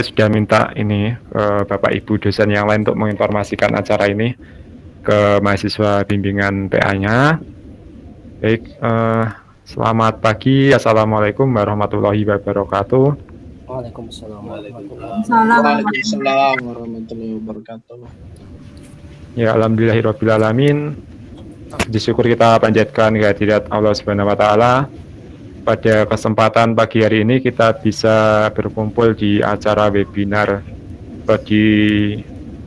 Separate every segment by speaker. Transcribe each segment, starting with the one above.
Speaker 1: sudah minta ini ke Bapak Ibu dosen yang lain untuk menginformasikan acara ini ke mahasiswa bimbingan PA-nya. Baik, selamat pagi. Assalamualaikum warahmatullahi wabarakatuh.
Speaker 2: Waalaikumsalam
Speaker 3: warahmatullahi wabarakatuh.
Speaker 1: Ya, alhamdulillahirrabbilalamin. Disyukur kita panjatkan kehadirat Allah Subhanahu wa Ta'ala. Pada kesempatan pagi hari ini kita bisa berkumpul di acara webinar bagi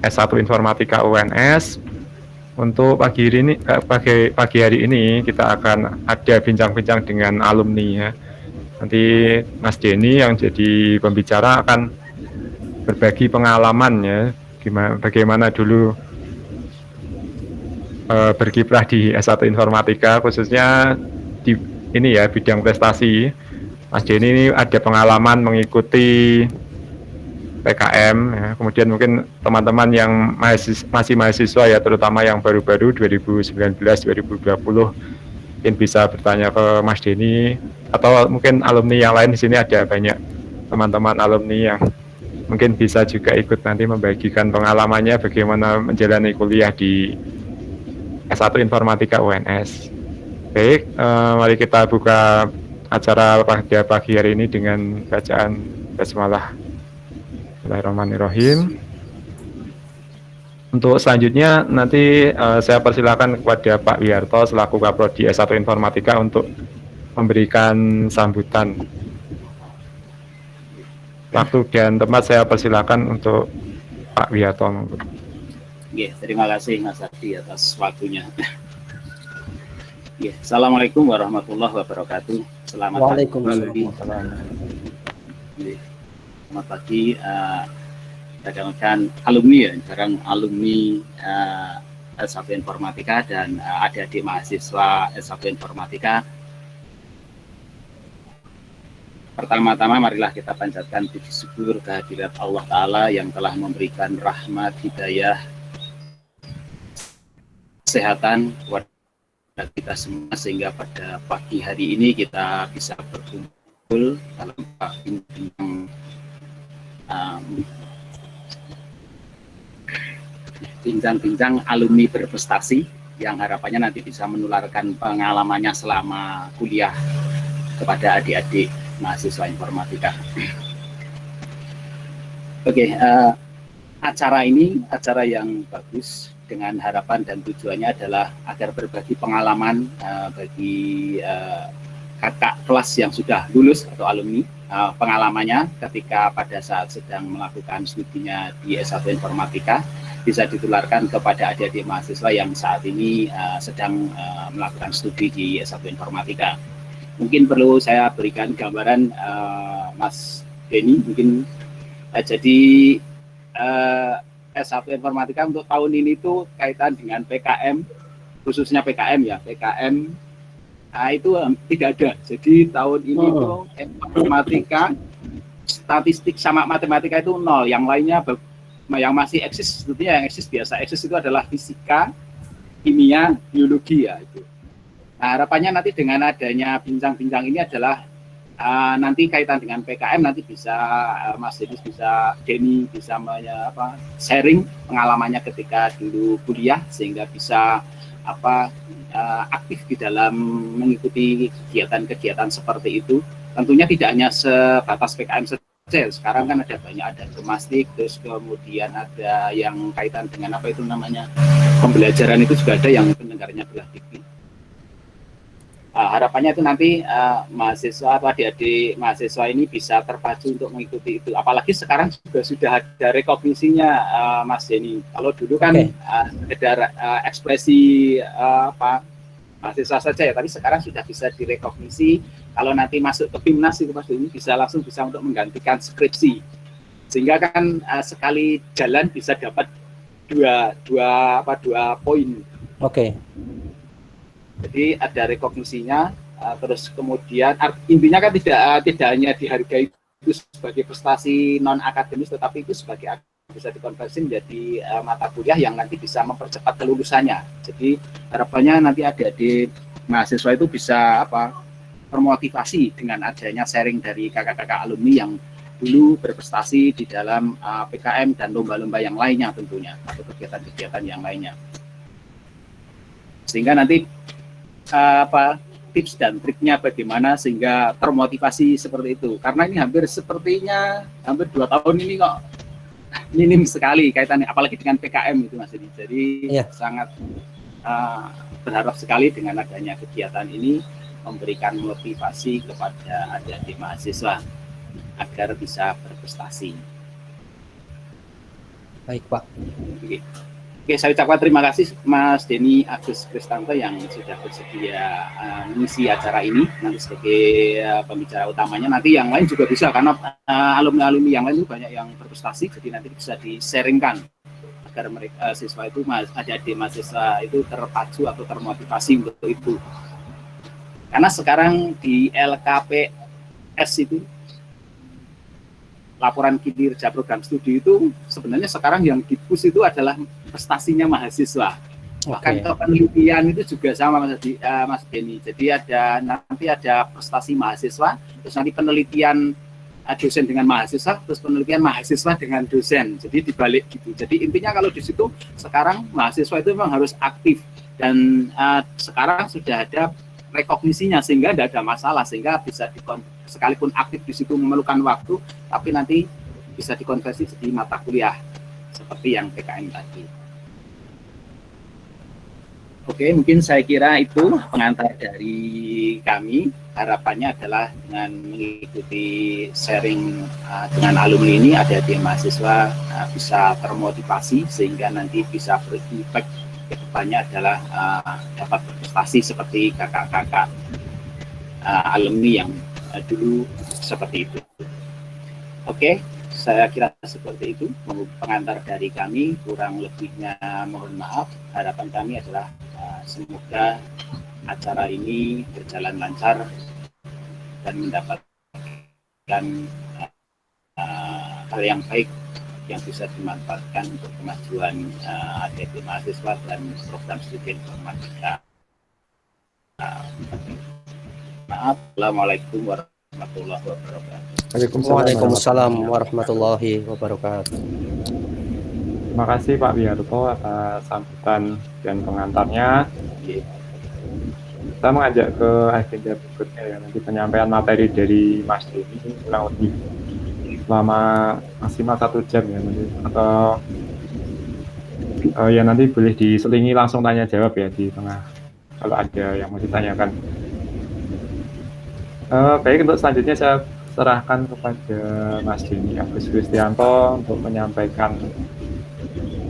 Speaker 1: S1 Informatika UNS. Untuk pagi hari ini kita akan ada bincang-bincang dengan alumni ya. Nanti Mas Denny yang jadi pembicara akan berbagi pengalaman ya, bagaimana dulu berkiprah di S1 Informatika, khususnya di ini ya bidang prestasi. Mas Denny ini ada pengalaman mengikuti PKM ya. Kemudian mungkin teman-teman yang masih mahasiswa ya, terutama yang baru-baru 2019-2020 mungkin bisa bertanya ke Mas Denny, atau mungkin alumni yang lain. Di sini ada banyak teman-teman alumni yang mungkin bisa juga ikut nanti membagikan pengalamannya bagaimana menjalani kuliah di S1 Informatika UNS. Baik, mari kita buka acara pada pagi hari ini dengan bacaan basmalah. Bismillahirrahmanirrahim. Untuk selanjutnya nanti saya persilakan kepada Pak Wiarto selaku Kaprodi S1 Informatika untuk memberikan sambutan. Waktu dan tempat saya persilakan untuk Pak Wiarto.
Speaker 4: Terima kasih Mas Adi atas waktunya. Assalamualaikum warahmatullahi wabarakatuh.
Speaker 2: Waalaikumsalam.
Speaker 4: Selamat pagi, rekan-rekan alumni ya, sekarang alumni S1 Informatika dan adik-adik mahasiswa S1 Informatika. Pertama-tama marilah kita panjatkan puji syukur kehadirat Allah Ta'ala yang telah memberikan rahmat, hidayah, kesehatan kepada kita semua, sehingga pada pagi hari ini kita bisa berkumpul dalam bincang-bincang alumni berprestasi yang harapannya nanti bisa menularkan pengalamannya selama kuliah kepada adik-adik mahasiswa informatika. Acara ini acara yang bagus dengan harapan dan tujuannya adalah agar berbagi pengalaman bagi kakak kelas yang sudah lulus atau alumni, pengalamannya ketika pada saat sedang melakukan studinya di S1 Informatika bisa ditularkan kepada adik-adik mahasiswa yang saat ini sedang melakukan studi di S1 Informatika. Mungkin perlu saya berikan gambaran Mas Denny, mungkin jadi S1 Informatika untuk tahun ini tuh kaitan dengan PKM, khususnya PKM ya, PKM itu tidak ada. Jadi tahun ini tuh informatika, statistik sama matematika itu 0. Yang lainnya yang masih eksis, tentunya yang biasa eksis itu adalah fisika, kimia, biologi ya itu. Nah, harapannya nanti dengan adanya bincang-bincang ini adalah nanti kaitan dengan PKM nanti bisa Mas Denny bisa sharing pengalamannya ketika dulu kuliah, sehingga bisa aktif di dalam mengikuti kegiatan-kegiatan seperti itu. Tentunya tidak hanya sebatas PKM saja. Sekarang kan ada banyak, ada domestik, terus kemudian ada yang kaitan dengan pembelajaran itu juga ada yang pendengarnya belah dikti. Harapannya itu nanti mahasiswa atau adik-adik mahasiswa ini bisa terpacu untuk mengikuti itu. Apalagi sekarang juga sudah ada rekognisinya, Mas Denny. Kalau dulu kan sekedar ekspresi mahasiswa saja ya, tapi sekarang sudah bisa direkognisi. Kalau nanti masuk ke PIMNAS itu Mas Denny bisa untuk menggantikan skripsi. Sehingga kan sekali jalan bisa dapat dua poin. Jadi ada rekognisinya, terus kemudian intinya kan tidak hanya dihargai itu sebagai prestasi non akademis, tetapi itu sebagai bisa dikonversi menjadi mata kuliah yang nanti bisa mempercepat kelulusannya. Jadi harapannya nanti adik-adik mahasiswa itu bisa termotivasi dengan adanya sharing dari kakak-kakak alumni yang dulu berprestasi di dalam PKM dan lomba-lomba yang lainnya tentunya, atau kegiatan-kegiatan yang lainnya. Sehingga nanti tips dan triknya bagaimana sehingga termotivasi seperti itu. Karena ini sepertinya hampir 2 tahun ini kok minim sekali kaitannya, apalagi dengan PKM itu Mas Deni. Jadi sangat berharap sekali dengan adanya kegiatan ini memberikan motivasi kepada adik-adik mahasiswa agar bisa berprestasi.
Speaker 2: Baik Pak.
Speaker 4: Oke, saya ucapkan terima kasih Mas Denny Agus Kristanto yang sudah bersedia mengisi acara ini nanti sebagai pembicara utamanya. Nanti yang lain juga bisa, karena alumni-alumni yang lain itu banyak yang berprestasi, jadi nanti bisa di-sharingkan agar mereka siswa itu, adik-adik mahasiswa itu terpacu atau termotivasi untuk itu. Karena sekarang di LKPS itu laporan kinerja program studi itu sebenarnya sekarang yang di-push itu adalah prestasinya mahasiswa. Bahkan penelitian itu juga sama Mas Denny. Jadi nanti ada prestasi mahasiswa, terus nanti penelitian dosen dengan mahasiswa, terus penelitian mahasiswa dengan dosen. Jadi dibalik gitu. Jadi intinya kalau di situ sekarang mahasiswa itu memang harus aktif, dan sekarang sudah ada rekognisinya sehingga tidak ada masalah, sehingga bisa sekalipun aktif di situ memerlukan waktu, tapi nanti bisa dikonversi jadi mata kuliah seperti yang PKM tadi. Oke, mungkin saya kira itu pengantar dari kami. Harapannya adalah dengan mengikuti sharing dengan alumni ini, adik-adik mahasiswa bisa termotivasi sehingga nanti bisa berimpact ke depannya adalah dapat berprestasi seperti kakak-kakak alumni yang dulu seperti itu. Oke, saya kira seperti itu pengantar dari kami, kurang lebihnya mohon maaf. Harapan kami adalah semoga acara ini berjalan lancar dan mendapatkan hal yang baik yang bisa dimanfaatkan untuk kemajuan adik-adik mahasiswa dan program studi informatika. Maaf, Assalamualaikum warahmatullahi wabarakatuh.
Speaker 2: Waalaikumsalam warahmatullahi wabarakatuh.
Speaker 1: Terima kasih Pak Wiharto atas sambutan dan pengantarnya. Kita mengajak ke agenda berikutnya ya, nanti penyampaian materi dari Mas Denny kurang lebih selama maksimal 1 jam ya nanti, atau ya nanti boleh diselingi langsung tanya jawab ya di tengah kalau ada yang mau ditanyakan. Baik, untuk selanjutnya saya serahkan kepada Mas Denny Agus Kristanto untuk menyampaikan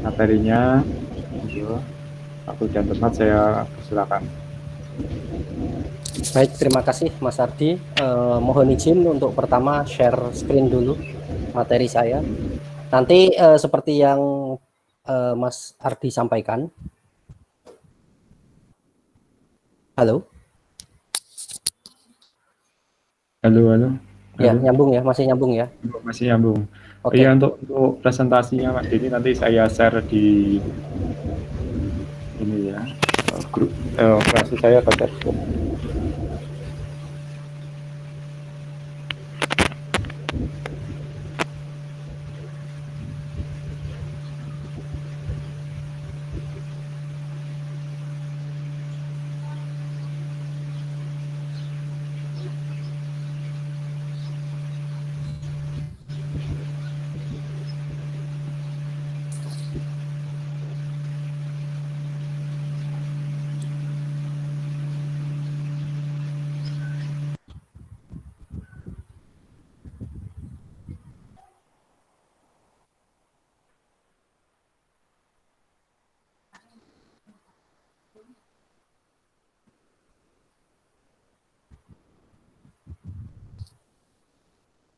Speaker 1: materinya. Waktu dan tempat saya persilakan.
Speaker 2: Baik, terima kasih Mas Ardi. Mohon izin untuk pertama share screen dulu materi saya. Nanti seperti yang Mas Ardi sampaikan. Halo?
Speaker 1: Halo.
Speaker 2: Ya, nyambung ya, masih nyambung ya?
Speaker 1: Masih nyambung.
Speaker 2: Oke.
Speaker 1: Iya, untuk presentasinya Mas Denny nanti saya share di ini ya, grup kelas saya ke Facebook.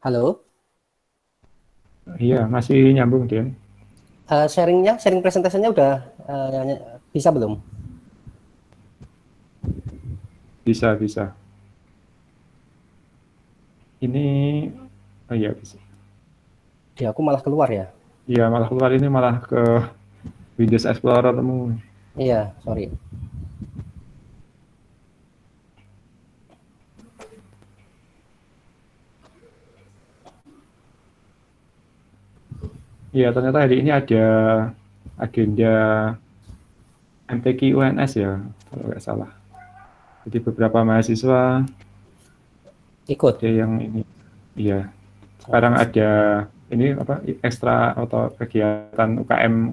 Speaker 2: Halo?
Speaker 1: Iya, masih nyambung, Den.
Speaker 2: Sharing presentasinya udah bisa belum?
Speaker 1: Bisa. Ini, oh iya bisa.
Speaker 2: Ya, aku malah keluar ya.
Speaker 1: Iya, malah keluar ini malah ke Windows Explorer temu.
Speaker 2: Iya, sorry.
Speaker 1: Iya, ternyata hari ini ada agenda MTQ UNS ya, kalau nggak salah. Jadi beberapa mahasiswa
Speaker 2: Ikut.
Speaker 1: ada yang ini, iya. Sekarang ada ini apa ekstra atau kegiatan UKM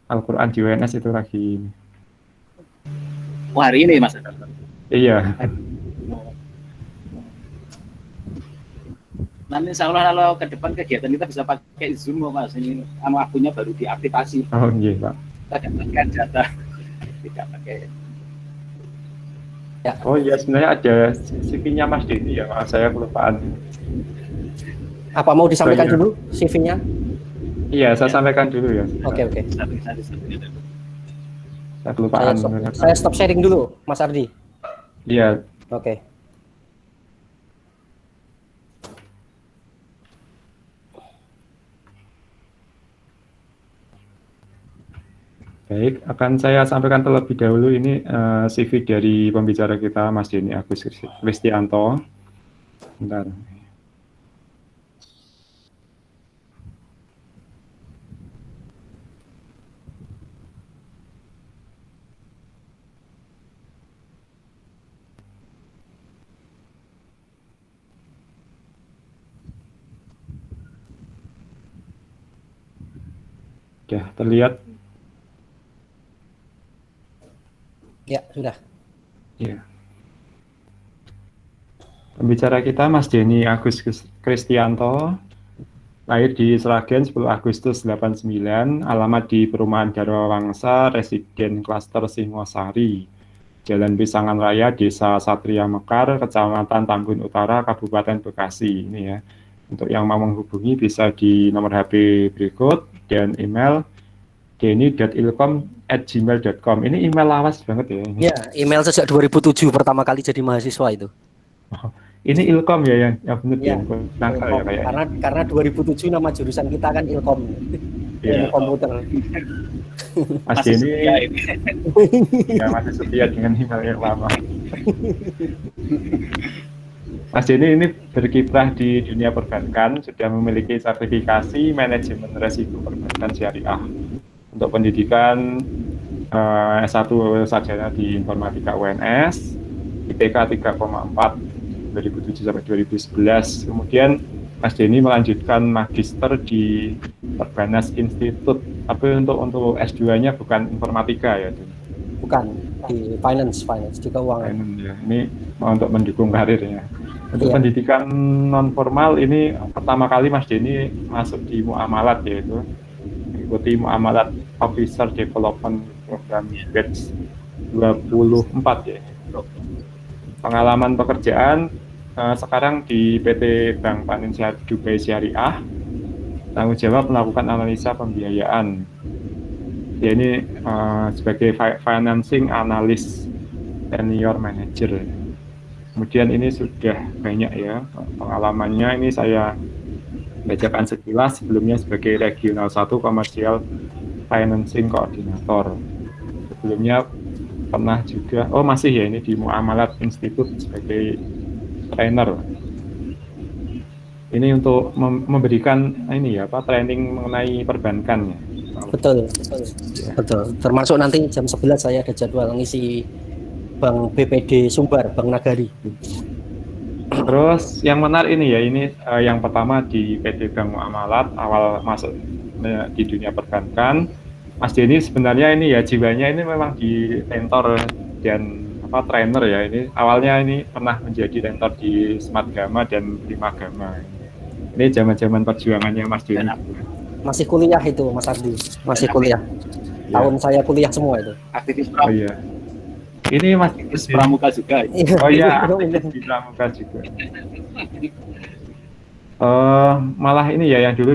Speaker 1: Al-Quran di UNS itu lagi.
Speaker 4: Oh, hari ini Mas.
Speaker 1: Iya,
Speaker 4: Nanti insya Allah kalau ke depan kegiatan kita bisa pakai Zoom Mas. Ini akunnya baru diaktifasi.
Speaker 1: oh iya Pak.
Speaker 4: Kita dapatkan jatah. Tidak pakai.
Speaker 1: Oh iya, sebenarnya ada CV-nya Mas Denny ya, Mas, saya kelupaan.
Speaker 2: Apa mau disampaikan
Speaker 1: Oh, iya.
Speaker 2: dulu CV-nya?
Speaker 1: Iya, saya sampaikan dulu ya.
Speaker 2: Oke.
Speaker 1: Saya kelupaan.
Speaker 2: Saya stop sharing dulu, Mas Ardi.
Speaker 1: Iya,
Speaker 2: Oke.
Speaker 1: baik. Akan saya sampaikan terlebih dahulu ini CV dari pembicara kita, Mas Denny Agus Kristianto. Bentar. Ya, terlihat.
Speaker 2: Ya, sudah.
Speaker 1: Ya. Pembicara kita Mas Denny Agus Kristianto, lahir di Sragen 10 Agustus 89, alamat di Perumahan Darwa Wangsa, residen klaster Singosari, Jalan Pisangan Raya, Desa Satria Mekar, Kecamatan Tambun Utara, Kabupaten Bekasi. Ini ya. Untuk yang mau menghubungi bisa di nomor HP berikut dan email denny.ilkom@gmail.com. Ini email lawas banget ya. Ini.
Speaker 2: Ya, email sejak 2007 pertama kali jadi mahasiswa itu.
Speaker 1: Ini Ilkom ya yang benar
Speaker 2: Ya,
Speaker 1: ya. Nangka ya kayaknya.
Speaker 2: karena 2007 nama jurusan kita kan Ilkom.
Speaker 1: Iya.
Speaker 2: Ilmu komputer.
Speaker 1: Mas Denny ya masih setia dengan email yang lama. Mas Denny ini berkiprah di dunia perbankan, sudah memiliki sertifikasi manajemen resiko perbankan syariah. Untuk pendidikan S1 sarjana di informatika UNS, IPK 3,4 2007 sampai 2011. Kemudian Mas Denny melanjutkan magister di Perbanas Institute. Tapi untuk S2-nya bukan informatika ya,
Speaker 2: Bukan, di finance di keuangan.
Speaker 1: Ya. Ini untuk mendukung karirnya. Untuk
Speaker 2: Iya.
Speaker 1: pendidikan non formal ini pertama kali Mas Denny masuk di Muamalat, yaitu mengikuti Muamalat Officer Development Program Batch 24 ya. Pengalaman pekerjaan sekarang di PT Bank Panin Dubai Syariah, tanggung jawab melakukan analisa pembiayaan. Ya, ini sebagai financing analyst senior manager. Kemudian ini sudah banyak ya pengalamannya, ini saya bacakan sekilas. Sebelumnya sebagai Regional 1 Komersial Financing Koordinator. Sebelumnya pernah juga, masih ya ini di Muamalat Institute sebagai trainer. Ini untuk memberikan ini ya training mengenai perbankan ya.
Speaker 2: Betul. Termasuk nanti jam 11 saya ada jadwal ngisi Bank BPD Sumbar, Bank Nagari.
Speaker 1: Terus yang menarik ini ya, ini yang pertama di PT Bank Muamalat, awal masuk di dunia perbankan. Mas Denny sebenarnya ini ya jiwanya ini memang di tentor dan trainer ya. Ini awalnya ini pernah menjadi tentor di Smart Gama dan Prima Gama. Ini zaman-zaman perjuangannya Mas Denny.
Speaker 2: Masih kuliah itu Mas Ardi, masih kuliah. Tahun saya kuliah semua itu.
Speaker 4: Aktivis
Speaker 1: Oh iya. Ini Mas
Speaker 4: pramuka juga.
Speaker 1: Oh iya, aktivis di pramuka juga. Malah ini ya yang dulu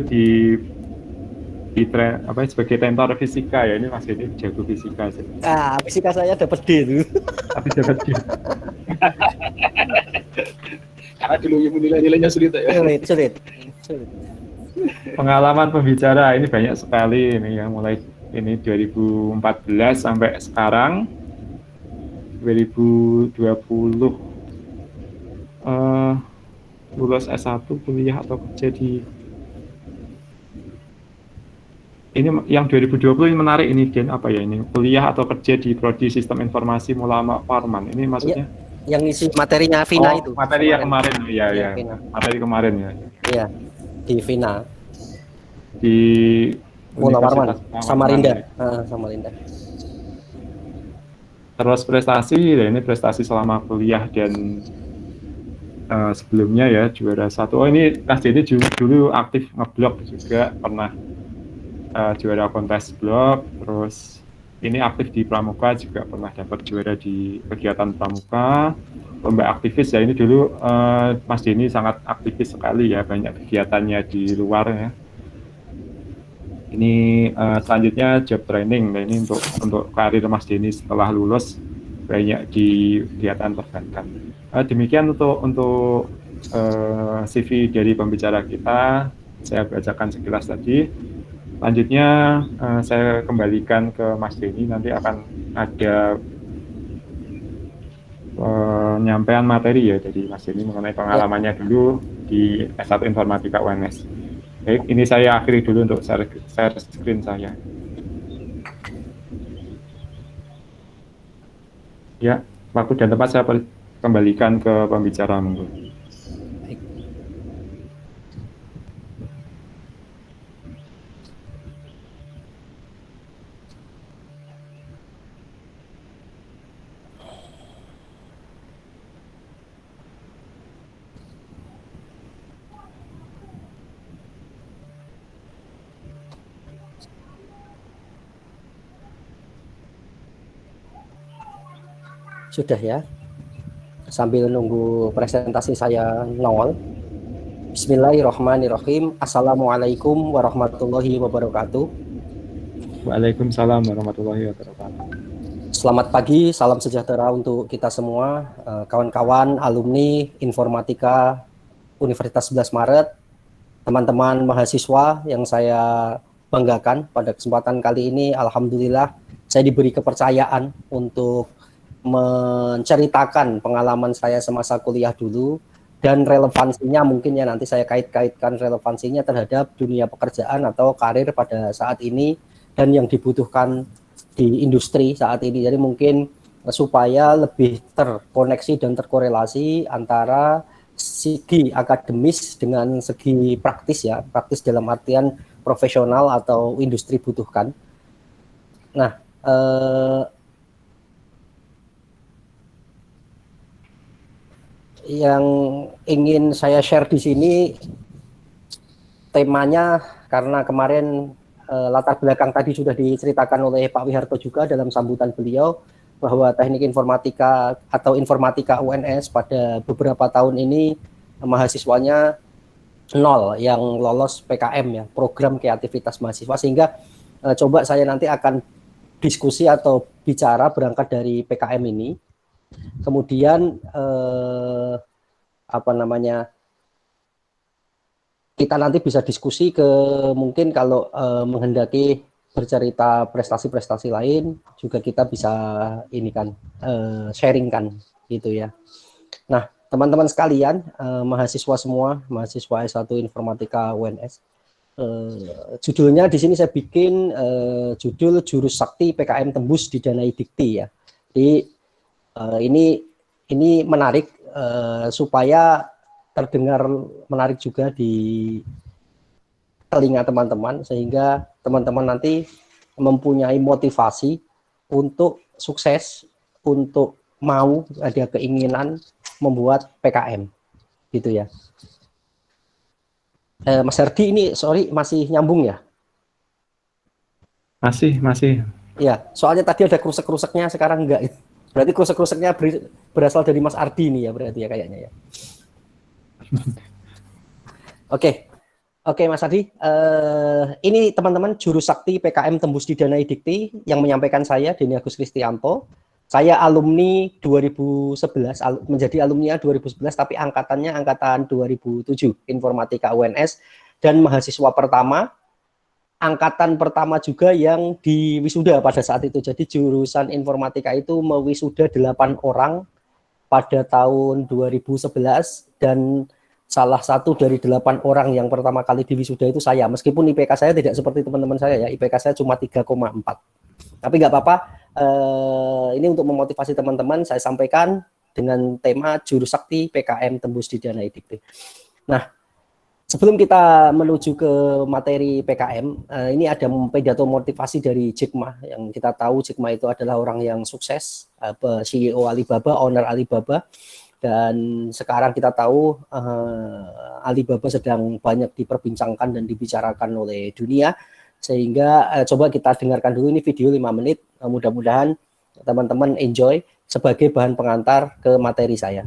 Speaker 1: sebagai tentor fisika ya, ini Mas Denny jago fisika sih.
Speaker 2: Fisika saya dapat D itu.
Speaker 1: Tapi dapat D.
Speaker 4: Karena dulu nilai-nilainya sulit ya.
Speaker 2: Sulit.
Speaker 1: Pengalaman pembicara ini banyak sekali ini yang mulai ini 2014 sampai sekarang 2020 lulus S1 kuliah atau kerja di ini yang 2020 ini menarik ini, Den, apa ya ini? Kuliah atau kerja di Prodi Sistem Informasi Mulama Parman. Ini maksudnya?
Speaker 2: Yang ngisi materinya Vina itu.
Speaker 1: Materi yang kemarin. Iya,
Speaker 2: Iya,
Speaker 1: ya.
Speaker 2: Vina.
Speaker 1: Materi kemarin ya.
Speaker 2: Iya, di Vina.
Speaker 1: Di
Speaker 2: Munawarman,
Speaker 1: Universitas
Speaker 2: Samarinda.
Speaker 1: ya.
Speaker 2: Samarinda.
Speaker 1: Terus prestasi, ya ini prestasi selama kuliah dan sebelumnya ya juara 1. Oh ini Mas Denny dulu aktif ngeblog juga, pernah juara kontes blog. Terus ini aktif di Pramuka, juga pernah dapat juara di kegiatan Pramuka. Lomba aktivis ya, ini dulu Mas Denny sangat aktivis sekali ya, banyak kegiatannya di luar ya. Ini selanjutnya job training. Nah ini untuk karir Mas Denny setelah lulus banyak di kegiatan perbankan. Demikian untuk CV dari pembicara kita. Saya bacakan sekilas tadi. Selanjutnya saya kembalikan ke Mas Denny. Nanti akan ada penyampaian materi ya dari Mas Denny mengenai pengalamannya dulu di S1 Informatika UNS. Baik, ini saya akhiri dulu untuk share screen saya. Ya, waktu dan tempat saya kembalikan ke pembicara, monggo.
Speaker 2: Sudah ya. Sambil nunggu presentasi saya nongol. Bismillahirrahmanirrahim. Assalamualaikum warahmatullahi wabarakatuh.
Speaker 1: Waalaikumsalam warahmatullahi wabarakatuh.
Speaker 2: Selamat pagi, salam sejahtera untuk kita semua, kawan-kawan alumni Informatika Universitas 11 Maret, teman-teman mahasiswa yang saya banggakan pada kesempatan kali ini. Alhamdulillah saya diberi kepercayaan untuk menceritakan pengalaman saya semasa kuliah dulu dan relevansinya mungkin ya nanti saya kait-kaitkan relevansinya terhadap dunia pekerjaan atau karir pada saat ini dan yang dibutuhkan di industri saat ini. Jadi mungkin supaya lebih terkoneksi dan terkorelasi antara segi akademis dengan segi praktis ya, praktis dalam artian profesional atau industri butuhkan. Nah, yang ingin saya share di sini temanya karena kemarin latar belakang tadi sudah diceritakan oleh Pak Wiharto juga dalam sambutan beliau bahwa teknik informatika atau informatika UNS pada beberapa tahun ini mahasiswanya 0 yang lolos PKM ya, program kreativitas mahasiswa, sehingga coba saya nanti akan diskusi atau bicara berangkat dari PKM ini. Kemudian kita nanti bisa diskusi ke mungkin kalau menghendaki bercerita prestasi-prestasi lain juga kita bisa ini kan sharing kan gitu ya. Nah, teman-teman sekalian, mahasiswa semua, mahasiswa S1 Informatika UNS. Judulnya di sini saya bikin judul Jurus Sakti PKM Tembus Didanai Dikti ya. Jadi ini menarik supaya terdengar menarik juga di telinga teman-teman sehingga teman-teman nanti mempunyai motivasi untuk sukses, untuk mau ada keinginan membuat PKM gitu ya. Mas Herdi ini sorry masih nyambung ya?
Speaker 1: Masih.
Speaker 2: Ya, soalnya tadi ada krusek-kruseknya sekarang enggak. Berarti krusek-kruseknya berasal dari Mas Ardi nih ya berarti ya kayaknya ya. Oke Mas Ardi, ini teman-teman Jurus Sakti PKM Tembus Didanai Dikti yang menyampaikan saya Denny Agus Kristianto. Saya alumni 2011, menjadi alumni 2011 tapi angkatannya angkatan 2007 Informatika UNS dan mahasiswa pertama. Angkatan pertama juga yang di wisuda pada saat itu. Jadi jurusan informatika itu mewisuda 8 orang pada tahun 2011 dan salah satu dari 8 orang yang pertama kali di wisuda itu saya. Meskipun IPK saya tidak seperti teman-teman saya ya, IPK saya cuma 3,4. Tapi nggak apa-apa, ini untuk memotivasi teman-teman saya sampaikan dengan tema Juru Sakti PKM Tembus di Dana IDP. Nah, sebelum kita menuju ke materi PKM, ini ada pidato motivasi dari Jack Ma. Yang kita tahu Jack Ma itu adalah orang yang sukses, CEO Alibaba, owner Alibaba. Dan sekarang kita tahu Alibaba sedang banyak diperbincangkan dan dibicarakan oleh dunia. Sehingga coba kita dengarkan dulu ini video 5 menit. Mudah-mudahan teman-teman enjoy sebagai bahan pengantar ke materi saya.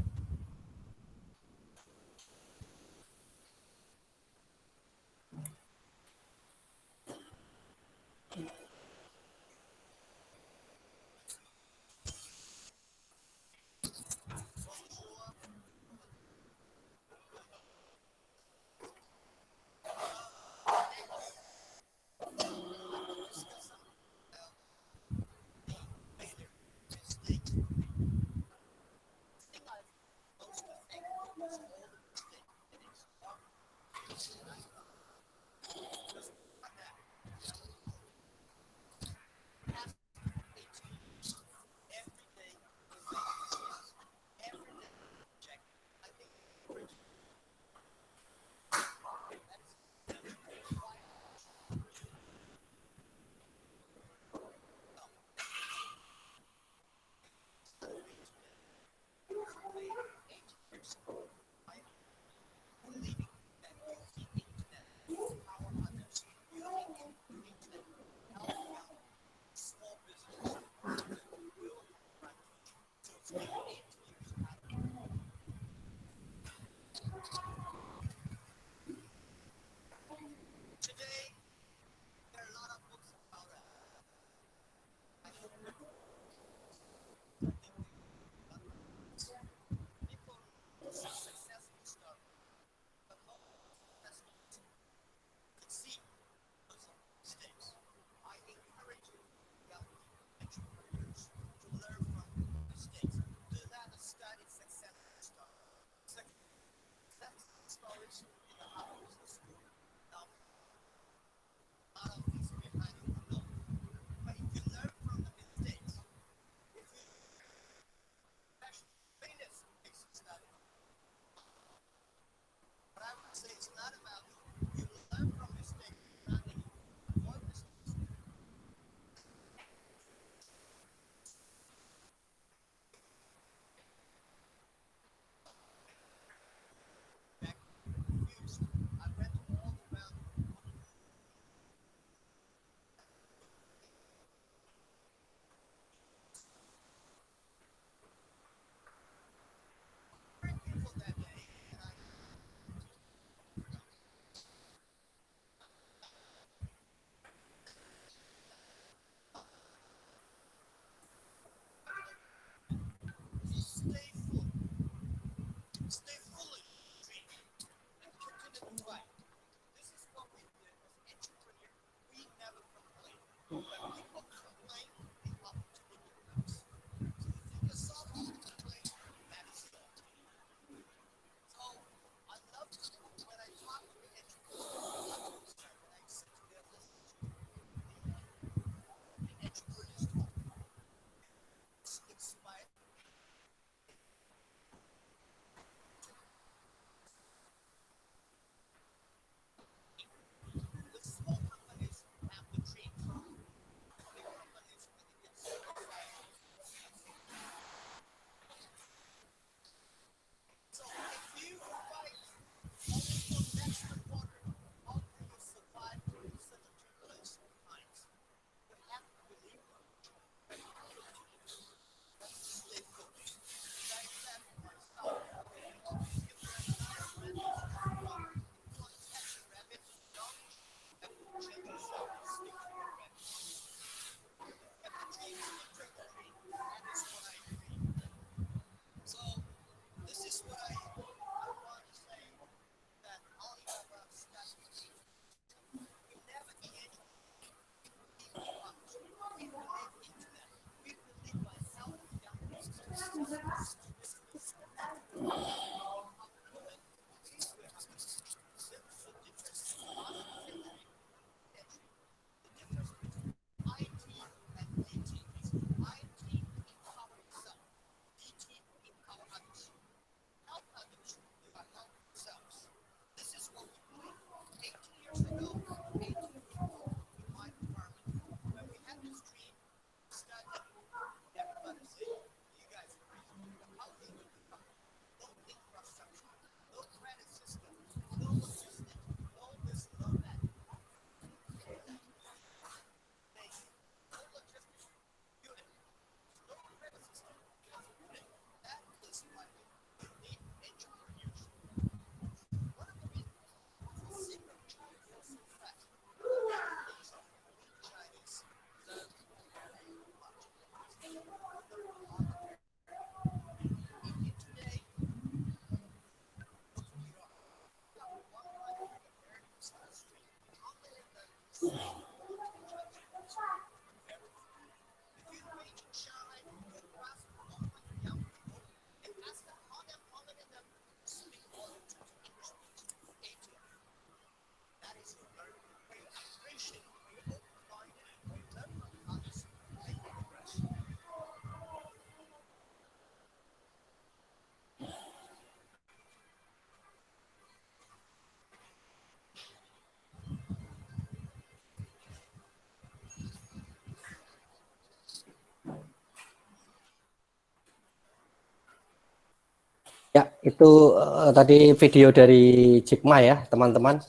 Speaker 2: Ya, itu tadi video dari Jack Ma ya, teman-teman.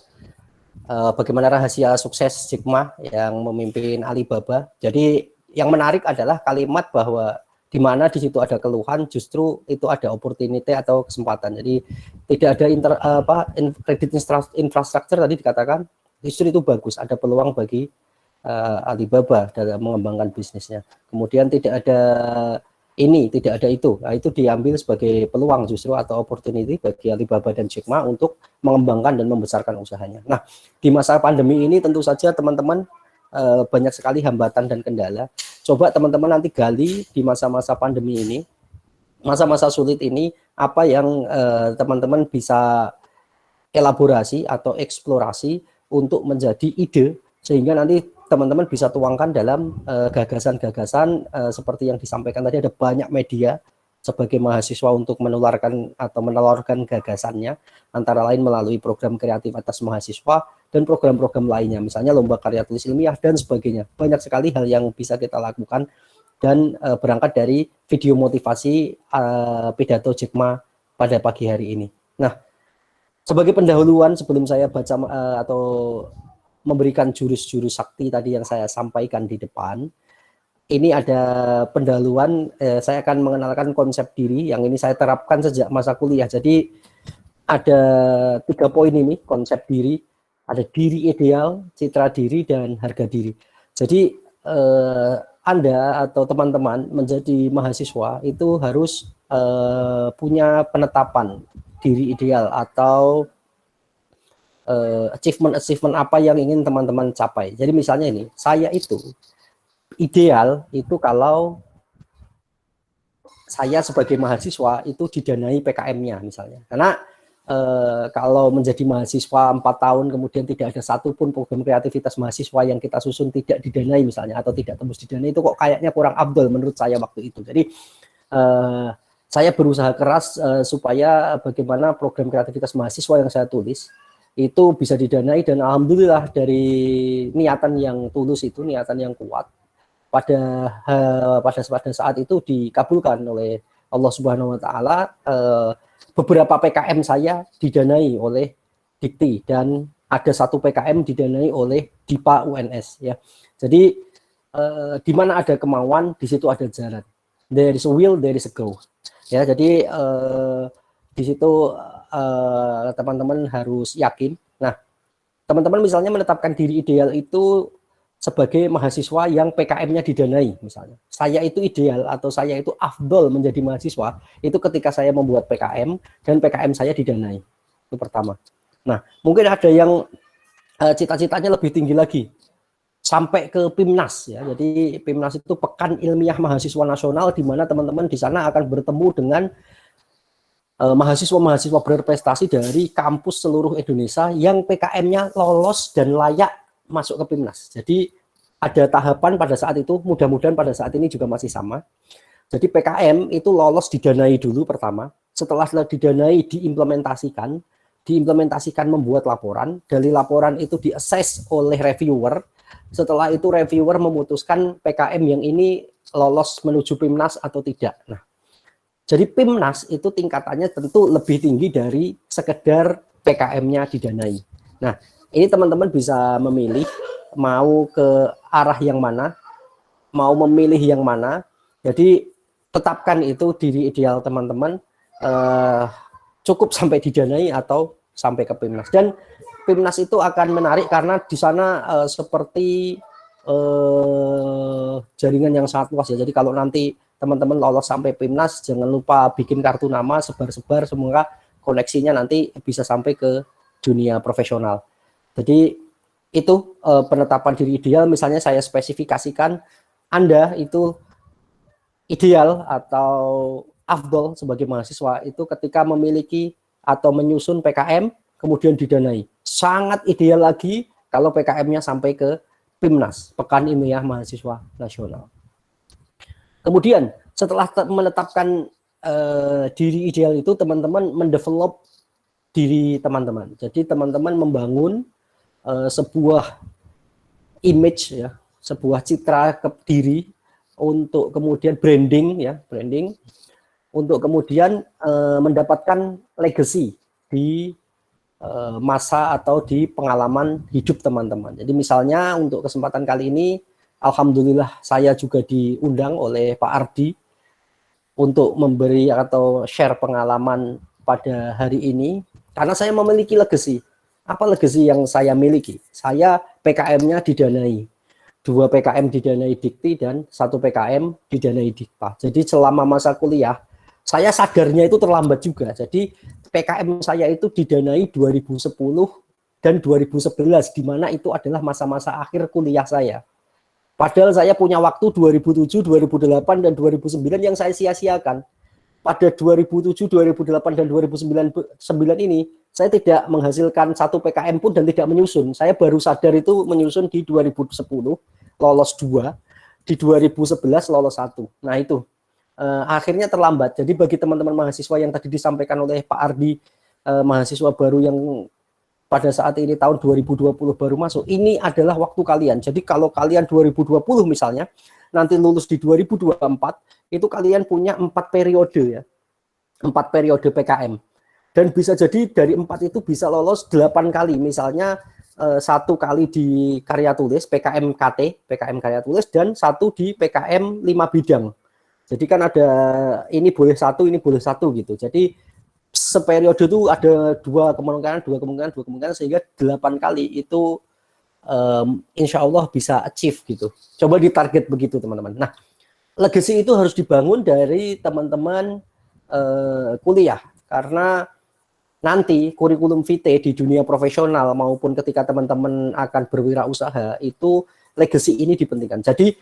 Speaker 2: Bagaimana rahasia sukses Jack Ma yang memimpin Alibaba. Jadi yang menarik adalah kalimat bahwa di mana di situ ada keluhan, justru itu ada opportunity atau kesempatan. Jadi tidak ada kredit infrastruktur tadi dikatakan, justru itu bagus, ada peluang bagi Alibaba dalam mengembangkan bisnisnya. Kemudian tidak ada tidak ada itu. Nah, itu diambil sebagai peluang justru atau opportunity bagi Alibaba dan Jack Ma untuk mengembangkan dan membesarkan usahanya. Nah, di masa pandemi ini tentu saja teman-teman banyak sekali hambatan dan kendala. Coba teman-teman nanti gali di masa-masa pandemi ini, masa-masa sulit ini, apa yang teman-teman bisa elaborasi atau eksplorasi untuk menjadi ide, sehingga nanti teman-teman bisa tuangkan dalam gagasan-gagasan seperti yang disampaikan tadi. Ada banyak media sebagai mahasiswa untuk menularkan atau menelurkan gagasannya, antara lain melalui program kreatif atas mahasiswa dan program-program lainnya, misalnya lomba karya tulis ilmiah dan sebagainya. Banyak sekali hal yang bisa kita lakukan, dan berangkat dari video motivasi pidato Jack Ma pada pagi hari ini. Nah, sebagai pendahuluan sebelum saya baca atau memberikan jurus-jurus sakti tadi yang saya sampaikan di depan, ini ada pendahuluan. Saya akan mengenalkan konsep diri yang ini saya terapkan sejak masa kuliah. Jadi ada 3 poin ini konsep diri, ada diri ideal, citra diri, dan harga diri. Jadi Anda atau teman-teman menjadi mahasiswa itu harus punya penetapan diri ideal atau achievement apa yang ingin teman-teman capai. Jadi misalnya ini, saya itu ideal itu kalau saya sebagai mahasiswa itu didanai PKM-nya misalnya. Karena kalau menjadi mahasiswa 4 tahun kemudian tidak ada satupun program kreativitas mahasiswa yang kita susun tidak didanai misalnya, atau tidak tembus didanai, itu kok kayaknya kurang afdol menurut saya waktu itu. Jadi saya berusaha keras supaya bagaimana program kreativitas mahasiswa yang saya tulis itu bisa didanai, dan alhamdulillah dari niatan yang tulus itu, niatan yang kuat, pada saat itu dikabulkan oleh Allah Subhanahu wa taala. Beberapa PKM saya didanai oleh Dikti, dan ada 1 PKM didanai oleh DIPA UNS ya. Jadi di mana ada kemauan, di situ ada jalan. There is a will, there is a go. Ya, jadi di situ teman-teman harus yakin. Nah, teman-teman misalnya menetapkan diri ideal itu sebagai mahasiswa yang PKM-nya didanai misalnya. Saya itu ideal atau saya itu afdol menjadi mahasiswa itu ketika saya membuat PKM dan PKM saya didanai. Itu pertama. Nah, mungkin ada yang cita-citanya lebih tinggi lagi, sampai ke PIMNAS ya. Jadi PIMNAS itu Pekan Ilmiah Mahasiswa Nasional, di mana teman-teman di sana akan bertemu dengan mahasiswa-mahasiswa berprestasi dari kampus seluruh Indonesia yang PKM-nya lolos dan layak masuk ke PIMNAS. Jadi ada tahapan pada saat itu, mudah-mudahan pada saat ini juga masih sama. Jadi PKM itu lolos didanai dulu pertama, setelah didanai diimplementasikan membuat laporan, dari laporan itu diassess oleh reviewer. Setelah itu reviewer memutuskan PKM yang ini lolos menuju PIMNAS atau tidak. Nah, jadi PIMNAS itu tingkatannya tentu lebih tinggi dari sekedar PKM-nya didanai. Nah, ini teman-teman bisa memilih mau ke arah yang mana, mau memilih yang mana. Jadi tetapkan itu diri ideal teman-teman, cukup sampai didanai atau sampai ke PIMNAS. Dan PIMNAS itu akan menarik karena di sana seperti jaringan yang sangat luas ya. Jadi kalau nanti teman-teman lolos sampai PIMNAS, jangan lupa bikin kartu nama, sebar-sebar, semoga koneksinya nanti bisa sampai ke dunia profesional. Jadi itu penetapan diri ideal. Misalnya saya spesifikasikan Anda itu ideal atau afdol sebagai mahasiswa itu ketika memiliki atau menyusun PKM kemudian didanai. Sangat ideal lagi kalau PKM-nya sampai ke PIMNAS, Pekan Ilmiah Mahasiswa Nasional. Kemudian setelah menetapkan diri ideal itu, teman-teman mendevelop diri teman-teman. Jadi teman-teman membangun sebuah image ya, sebuah citra ke diri untuk kemudian branding ya, branding untuk kemudian mendapatkan legacy di masa atau di pengalaman hidup teman-teman. Jadi misalnya untuk kesempatan kali ini, alhamdulillah saya juga diundang oleh Pak Ardi untuk memberi atau share pengalaman pada hari ini, karena saya memiliki legacy. Apa legacy yang saya miliki? Saya PKM-nya didanai. 2 PKM didanai Dikti dan 1 PKM didanai Dikpa. Jadi selama masa kuliah, saya sadarnya itu terlambat juga. Jadi PKM saya itu didanai 2010 dan 2011, di mana itu adalah masa-masa akhir kuliah saya. Padahal saya punya waktu 2007, 2008, dan 2009 yang saya sia-siakan. Pada 2007, 2008, dan 2009 ini, saya tidak menghasilkan 1 PKM pun dan tidak menyusun. Saya baru sadar itu menyusun di 2010, lolos 2, di 2011 lolos 1. Nah itu, akhirnya terlambat. Jadi bagi teman-teman mahasiswa yang tadi disampaikan oleh Pak Ardi, mahasiswa baru yang pada saat ini tahun 2020 baru masuk, ini adalah waktu kalian. Jadi kalau kalian 2020 misalnya, nanti lulus di 2024, itu kalian punya 4 periode ya, 4 periode PKM. Dan bisa jadi dari 4 itu bisa lolos 8 kali, misalnya 1 kali di karya tulis, PKM KT, PKM karya tulis, dan 1 di PKM 5 bidang. Jadi kan ada ini boleh 1, ini boleh 1 gitu. Jadi seperiode itu ada 2 kemungkinan, sehingga 8 kali itu insya Allah bisa achieve gitu. Coba ditarget begitu teman-teman. Nah, legacy itu harus dibangun dari teman-teman kuliah, karena nanti kurikulum vitae di dunia profesional maupun ketika teman-teman akan berwirausaha itu legacy ini dipentingkan. Jadi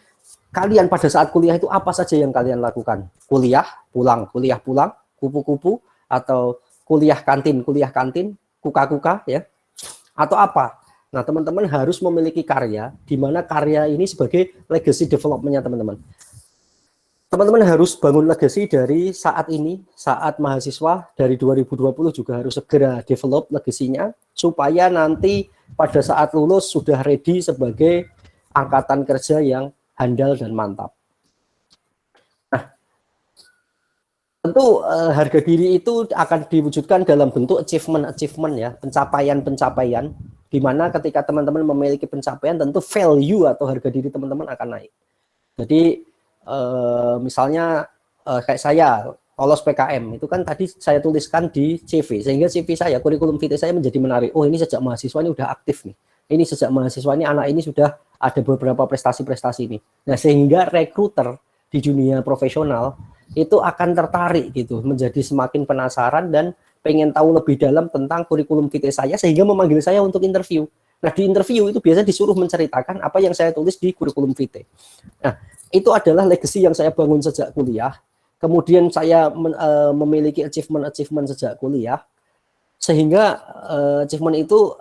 Speaker 2: kalian pada saat kuliah itu apa saja yang kalian lakukan? Kuliah pulang, kupu-kupu, atau kuliah kantin, kuka-kuka ya, atau apa? Nah, teman-teman harus memiliki karya, di mana karya ini sebagai legacy development-nya teman-teman. Teman-teman harus bangun legacy dari saat ini, saat mahasiswa dari 2020 juga harus segera develop legasinya, supaya nanti pada saat lulus sudah ready sebagai angkatan kerja yang handal dan mantap. Nah, tentu harga diri itu akan diwujudkan dalam bentuk achievement ya, pencapaian, di mana ketika teman-teman memiliki pencapaian, tentu value atau harga diri teman-teman akan naik. Jadi misalnya kayak saya lolos PKM, itu kan tadi saya tuliskan di CV, sehingga CV saya, kurikulum vitae saya menjadi menarik. Oh, ini sejak mahasiswa ini udah aktif nih. Ini sejak mahasiswa ini, anak ini sudah ada beberapa prestasi-prestasi ini. Nah, sehingga rekruter di dunia profesional itu akan tertarik gitu, menjadi semakin penasaran dan pengen tahu lebih dalam tentang kurikulum vitae saya, sehingga memanggil saya untuk interview. Nah, di interview itu biasanya disuruh menceritakan apa yang saya tulis di kurikulum vitae. Nah, itu adalah legacy yang saya bangun sejak kuliah. Kemudian saya memiliki achievement sejak kuliah, sehingga achievement itu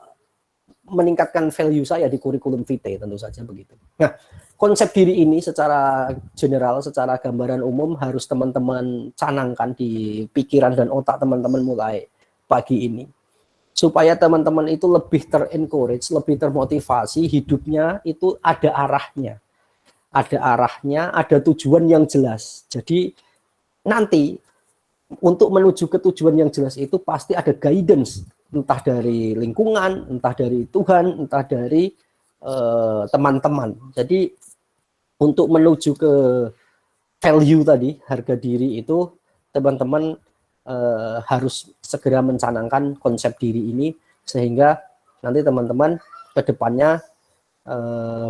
Speaker 2: meningkatkan value saya di kurikulum vitae, tentu saja begitu. Nah, konsep diri ini secara general, secara gambaran umum harus teman-teman canangkan di pikiran dan otak teman-teman mulai pagi ini, supaya teman-teman itu lebih ter-encourage, lebih termotivasi, hidupnya itu ada arahnya, ada tujuan yang jelas. Jadi nanti untuk menuju ke tujuan yang jelas itu pasti ada guidance, entah dari lingkungan, entah dari Tuhan, entah dari teman-teman. Jadi untuk menuju ke value tadi, harga diri itu, teman-teman harus segera mencanangkan konsep diri ini, sehingga nanti teman-teman ke depannya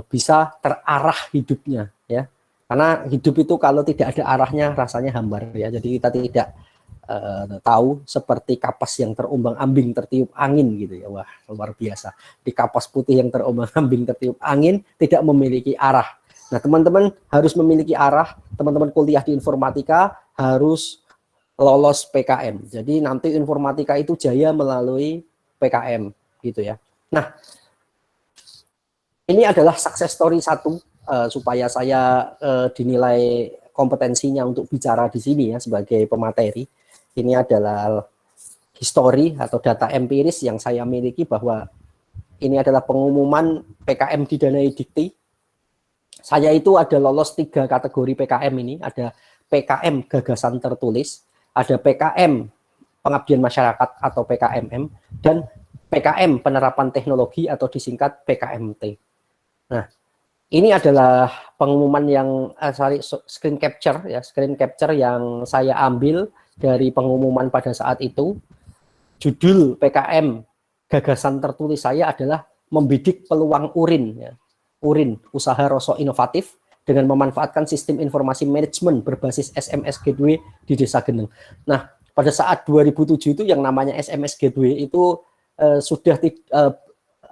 Speaker 2: bisa terarah hidupnya ya. Karena hidup itu kalau tidak ada arahnya rasanya hambar ya. Jadi kita tidak tahu seperti kapas yang terombang-ambing tertiup angin gitu ya. Wah, luar biasa. Di kapas putih yang terombang-ambing tertiup angin tidak memiliki arah. Nah, teman-teman harus memiliki arah. Teman-teman kuliah di informatika harus lolos PKM. Jadi nanti informatika itu jaya melalui PKM gitu ya. Nah, ini adalah success story satu supaya saya dinilai kompetensinya untuk bicara di sini ya sebagai pemateri. Ini adalah history atau data empiris yang saya miliki bahwa ini adalah pengumuman PKM didanai Dikti. Saya itu ada lolos 3 kategori PKM ini, ada PKM gagasan tertulis, ada PKM pengabdian masyarakat atau PKMM, dan PKM penerapan teknologi atau disingkat PKMT. Nah, ini adalah pengumuman yang screen capture yang saya ambil dari pengumuman pada saat itu. Judul PKM gagasan tertulis saya adalah membidik peluang URIN ya. URIN, usaha rosok inovatif dengan memanfaatkan sistem informasi manajemen berbasis SMS Gateway di Desa Geneng. Nah, pada saat 2007 itu yang namanya SMS Gateway itu sudah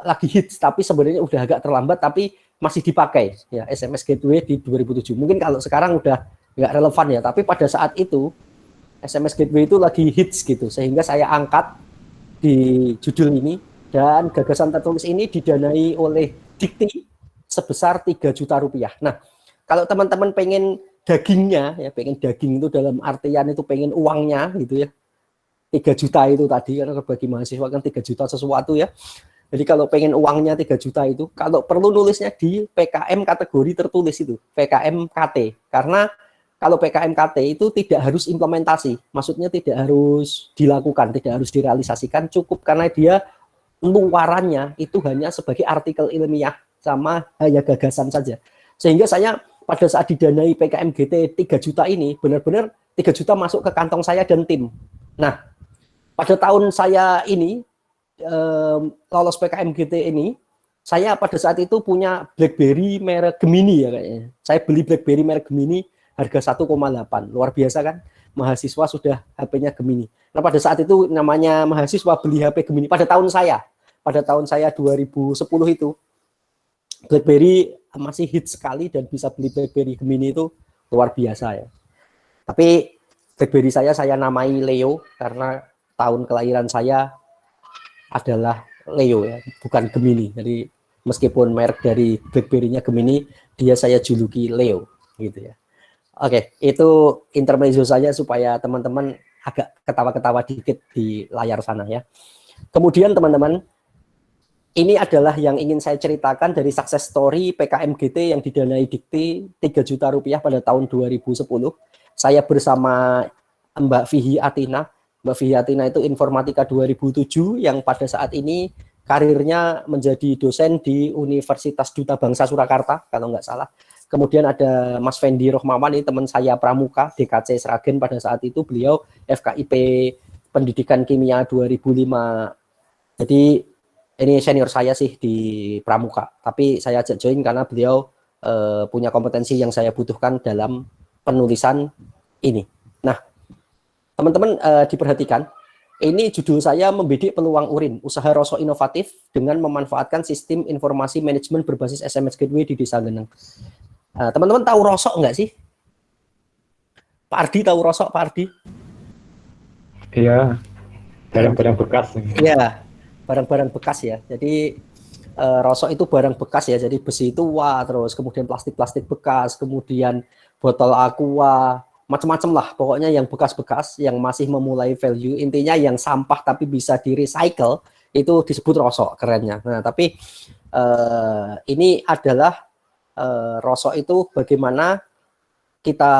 Speaker 2: lagi hits, tapi sebenarnya udah agak terlambat, tapi masih dipakai ya SMS Gateway di 2007. Mungkin kalau sekarang udah nggak relevan ya, tapi pada saat itu SMS Gateway itu lagi hits gitu, sehingga saya angkat di judul ini, dan gagasan tertulis ini didanai oleh Dikti sebesar 3 juta rupiah. Nah, kalau teman-teman pengen dagingnya ya, pengen daging itu dalam artian itu pengen uangnya gitu ya, 3 juta itu tadi, karena bagi mahasiswa kan 3 juta sesuatu ya. Jadi kalau pengen uangnya 3 juta itu, kalau perlu nulisnya di PKM kategori tertulis itu, PKM KT. Karena kalau PKM KT itu tidak harus implementasi, maksudnya tidak harus dilakukan, tidak harus direalisasikan, cukup karena dia luarannya itu hanya sebagai artikel ilmiah sama hanya gagasan saja. Sehingga saya pada saat didanai PKM GT 3 juta ini, benar-benar 3 juta masuk ke kantong saya dan tim. Nah, pada tahun saya ini, lolos PKM GT ini, saya pada saat itu punya BlackBerry merek Gemini ya kayaknya. Saya beli BlackBerry merek Gemini harga 1,8. Luar biasa kan? Mahasiswa sudah HP-nya Gemini. Nah, pada saat itu namanya mahasiswa beli HP Gemini pada tahun saya 2010 itu BlackBerry masih hits sekali, dan bisa beli BlackBerry Gemini itu luar biasa ya. Tapi BlackBerry saya namai Leo karena tahun kelahiran saya adalah Leo ya, bukan Gemini. Jadi meskipun merek dari BlackBerry-nya Gemini, dia saya juluki Leo gitu ya. Oke, itu intermezzo saja supaya teman-teman agak ketawa-ketawa dikit di layar sana ya. Kemudian teman-teman, ini adalah yang ingin saya ceritakan dari success story PKM GT yang didanai Dikti 3 juta rupiah pada tahun 2010. Saya bersama Mbak Fihi Atina. Mbak Fihi Atina itu informatika 2007 yang pada saat ini karirnya menjadi dosen di Universitas Duta Bangsa Surakarta kalau nggak salah. Kemudian ada Mas Fendi Rohmawan, ini teman saya pramuka DKC Sragen pada saat itu, beliau FKIP Pendidikan Kimia 2005. Jadi ini senior saya sih di pramuka, tapi saya ajak join karena beliau punya kompetensi yang saya butuhkan dalam penulisan ini. Nah, teman-teman diperhatikan, ini judul saya membidik peluang URIN, usaha rosok inovatif dengan memanfaatkan sistem informasi manajemen berbasis SMS Gateway di Desa Geneng. Teman-teman tahu rosok enggak sih? Pak Ardi tahu rosok, Pak Ardi?
Speaker 1: Iya, barang-barang bekas.
Speaker 2: Iya, barang-barang bekas ya. Jadi rosok itu barang bekas ya. Jadi besi tua, terus kemudian plastik-plastik bekas, kemudian botol aqua, macam-macam lah. Pokoknya yang bekas-bekas, yang masih memulai value. Intinya yang sampah tapi bisa di recycle, itu disebut rosok kerennya. Nah, tapi ini adalah rosok itu bagaimana kita,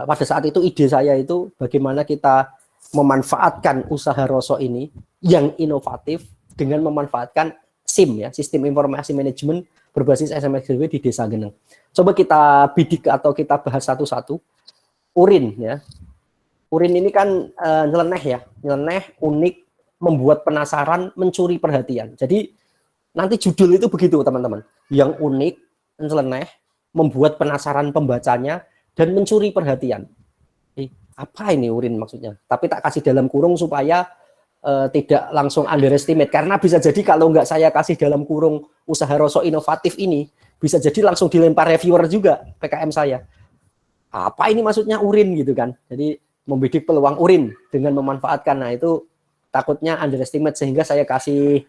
Speaker 2: pada saat itu ide saya itu bagaimana kita memanfaatkan usaha rosok ini yang inovatif dengan memanfaatkan SIM ya, sistem informasi manajemen berbasis SMS Gateway di Desa Geneng. Coba kita bidik atau kita bahas satu-satu. URIN ya. URIN ini kan nyeleneh ya, nyeleneh, unik, membuat penasaran, mencuri perhatian. Jadi nanti judul itu begitu teman-teman, yang unik, nyeleneh, membuat penasaran pembacanya, dan mencuri perhatian. apa ini urin maksudnya. Tapi tak kasih dalam kurung supaya tidak langsung underestimate, karena bisa jadi kalau nggak saya kasih dalam kurung usaha rosok inovatif ini, bisa jadi langsung dilempar reviewer juga PKM saya. Apa ini maksudnya urin gitu kan. Jadi membidik peluang urin dengan memanfaatkan. Nah itu takutnya underestimate, sehingga saya kasih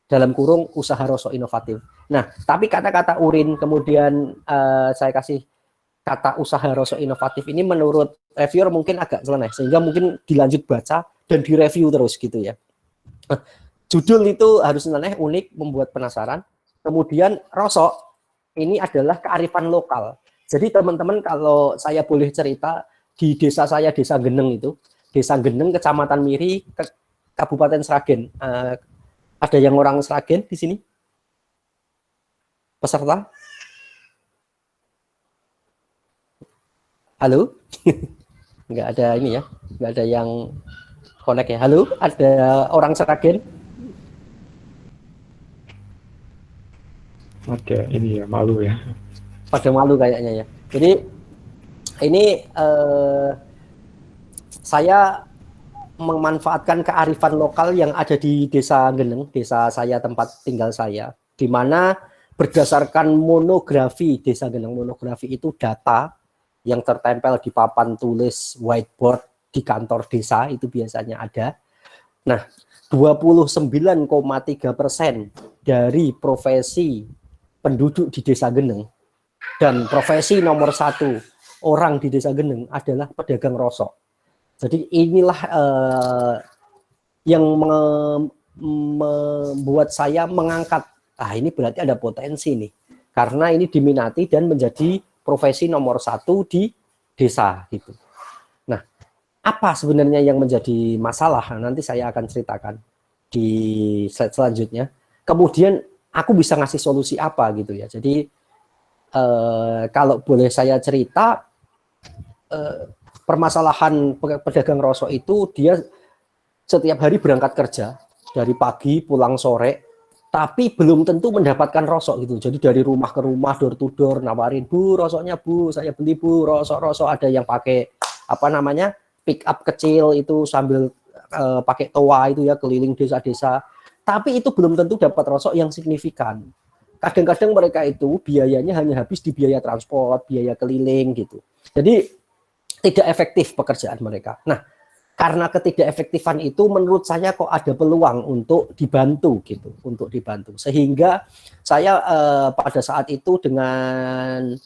Speaker 2: dalam kurung usaha rosok inovatif. Nah tapi kata-kata urin kemudian saya kasih kata usaha rosok inovatif ini menurut reviewer mungkin agak nyeleneh, sehingga mungkin dilanjut baca dan direview terus gitu ya. Judul itu harus nyeleneh, unik, membuat penasaran. Kemudian rosok ini adalah kearifan lokal. Jadi teman-teman kalau saya boleh cerita, di desa saya, Desa Geneng itu, Desa Geneng, Kecamatan Miri, Kabupaten Sragen. Ada yang orang Sragen di sini? Peserta? Halo? Nggak ada ini ya, nggak ada yang connect ya. Halo, ada orang Sragen?
Speaker 1: Ada ini ya, malu ya.
Speaker 2: Pada malu kayaknya ya. Jadi ini saya memanfaatkan kearifan lokal yang ada di Desa Geneng, desa saya, tempat tinggal saya, di mana berdasarkan monografi Desa Geneng. Monografi itu data yang tertempel di papan tulis whiteboard di kantor desa, itu biasanya ada. Nah, 29,3% dari profesi penduduk di Desa Geneng dan profesi nomor 1 orang di Desa Geneng adalah pedagang rosok. Jadi inilah yang membuat saya mengangkat, ini berarti ada potensi nih, karena ini diminati dan menjadi profesi nomor 1 di desa gitu. Nah, apa sebenarnya yang menjadi masalah? Nanti saya akan ceritakan di slide selanjutnya. Kemudian aku bisa ngasih solusi apa gitu ya. Jadi kalau boleh saya cerita, permasalahan pedagang rosok itu dia setiap hari berangkat kerja dari pagi pulang sore, tapi belum tentu mendapatkan rosok gitu. Jadi dari rumah ke rumah, door to door, nawarin, "Bu, rosoknya Bu, saya beli Bu, rosok-rosok." Ada yang pakai apa namanya, pick up kecil itu sambil pakai toa itu ya, keliling desa-desa. Tapi itu belum tentu dapat rosok yang signifikan. Kadang-kadang mereka itu biayanya hanya habis di biaya transport, biaya keliling gitu. Jadi tidak efektif pekerjaan mereka. Nah, karena ketidakefektifan itu menurut saya kok ada peluang untuk dibantu gitu, untuk dibantu. Sehingga saya pada saat itu dengan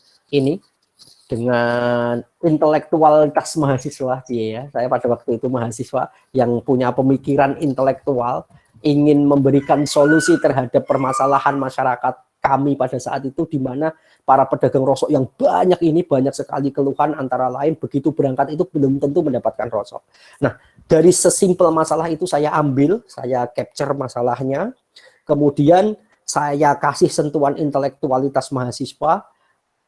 Speaker 2: intelektualitas mahasiswa ya, saya pada waktu itu mahasiswa yang punya pemikiran intelektual, ingin memberikan solusi terhadap permasalahan masyarakat kami pada saat itu, di mana para pedagang rosok yang banyak ini, banyak sekali keluhan, antara lain begitu berangkat itu belum tentu mendapatkan rosok. Nah, dari sesimpel masalah itu saya ambil, saya capture masalahnya, kemudian saya kasih sentuhan intelektualitas mahasiswa,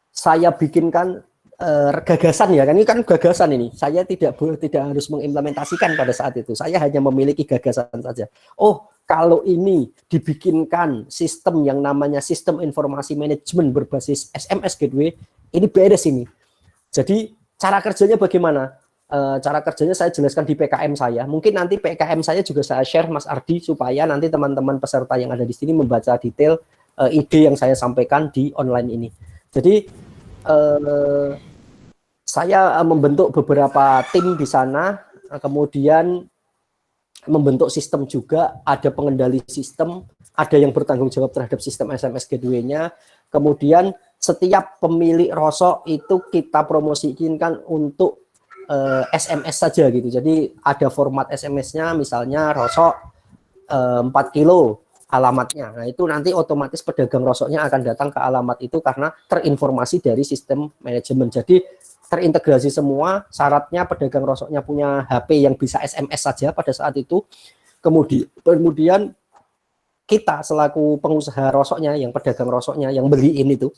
Speaker 2: saya bikinkan gagasan ya, kan ini kan gagasan ini. Saya tidak harus mengimplementasikan pada saat itu. Saya hanya memiliki gagasan saja. Oh, kalau ini dibikinkan sistem yang namanya sistem informasi manajemen berbasis SMS Gateway, ini beres ini. Jadi cara kerjanya bagaimana? Cara kerjanya saya jelaskan di PKM saya. Mungkin nanti PKM saya juga saya share Mas Ardi, supaya nanti teman-teman peserta yang ada di sini membaca detail ide yang saya sampaikan di online ini. Jadi saya membentuk beberapa tim di sana, kemudian membentuk sistem juga, ada pengendali sistem, ada yang bertanggung jawab terhadap sistem SMS Gateway-nya. Kemudian setiap pemilik rosok itu kita promosikan untuk SMS saja gitu. Jadi ada format SMS-nya, misalnya rosok 4 kilo alamatnya. Nah, itu nanti otomatis pedagang rosoknya akan datang ke alamat itu karena terinformasi dari sistem manajemen. Jadi terintegrasi semua. Syaratnya pedagang rosoknya punya HP yang bisa SMS saja pada saat itu. Kemudian kita selaku pengusaha rosoknya, yang pedagang rosoknya, yang beliin itu,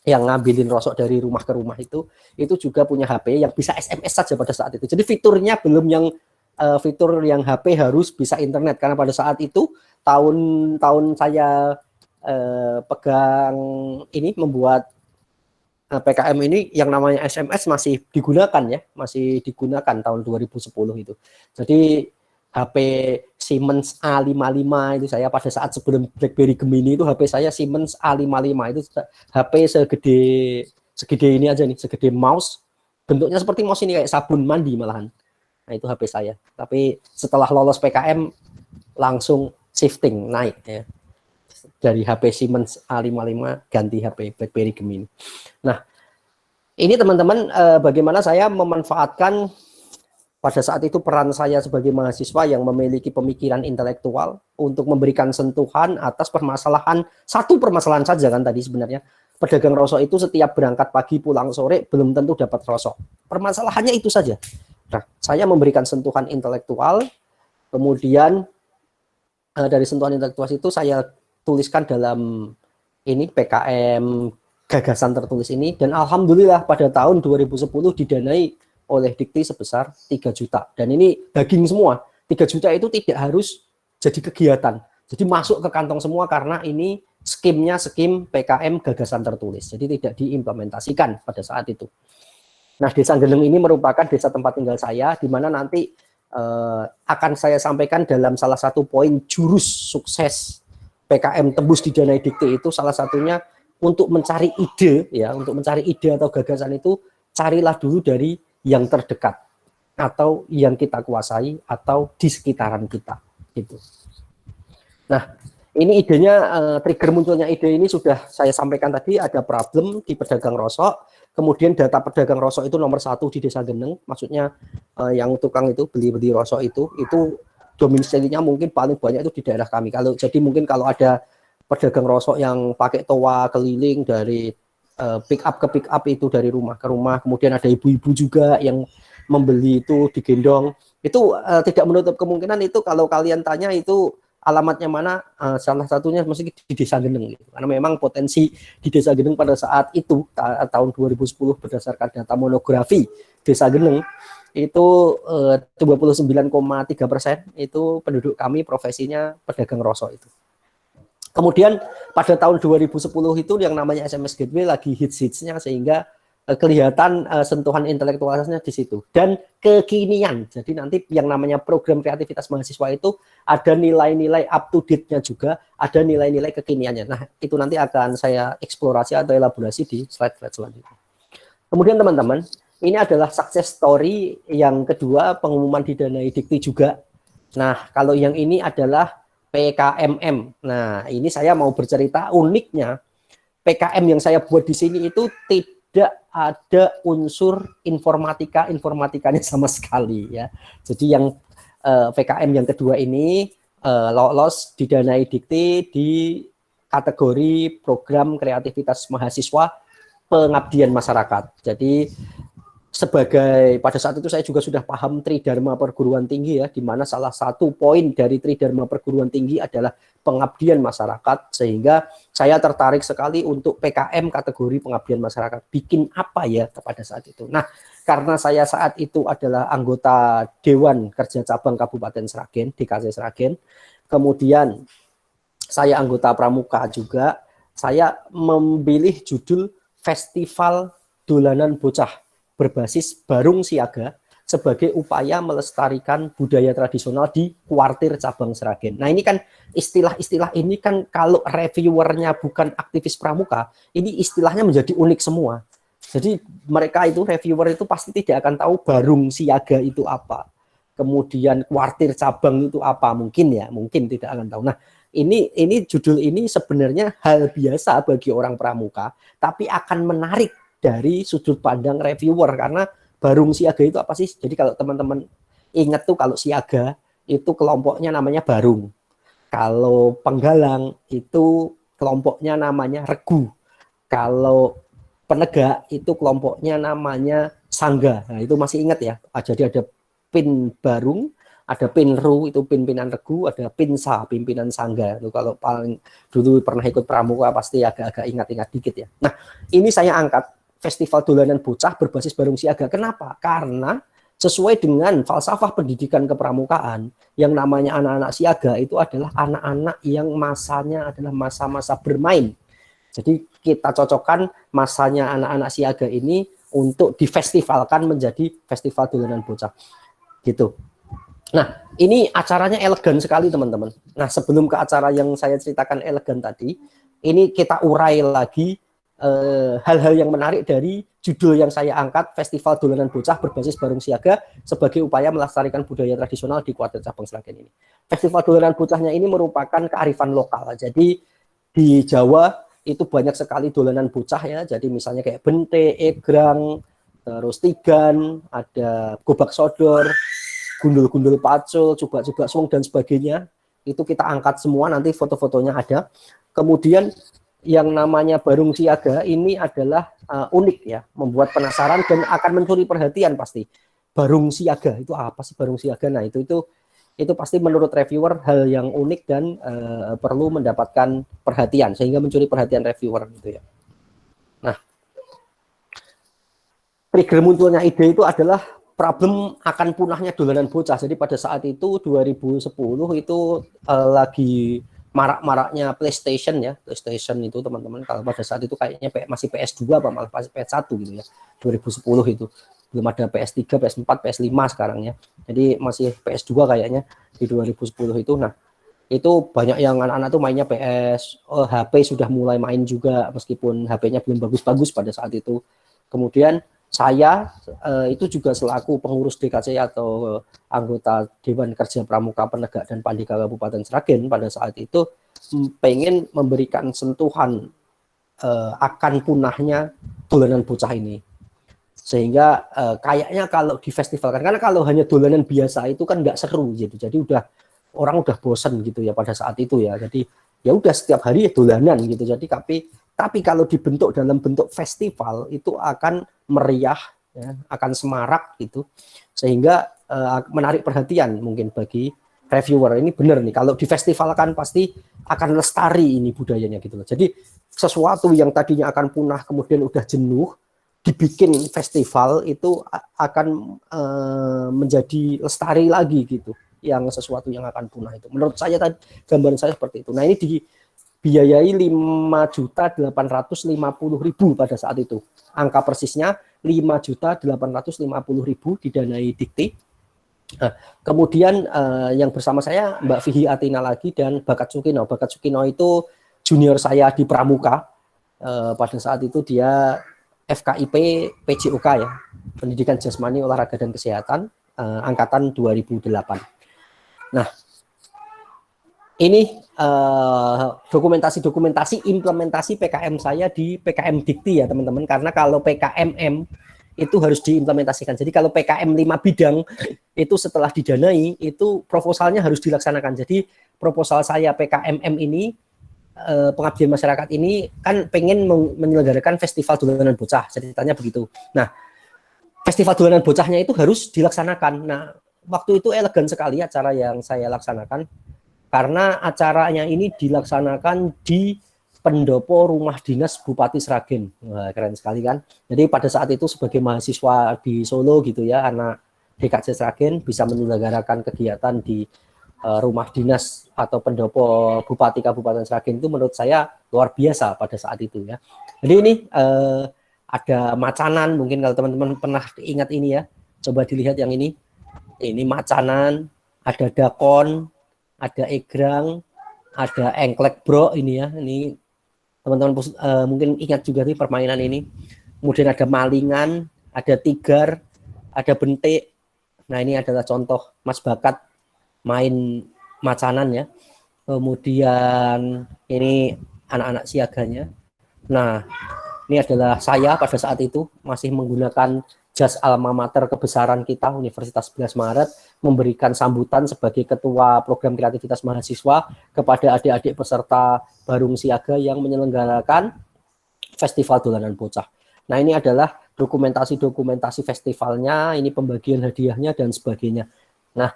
Speaker 2: yang ngambilin rosok dari rumah ke rumah itu juga punya HP yang bisa SMS saja pada saat itu. Jadi fiturnya belum yang fitur yang HP harus bisa internet, karena pada saat itu tahun saya pegang ini, membuat PKM ini yang namanya SMS masih digunakan ya, masih digunakan tahun 2010 itu. Jadi HP Siemens A55 itu saya pada saat sebelum BlackBerry Gemini itu HP saya Siemens A55 itu HP segede ini aja nih, segede mouse. Bentuknya seperti mouse ini kayak sabun mandi malahan. Nah, itu HP saya. Tapi setelah lolos PKM langsung shifting naik ya. Dari HP Siemens A55 ganti HP BlackBerry Gemini. Nah, ini teman-teman bagaimana saya memanfaatkan pada saat itu peran saya sebagai mahasiswa yang memiliki pemikiran intelektual untuk memberikan sentuhan atas satu permasalahan saja kan tadi sebenarnya. Pedagang rosok itu setiap berangkat pagi pulang sore belum tentu dapat rosok. Permasalahannya itu saja. Nah, saya memberikan sentuhan intelektual, kemudian dari sentuhan intelektual itu saya tuliskan dalam ini PKM gagasan tertulis ini, dan alhamdulillah pada tahun 2010 didanai oleh Dikti sebesar 3 juta. Dan ini daging semua. 3 juta itu tidak harus jadi kegiatan. Jadi masuk ke kantong semua karena ini skimnya skim PKM gagasan tertulis. Jadi tidak diimplementasikan pada saat itu. Nah, Desa Geneng ini merupakan desa tempat tinggal saya, di mana nanti akan saya sampaikan dalam salah satu poin jurus sukses PKM tembus didanai Dikti itu salah satunya untuk mencari ide ya, untuk mencari ide atau gagasan itu carilah dulu dari yang terdekat atau yang kita kuasai atau di sekitaran kita gitu. Nah, ini idenya trigger munculnya ide ini sudah saya sampaikan tadi, ada problem di pedagang rosok, kemudian data pedagang rosok itu nomor 1 di Desa Geneng, maksudnya yang tukang itu beli rosok itu domisilinya mungkin paling banyak itu di daerah kami. Jadi mungkin kalau ada pedagang rosok yang pakai toa keliling dari pick up ke pick up itu dari rumah ke rumah, kemudian ada ibu-ibu juga yang membeli itu digendong, itu tidak menutup kemungkinan itu kalau kalian tanya itu alamatnya mana, salah satunya mesti di Desa Geneng gitu. Karena memang potensi di Desa Geneng pada saat itu tahun 2010 berdasarkan data monografi Desa Geneng itu 29,3% itu penduduk kami profesinya pedagang rosok itu. Kemudian pada tahun 2010 itu yang namanya SMS Gateway lagi hits-hitsnya sehingga kelihatan sentuhan intelektualitasnya di situ. Dan kekinian, jadi nanti yang namanya program kreativitas mahasiswa itu ada nilai-nilai up to date-nya juga, ada nilai-nilai kekiniannya. Nah, itu nanti akan saya eksplorasi atau elaborasi di slide-slide selanjutnya. Kemudian teman-teman, ini adalah success story yang kedua, pengumuman didanai Dikti juga. Nah, kalau yang ini adalah PKMM. Nah, ini saya mau bercerita uniknya PKM yang saya buat di sini itu tidak ada unsur informatikanya sama sekali ya. Jadi yang PKM yang kedua ini lolos didanai Dikti di kategori program kreativitas mahasiswa pengabdian masyarakat. Jadi sebagai pada saat itu saya juga sudah paham Tridharma perguruan tinggi ya, di mana salah satu poin dari Tridharma perguruan tinggi adalah pengabdian masyarakat, sehingga saya tertarik sekali untuk PKM kategori pengabdian masyarakat. Bikin apa ya pada saat itu? Nah, karena saya saat itu adalah anggota Dewan Kerja Cabang Kabupaten Sragen, DKC Sragen, kemudian saya anggota Pramuka juga, saya memilih judul Festival Dolanan Bocah berbasis Barung Siaga sebagai upaya melestarikan budaya tradisional di kuartir cabang Sragen. Nah, ini kan istilah-istilah ini kan kalau reviewernya bukan aktivis pramuka, ini istilahnya menjadi unik semua. Jadi mereka itu reviewer itu pasti tidak akan tahu Barung Siaga itu apa. Kemudian kuartir cabang itu apa, mungkin tidak akan tahu. Nah, ini judul ini sebenarnya hal biasa bagi orang pramuka, tapi akan menarik dari sudut pandang reviewer karena Barung Siaga itu apa sih? Jadi kalau teman-teman ingat tuh kalau siaga itu kelompoknya namanya Barung. Kalau penggalang itu kelompoknya namanya Regu. Kalau penegak itu kelompoknya namanya Sangga. Nah, itu masih ingat ya. Jadi ada Pin Barung, ada Pinru itu pimpinan Regu, ada Pinsa pimpinan Sangga. Itu kalau paling dulu pernah ikut pramuka pasti agak-agak ingat-ingat dikit ya. Nah, ini saya angkat Festival Dolanan Bocah berbasis Barung Siaga. Kenapa? Karena sesuai dengan falsafah pendidikan kepramukaan, yang namanya anak-anak siaga itu adalah anak-anak yang masanya adalah masa-masa bermain. Jadi kita cocokkan masanya anak-anak siaga ini untuk difestivalkan menjadi festival dolanan bocah gitu. Nah, ini acaranya elegan sekali teman-teman. Nah, sebelum ke acara yang saya ceritakan elegan tadi, ini kita urai lagi hal-hal yang menarik dari judul yang saya angkat, Festival Dolanan Bocah Berbasis Barung Siaga sebagai upaya melestarikan budaya tradisional di Kuartir Cabang Sragen ini. Festival Dolanan Bocahnya ini merupakan kearifan lokal. Jadi di Jawa itu banyak sekali dolanan bocah ya. Jadi misalnya kayak bente, egrang, terus tigan, ada gobak sodor, gundul-gundul pacul, coba-coba swung dan sebagainya. Itu kita angkat semua, nanti foto-fotonya ada. Kemudian yang namanya barung siaga ini adalah unik ya, membuat penasaran dan akan mencuri perhatian pasti. Barung siaga itu apa sih barung siaga? Nah, itu pasti menurut reviewer hal yang unik dan perlu mendapatkan perhatian sehingga mencuri perhatian reviewer gitu ya. Nah, trigger munculnya ide itu adalah problem akan punahnya dolanan bocah. Jadi pada saat itu 2010 itu lagi marak-maraknya PlayStation ya. PlayStation itu teman-teman kalau pada saat itu kayaknya masih PS2 apa malah PS1 gitu ya. 2010 itu. Belum ada PS3, PS4, PS5 sekarang ya. Jadi masih PS2 kayaknya di 2010 itu. Nah, itu banyak yang anak-anak tuh mainnya PS, HP sudah mulai main juga meskipun HP-nya belum bagus-bagus pada saat itu. Kemudian saya itu juga selaku pengurus DKC atau anggota Dewan Kerja Pramuka Penegak dan Pandika Kabupaten Sragen pada saat itu pengen memberikan sentuhan akan punahnya dolanan bocah ini. Sehingga kayaknya kalau di festival karena kalau hanya dolanan biasa itu kan nggak seru gitu. Jadi orang udah bosen gitu ya pada saat itu ya. Jadi ya udah setiap hari ya dolanan gitu. Jadi tapi kalau dibentuk dalam bentuk festival itu akan meriah, ya, akan semarak gitu, sehingga menarik perhatian mungkin bagi reviewer. Ini benar nih, kalau difestivalkan pasti akan lestari ini budayanya gitu loh. Jadi sesuatu yang tadinya akan punah kemudian udah jenuh, dibikin festival itu akan menjadi lestari lagi gitu. Yang sesuatu yang akan punah itu. Menurut saya tadi gambaran saya seperti itu. Nah ini dibiayai 5.850.000 pada saat itu. Angka persisnya 5.850.000 didanai Dikti. Nah, kemudian yang bersama saya Mbak Vihi Atina lagi dan Bakat Sukino. Bakat Sukino itu junior saya di Pramuka. Pada saat itu dia FKIP PJOK ya, Pendidikan Jasmani Olahraga dan Kesehatan, angkatan 2008. Nah, ini dokumentasi implementasi PKM saya di PKM Dikti ya teman-teman, karena kalau PKMM itu harus diimplementasikan. Jadi kalau PKM 5 bidang itu setelah didanai itu proposalnya harus dilaksanakan. Jadi proposal saya PKMM ini pengabdian masyarakat ini kan pengen menyelenggarakan festival dolanan bocah, ceritanya begitu. Nah, festival dolanan bocahnya itu harus dilaksanakan. Nah, waktu itu elegan sekali acara yang saya laksanakan karena acaranya ini dilaksanakan di pendopo rumah dinas Bupati Sragen. Wah, keren sekali kan. Jadi pada saat itu sebagai mahasiswa di Solo gitu ya, anak DKC Sragen bisa menyelenggarakan kegiatan di rumah dinas atau pendopo Bupati Kabupaten Sragen itu menurut saya luar biasa pada saat itu ya. Jadi ini ada macanan, mungkin kalau teman-teman pernah ingat ini ya, coba dilihat yang ini. Ini macanan, ada dakon, ada egrang, ada engklek bro ini ya. Ini teman-teman mungkin ingat juga nih permainan ini. Kemudian ada malingan, ada tigar, ada bentik. Nah ini adalah contoh Mas Bakat main macanan ya. Kemudian ini anak-anak siaganya. Nah ini adalah saya pada saat itu masih menggunakan jas alma mater kebesaran kita Universitas 11 Maret, memberikan sambutan sebagai ketua program kreativitas mahasiswa kepada adik-adik peserta Barung Siaga yang menyelenggarakan festival dolanan bocah. Nah ini adalah dokumentasi festivalnya, ini pembagian hadiahnya dan sebagainya. Nah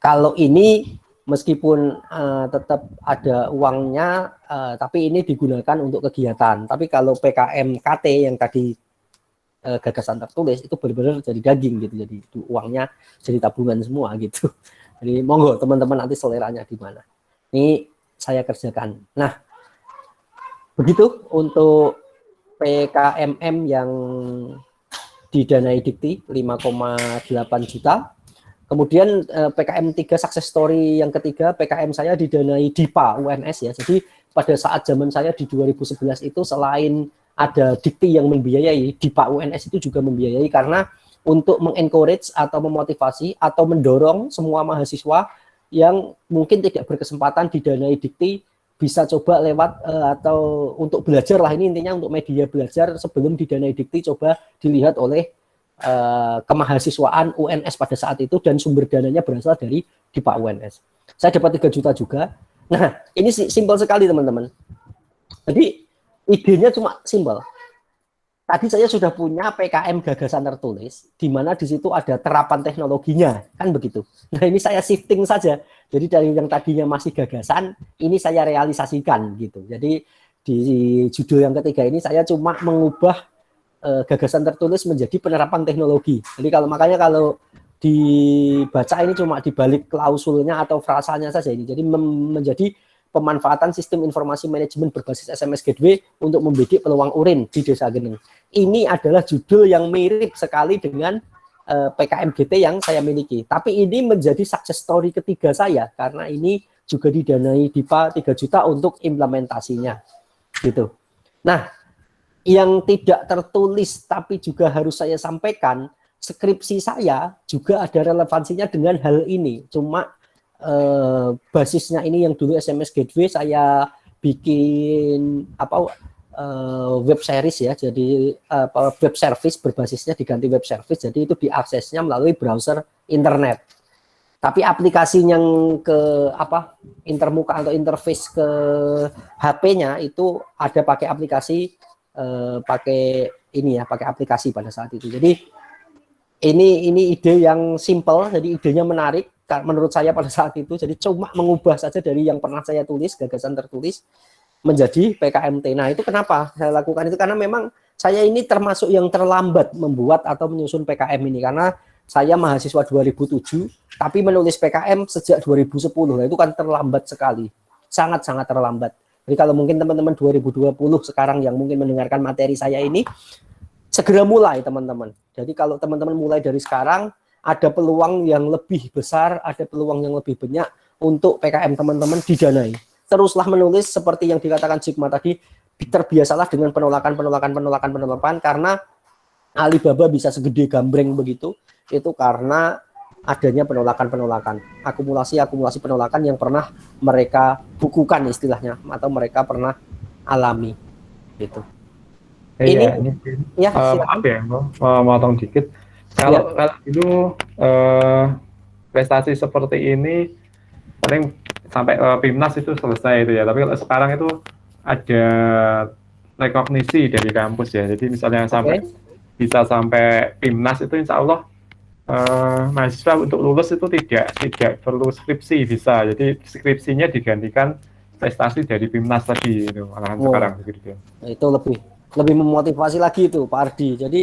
Speaker 2: kalau ini meskipun tetap ada uangnya, tapi ini digunakan untuk kegiatan. Tapi kalau PKM KT yang tadi gagasan tertulis itu benar-benar jadi daging gitu, jadi itu uangnya jadi tabungan semua gitu. Jadi monggo teman-teman nanti seleranya di mana. Ini saya kerjakan. Nah, Begitu untuk PKMM yang didanai Dikti 5,8 juta. Kemudian PKM 3 success story yang ketiga, PKM saya didanai DIPA UNS ya. Jadi pada saat zaman saya di 2011 itu selain ada Dikti yang membiayai, DIPA UNS itu juga membiayai karena untuk mengencourage atau memotivasi atau mendorong semua mahasiswa yang mungkin tidak berkesempatan didanai Dikti bisa coba lewat atau untuk belajar lah, ini intinya untuk media belajar sebelum didanai Dikti, coba dilihat oleh kemahasiswaan UNS pada saat itu dan sumber dananya berasal dari DIPA UNS. Saya dapat 3 juta juga. Nah, ini simpel sekali teman-teman. Jadi idenya cuma simpel. Tadi saya sudah punya PKM gagasan tertulis, di mana di situ ada terapan teknologinya, kan begitu. Nah, ini saya shifting saja. Jadi dari yang tadinya masih gagasan, ini saya realisasikan gitu. Jadi di judul yang ketiga ini saya cuma mengubah gagasan tertulis menjadi penerapan teknologi. Jadi makanya kalau dibaca ini cuma dibalik klausulnya atau frasanya saja ini. Jadi menjadi pemanfaatan sistem informasi manajemen berbasis SMS Gateway untuk membidik peluang urin di Desa Geneng. Ini adalah judul yang mirip sekali dengan PKM GT yang saya miliki. Tapi ini menjadi success story ketiga saya karena ini juga didanai DIPA 3 juta untuk implementasinya. Gitu. Nah, yang tidak tertulis tapi juga harus saya sampaikan, skripsi saya juga ada relevansinya dengan hal ini. Cuma basisnya ini yang dulu SMS Gateway saya bikin web series ya, jadi web service berbasisnya diganti web service, jadi itu diaksesnya melalui browser internet. Tapi aplikasi yang ke intermuka atau interface ke HP-nya itu ada pakai aplikasi pakai aplikasi pada saat itu. Jadi ini ide yang simple, jadi idenya menarik menurut saya pada saat itu. Jadi cuma mengubah saja dari yang pernah saya tulis, gagasan tertulis, menjadi PKMT. Nah, itu kenapa saya lakukan itu, karena memang saya ini termasuk yang terlambat membuat atau menyusun PKM ini, karena saya mahasiswa 2007 tapi menulis PKM sejak 2010. Nah, itu kan terlambat sekali, sangat-sangat terlambat. Jadi kalau mungkin teman-teman 2020 sekarang yang mungkin mendengarkan materi saya ini, segera mulai teman-teman. Jadi kalau teman-teman mulai dari sekarang, ada peluang yang lebih besar, ada peluang yang lebih banyak untuk PKM teman-teman didanai. Teruslah menulis seperti yang dikatakan Sigma tadi, terbiasalah dengan penolakan, karena Alibaba bisa segede gambreng begitu, itu karena adanya penolakan, akumulasi penolakan yang pernah mereka bukukan istilahnya, atau mereka pernah alami gitu.
Speaker 1: Iya, ini
Speaker 2: ya,
Speaker 1: maaf ya, mau motong dikit. Kalau dulu prestasi seperti ini paling sampai PIMNAS itu selesai itu ya. Tapi kalau sekarang itu ada rekognisi dari kampus ya. Jadi misalnya bisa sampai PIMNAS itu insya Allah mahasiswa untuk lulus itu tidak perlu skripsi bisa. Jadi skripsinya digantikan prestasi dari PIMNAS tadi itu sekarang begitu.
Speaker 2: Itu lebih memotivasi lagi itu Pak Ardi. Jadi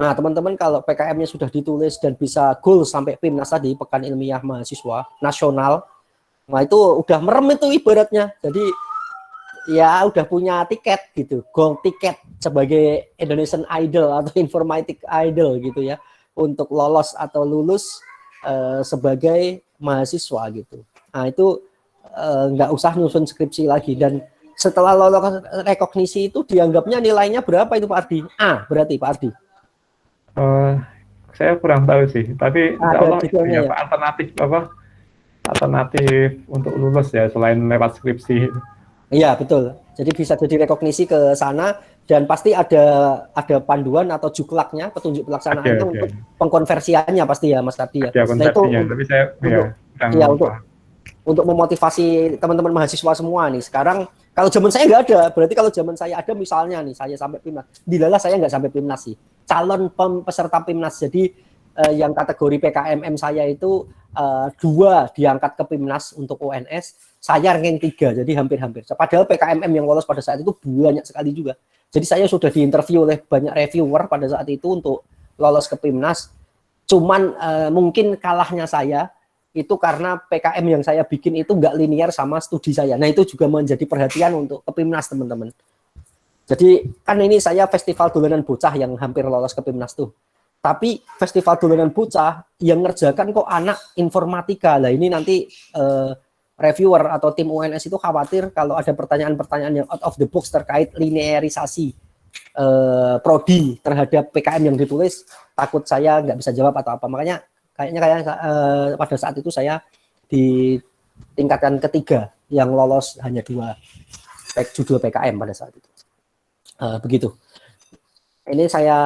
Speaker 2: nah teman-teman kalau PKM-nya sudah ditulis dan bisa goal sampai PIMNAS tadi, Pekan Ilmiah Mahasiswa Nasional, nah itu udah merem itu ibaratnya. Jadi ya udah punya tiket gitu, gold tiket sebagai Indonesian Idol atau Informatik Idol gitu ya, untuk lolos atau lulus sebagai mahasiswa gitu. Nah itu nggak usah nyusun skripsi lagi, dan setelah lolos rekognisi itu dianggapnya nilainya berapa itu Pak Ardi? A berarti Pak Ardi?
Speaker 1: Saya kurang tahu sih, tapi insya Allah ya, alternatif untuk lulus ya selain lewat skripsi.
Speaker 2: Iya betul. Jadi bisa jadi rekognisi ke sana, dan pasti ada panduan atau juklaknya, petunjuk pelaksanaannya untuk pengkonversiannya pasti ya Mas Ardi ya.
Speaker 1: Nah, itu tapi saya
Speaker 2: untuk memotivasi teman-teman mahasiswa semua nih. Sekarang kalau zaman saya nggak ada, berarti kalau zaman saya ada misalnya nih saya sampai PIMNAS, dilalah saya nggak sampai PIMNAS sih. Calon peserta PIMNAS, jadi yang kategori PKMM saya itu 2 diangkat ke PIMNAS untuk UNS, saya ranking 3, jadi hampir-hampir. Padahal PKMM yang lolos pada saat itu banyak sekali juga. Jadi saya sudah diinterview oleh banyak reviewer pada saat itu untuk lolos ke PIMNAS. Cuman mungkin kalahnya saya itu karena PKM yang saya bikin itu nggak linear sama studi saya. Nah itu juga menjadi perhatian untuk ke PIMNAS teman-teman. Jadi kan ini saya festival dolanan bocah yang hampir lolos ke PIMNAS tuh. Tapi festival dolanan bocah yang ngerjakan kok anak informatika. Lah ini nanti reviewer atau tim UNS itu khawatir kalau ada pertanyaan-pertanyaan yang out of the box terkait linearisasi prodi terhadap PKM yang ditulis, takut saya nggak bisa jawab atau apa. Makanya kayaknya pada saat itu saya di tingkatan ketiga yang lolos hanya 2 judul PKM pada saat itu. Begitu. Ini saya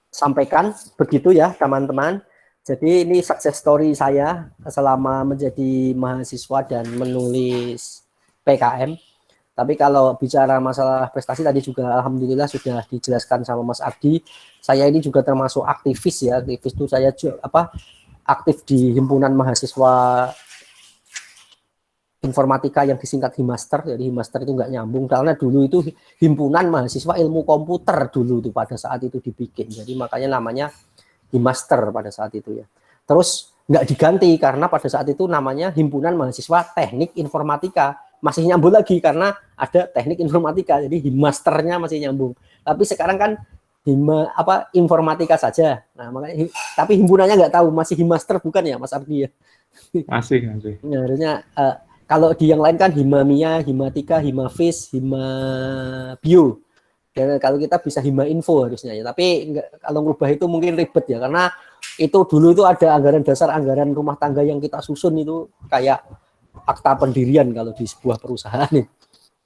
Speaker 2: sampaikan begitu ya teman-teman. Jadi ini success story saya selama menjadi mahasiswa dan menulis PKM. Tapi kalau bicara masalah prestasi tadi juga alhamdulillah sudah dijelaskan sama Mas Ardi. Saya ini juga termasuk aktivis ya. Aktivis itu saya aktif di himpunan mahasiswa informatika yang disingkat Himaster. Jadi Himaster itu nggak nyambung karena dulu itu himpunan mahasiswa ilmu komputer dulu itu pada saat itu dibikin. Jadi makanya namanya Himaster pada saat itu ya. Terus nggak diganti karena pada saat itu namanya himpunan mahasiswa teknik informatika. Masih nyambung lagi karena ada teknik informatika. Jadi Himasternya masih nyambung. Tapi sekarang kan informatika saja. Nah, makanya tapi himpunannya nggak tahu masih Himaster bukan ya Mas Ardi ya?
Speaker 1: Masih.
Speaker 2: Nah, harusnya kalau di yang lain kan Himamia, Himatika, Himafis, Himabio. Dan kalau kita bisa Himainfo harusnya ya. Tapi kalau ngubah itu mungkin ribet ya karena itu dulu itu ada anggaran dasar, anggaran rumah tangga yang kita susun itu kayak akta pendirian kalau di sebuah perusahaan.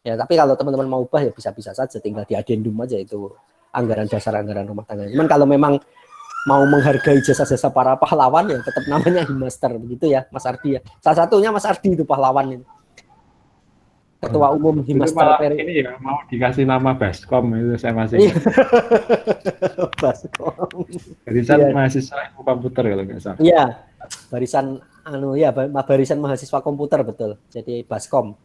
Speaker 2: Ya, tapi kalau teman-teman mau ubah ya bisa-bisa saja tinggal di adendum aja itu anggaran dasar, anggaran rumah tangga. Cuman kalau memang mau menghargai jasa-jasa para pahlawan ya tetap namanya Himaster begitu ya Mas Ardi ya. Salah satunya Mas Ardi itu pahlawan itu. Ketua Umum Himaster.
Speaker 1: Ini ya mau dikasih nama Baskom itu saya masih.
Speaker 2: Baskom.
Speaker 1: Barisan
Speaker 2: ya.
Speaker 1: mahasiswa ilmu komputer kalau nggak salah.
Speaker 2: Iya. Barisan mahasiswa komputer betul. Jadi Baskom.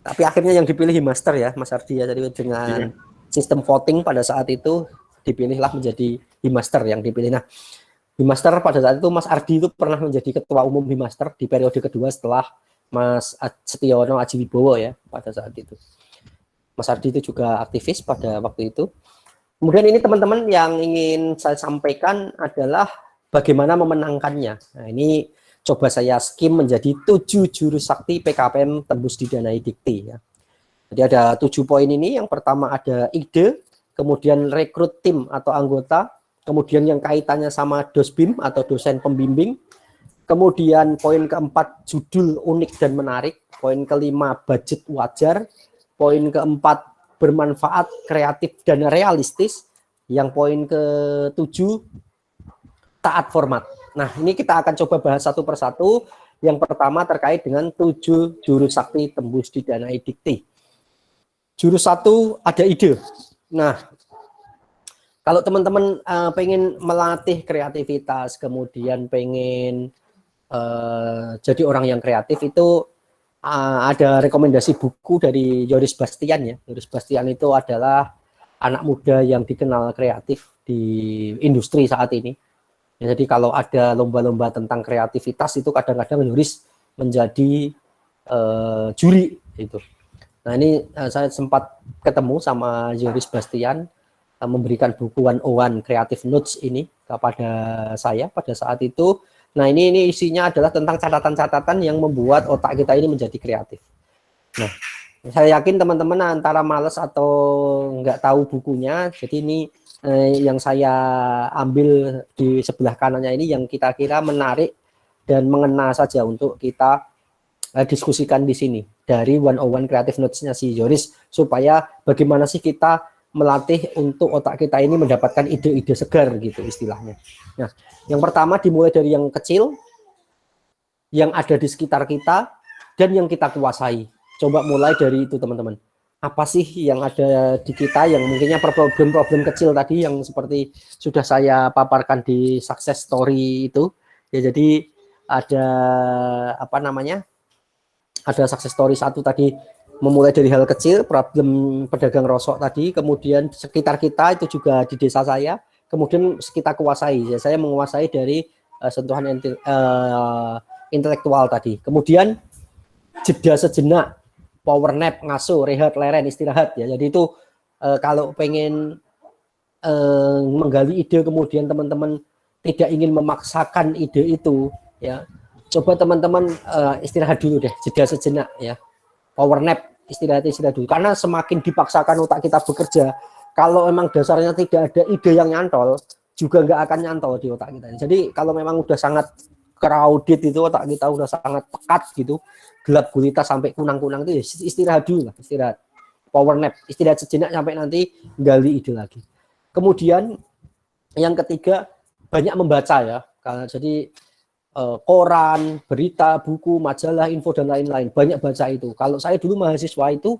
Speaker 2: Tapi akhirnya yang dipilih Himaster ya Mas Ardi ya tadi dengan sistem voting pada saat itu dipilihlah menjadi Himaster yang dipilih. Nah, Himaster pada saat itu Mas Ardi itu pernah menjadi ketua umum Himaster di periode kedua setelah Mas Setiono Aji Wibowo ya pada saat itu. Mas Ardi itu juga aktivis pada waktu itu. Kemudian ini teman-teman yang ingin saya sampaikan adalah bagaimana memenangkannya. Nah, ini coba saya skim menjadi 7 jurus sakti PKPM tembus didanai dikti ya. Jadi ada 7 poin ini. Yang pertama ada ide, kemudian rekrut tim atau anggota, kemudian yang kaitannya sama dosbim atau dosen pembimbing, kemudian poin keempat judul unik dan menarik, poin kelima budget wajar, poin keempat bermanfaat, kreatif dan realistis, yang poin ke-7 taat format. Nah ini kita akan coba bahas satu persatu. Yang pertama terkait dengan 7 jurus sakti tembus didanai dikti. Jurus 1 ada ide. Nah, kalau teman-teman pengen melatih kreativitas, kemudian pengen jadi orang yang kreatif itu ada rekomendasi buku dari Joris Bastian ya. Joris Bastian itu adalah anak muda yang dikenal kreatif di industri saat ini. Ya, jadi kalau ada lomba-lomba tentang kreativitas itu kadang-kadang Joris menjadi juri itu. Nah ini saya sempat ketemu sama Joris Bastian memberikan buku 101 Creative Notes ini kepada saya pada saat itu. Nah ini isinya adalah tentang catatan-catatan yang membuat otak kita ini menjadi kreatif. Nah saya yakin teman-teman antara malas atau nggak tahu bukunya, jadi ini yang saya ambil di sebelah kanannya ini yang kita kira menarik dan mengena saja untuk kita diskusikan di sini dari 101 Creative Notes-nya si Joris, supaya bagaimana sih kita melatih untuk otak kita ini mendapatkan ide-ide segar gitu istilahnya. Nah, yang pertama dimulai dari yang kecil, yang ada di sekitar kita, dan yang kita kuasai. Coba mulai dari itu teman-teman. Apa sih yang ada di kita yang mungkinnya problem-problem kecil tadi yang seperti sudah saya paparkan di success story itu. Ya jadi ada apa namanya? Ada success story 1 tadi memulai dari hal kecil, problem pedagang rosok tadi, kemudian sekitar kita itu juga di desa saya, kemudian kita kuasai. Ya, saya menguasai dari sentuhan intelektual tadi. Kemudian jeda sejenak, power nap, ngaso, rehat, leren, istirahat ya. Jadi itu kalau pengen menggali ide kemudian teman-teman tidak ingin memaksakan ide itu ya, coba teman-teman istirahat dulu deh, jeda sejenak ya, power nap, istirahat dulu, karena semakin dipaksakan otak kita bekerja, kalau memang dasarnya tidak ada ide yang nyantol juga nggak akan nyantol di otak kita. Jadi kalau memang udah sangat crowded itu, otak kita udah sangat pekat gitu, gelap gulita sampai kunang-kunang itu, istirahat dulu lah, istirahat, power nap, istirahat sejenak sampai nanti gali ide lagi. Kemudian yang ketiga, banyak membaca ya. Jadi koran, berita, buku, majalah, info dan lain-lain, banyak baca itu. Kalau saya dulu mahasiswa itu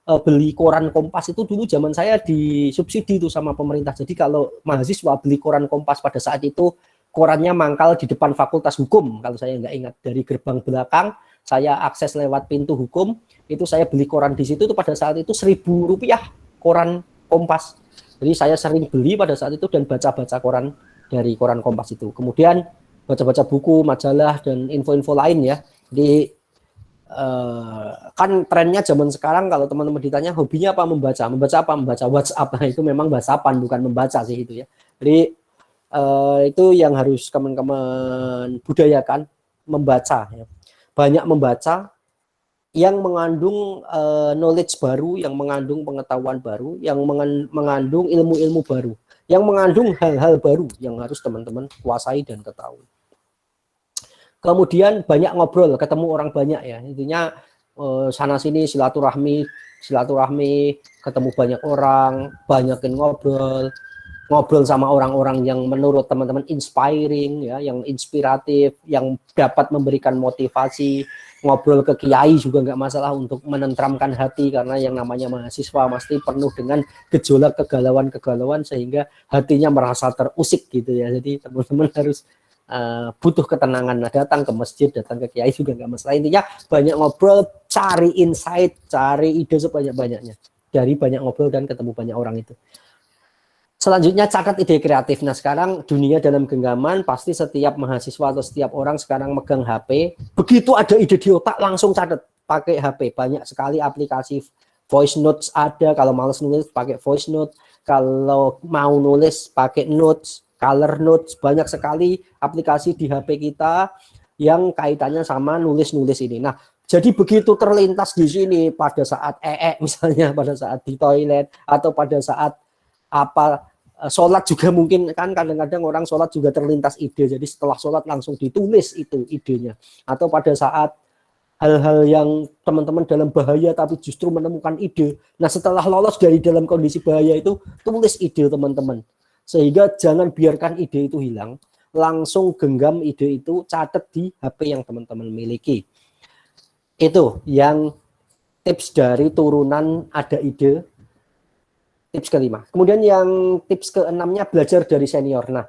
Speaker 2: beli koran Kompas itu dulu zaman saya disubsidi itu sama pemerintah. Jadi kalau mahasiswa beli koran Kompas pada saat itu, korannya mangkal di depan Fakultas Hukum. Kalau saya nggak ingat, dari gerbang belakang saya akses lewat pintu hukum, itu saya beli koran di situ, itu pada saat itu Rp1.000 koran Kompas. Jadi saya sering beli pada saat itu dan baca-baca koran dari koran Kompas itu. Kemudian baca-baca buku, majalah, dan info-info lain ya. Jadi kan trennya zaman sekarang kalau teman-teman ditanya hobinya apa, membaca. Membaca apa? Membaca WhatsApp. Nah, itu memang WhatsAppan, bukan membaca sih itu ya. Jadi itu yang harus teman-teman budayakan, membaca ya. Banyak membaca yang mengandung knowledge baru, yang mengandung pengetahuan baru, yang mengandung ilmu-ilmu baru, yang mengandung hal-hal baru yang harus teman-teman kuasai dan ketahui. Kemudian banyak ngobrol, ketemu orang banyak ya, intinya sana sini silaturahmi, ketemu banyak orang, banyakin ngobrol sama orang-orang yang menurut teman-teman inspiring ya, yang inspiratif, yang dapat memberikan motivasi. Ngobrol ke kiai juga nggak masalah untuk menenteramkan hati, karena yang namanya mahasiswa pasti penuh dengan gejolak, kegalauan sehingga hatinya merasa terusik gitu ya. Jadi teman-teman harus butuh ketenangan. Nah, datang ke masjid, datang ke kiai juga nggak masalah. Intinya banyak ngobrol, cari insight, cari ide sebanyak-banyaknya dari banyak ngobrol dan ketemu banyak orang itu. Selanjutnya catat ide kreatif. Nah, sekarang dunia dalam genggaman, pasti setiap mahasiswa atau setiap orang sekarang megang HP. Begitu ada ide di otak, langsung catat pakai HP. Banyak sekali aplikasi voice notes ada. Kalau males nulis pakai voice note. Kalau mau nulis pakai notes, color notes. Banyak sekali aplikasi di HP kita yang kaitannya sama nulis-nulis ini. Nah, jadi begitu terlintas di sini pada saat misalnya, pada saat di toilet, atau pada saat sholat juga mungkin kan, kadang-kadang orang sholat juga terlintas ide, jadi setelah sholat langsung ditulis itu idenya. Atau pada saat hal-hal yang teman-teman dalam bahaya tapi justru menemukan ide, nah setelah lolos dari dalam kondisi bahaya itu, tulis ide teman-teman, sehingga jangan biarkan ide itu hilang, langsung genggam ide itu, catat di HP yang teman-teman miliki. Itu yang tips dari turunan ada ide. Tips kelima. Kemudian yang tips keenamnya, belajar dari senior. Nah,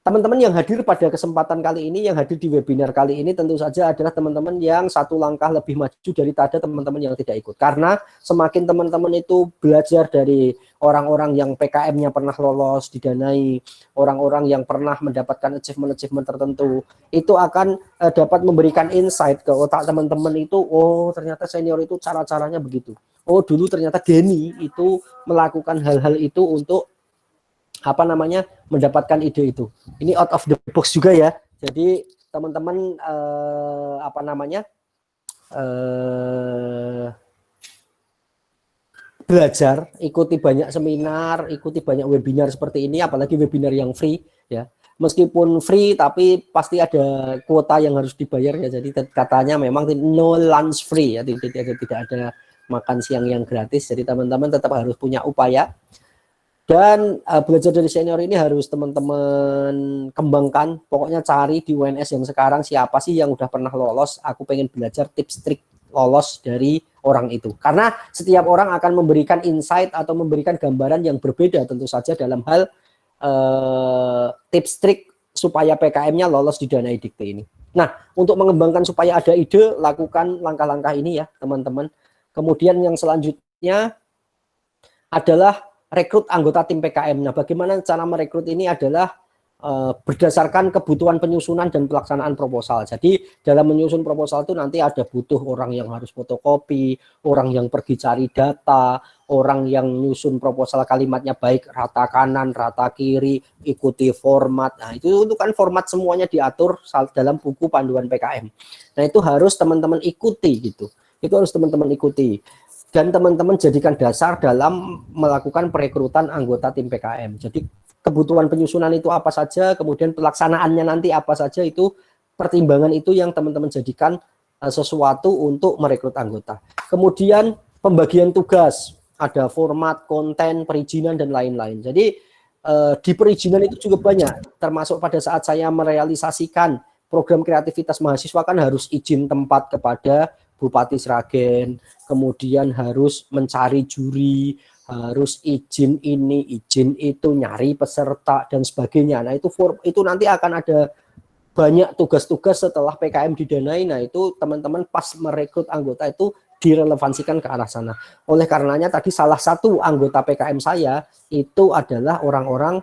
Speaker 2: teman-teman yang hadir pada kesempatan kali ini, yang hadir di webinar kali ini, tentu saja adalah teman-teman yang satu langkah lebih maju daripada teman-teman yang tidak ikut. Karena semakin teman-teman itu belajar dari orang-orang yang PKM-nya pernah lolos, didanai, orang-orang yang pernah mendapatkan achievement-achievement tertentu, itu akan dapat memberikan insight ke otak teman-teman itu, oh ternyata senior itu cara-caranya begitu. Oh dulu ternyata Denny itu melakukan hal-hal itu untuk mendapatkan ide itu. Ini out of the box juga ya. Jadi teman-teman belajar, ikuti banyak seminar, ikuti banyak webinar seperti ini, apalagi webinar yang free ya. Meskipun free tapi pasti ada kuota yang harus dibayar ya. Jadi katanya memang no lunch free ya, tidak ada makan siang yang gratis. Jadi teman-teman tetap harus punya upaya. Dan belajar dari senior ini harus teman-teman kembangkan. Pokoknya cari di UNS yang sekarang siapa sih yang udah pernah lolos. Aku pengen belajar tips trik lolos dari orang itu. Karena setiap orang akan memberikan insight atau memberikan gambaran yang berbeda tentu saja dalam hal tips trik supaya PKM-nya lolos di Danai Dikti ini. Nah, untuk mengembangkan supaya ada ide, lakukan langkah-langkah ini ya teman-teman. Kemudian yang selanjutnya adalah rekrut anggota tim PKM. Nah, bagaimana cara merekrut ini adalah berdasarkan kebutuhan penyusunan dan pelaksanaan proposal. Jadi dalam menyusun proposal itu nanti ada butuh orang yang harus fotokopi, orang yang pergi cari data, orang yang nyusun proposal kalimatnya baik, rata kanan, rata kiri, ikuti format. Nah, itu kan format semuanya diatur dalam buku panduan PKM. Nah, itu harus teman-teman ikuti gitu. Itu harus teman-teman ikuti. Dan teman-teman jadikan dasar dalam melakukan perekrutan anggota tim PKM. Jadi kebutuhan penyusunan itu apa saja, kemudian pelaksanaannya nanti apa saja, itu pertimbangan itu yang teman-teman jadikan sesuatu untuk merekrut anggota. Kemudian pembagian tugas, ada format, konten, perizinan, dan lain-lain. Jadi di perizinan itu juga banyak, termasuk pada saat saya merealisasikan program kreativitas mahasiswa kan harus izin tempat kepada Bupati Sragen, kemudian harus mencari juri, harus izin ini, izin itu, nyari peserta, dan sebagainya. Nah, itu nanti akan ada banyak tugas-tugas setelah PKM didanai. Nah, itu teman-teman pas merekrut anggota itu direlevansikan ke arah sana. Oleh karenanya tadi salah satu anggota PKM saya itu adalah orang-orang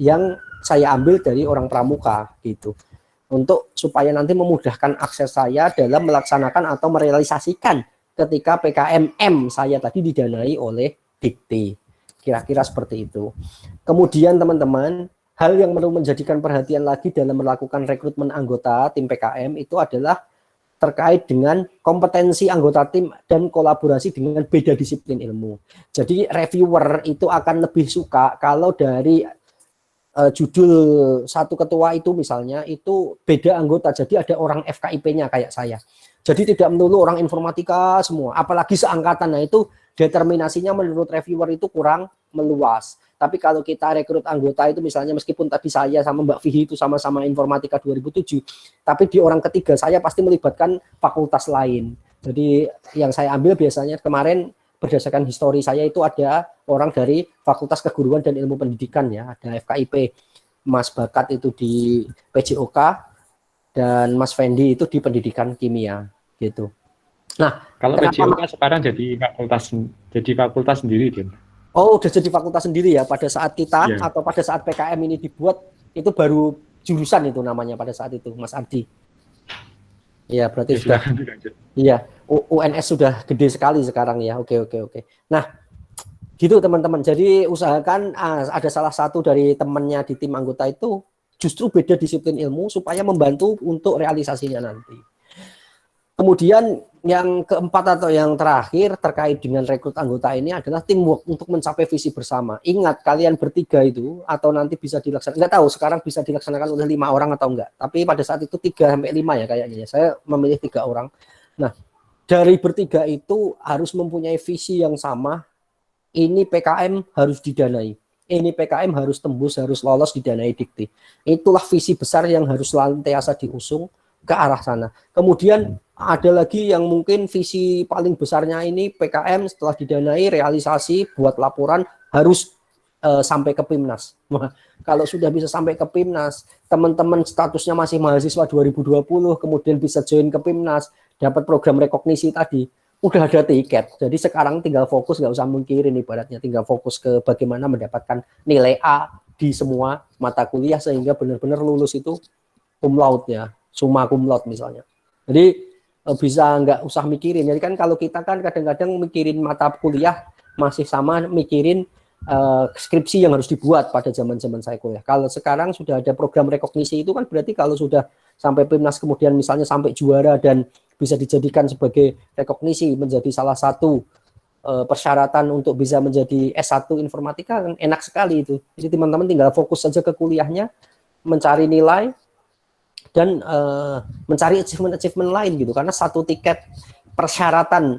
Speaker 2: yang saya ambil dari orang pramuka gitu. Untuk supaya nanti memudahkan akses saya dalam melaksanakan atau merealisasikan ketika PKM M saya tadi didanai oleh Dikti. Kira-kira seperti itu. Kemudian teman-teman, hal yang perlu menjadikan perhatian lagi dalam melakukan rekrutmen anggota tim PKM itu adalah terkait dengan kompetensi anggota tim dan kolaborasi dengan beda disiplin ilmu. Jadi reviewer itu akan lebih suka kalau dari judul satu ketua itu misalnya itu beda anggota, jadi ada orang FKIP-nya kayak saya. Jadi tidak melulu orang informatika semua, apalagi seangkatan. Nah, itu determinasinya menurut reviewer itu kurang meluas. Tapi kalau kita rekrut anggota itu misalnya meskipun tadi saya sama Mbak Fihi itu sama-sama informatika 2007, tapi di orang ketiga saya pasti melibatkan fakultas lain. Jadi yang saya ambil biasanya kemarin berdasarkan histori saya itu ada orang dari Fakultas Keguruan dan Ilmu Pendidikan ya, ada FKIP, Mas Bakat itu di PJOK dan Mas Fendi itu di Pendidikan Kimia gitu. Nah,
Speaker 1: kalau PJOK sekarang jadi fakultas sendiri, Din.
Speaker 2: Oh, udah jadi fakultas sendiri ya pada saat kita atau pada saat PKM ini dibuat itu baru jurusan itu namanya pada saat itu, Mas Ardi. Iya, berarti sudah. Iya, UNS sudah gede sekali sekarang ya. Oke. Nah, gitu teman-teman. Jadi usahakan ada salah satu dari temannya di tim anggota itu justru beda disiplin ilmu supaya membantu untuk realisasinya nanti. Kemudian yang keempat atau yang terakhir terkait dengan rekrut anggota ini adalah teamwork untuk mencapai visi bersama. Ingat kalian bertiga itu atau nanti bisa dilaksanakan, nggak tahu sekarang bisa dilaksanakan oleh 5 orang atau enggak. Tapi pada saat itu 3 sampai 5 ya kayaknya. Saya memilih 3 orang. Nah, dari bertiga itu harus mempunyai visi yang sama. Ini PKM harus didanai. Ini PKM harus tembus, harus lolos didanai Dikti. Itulah visi besar yang harus senantiasa diusung ke arah sana. Kemudian ada lagi yang mungkin visi paling besarnya ini PKM setelah didanai realisasi buat laporan harus sampai ke PIMNAS. Nah, kalau sudah bisa sampai ke PIMNAS, teman-teman statusnya masih mahasiswa 2020 kemudian bisa join ke PIMNAS, dapat program rekognisi tadi, udah ada tiket. Jadi sekarang tinggal fokus, nggak usah mikirin ibaratnya, tinggal fokus ke bagaimana mendapatkan nilai A di semua mata kuliah sehingga benar-benar lulus itu cum laude ya, summa cum laude misalnya. Jadi bisa nggak usah mikirin. Jadi kan kalau kita kan kadang-kadang mikirin mata kuliah masih sama mikirin skripsi yang harus dibuat pada zaman-zaman saya kuliah. Kalau sekarang sudah ada program rekognisi itu kan berarti kalau sudah sampai PIMNAS kemudian misalnya sampai juara dan bisa dijadikan sebagai rekognisi menjadi salah satu persyaratan untuk bisa menjadi S1 informatika kan enak sekali itu. Jadi teman-teman tinggal fokus saja ke kuliahnya, mencari nilai dan mencari achievement lain gitu, karena satu tiket persyaratan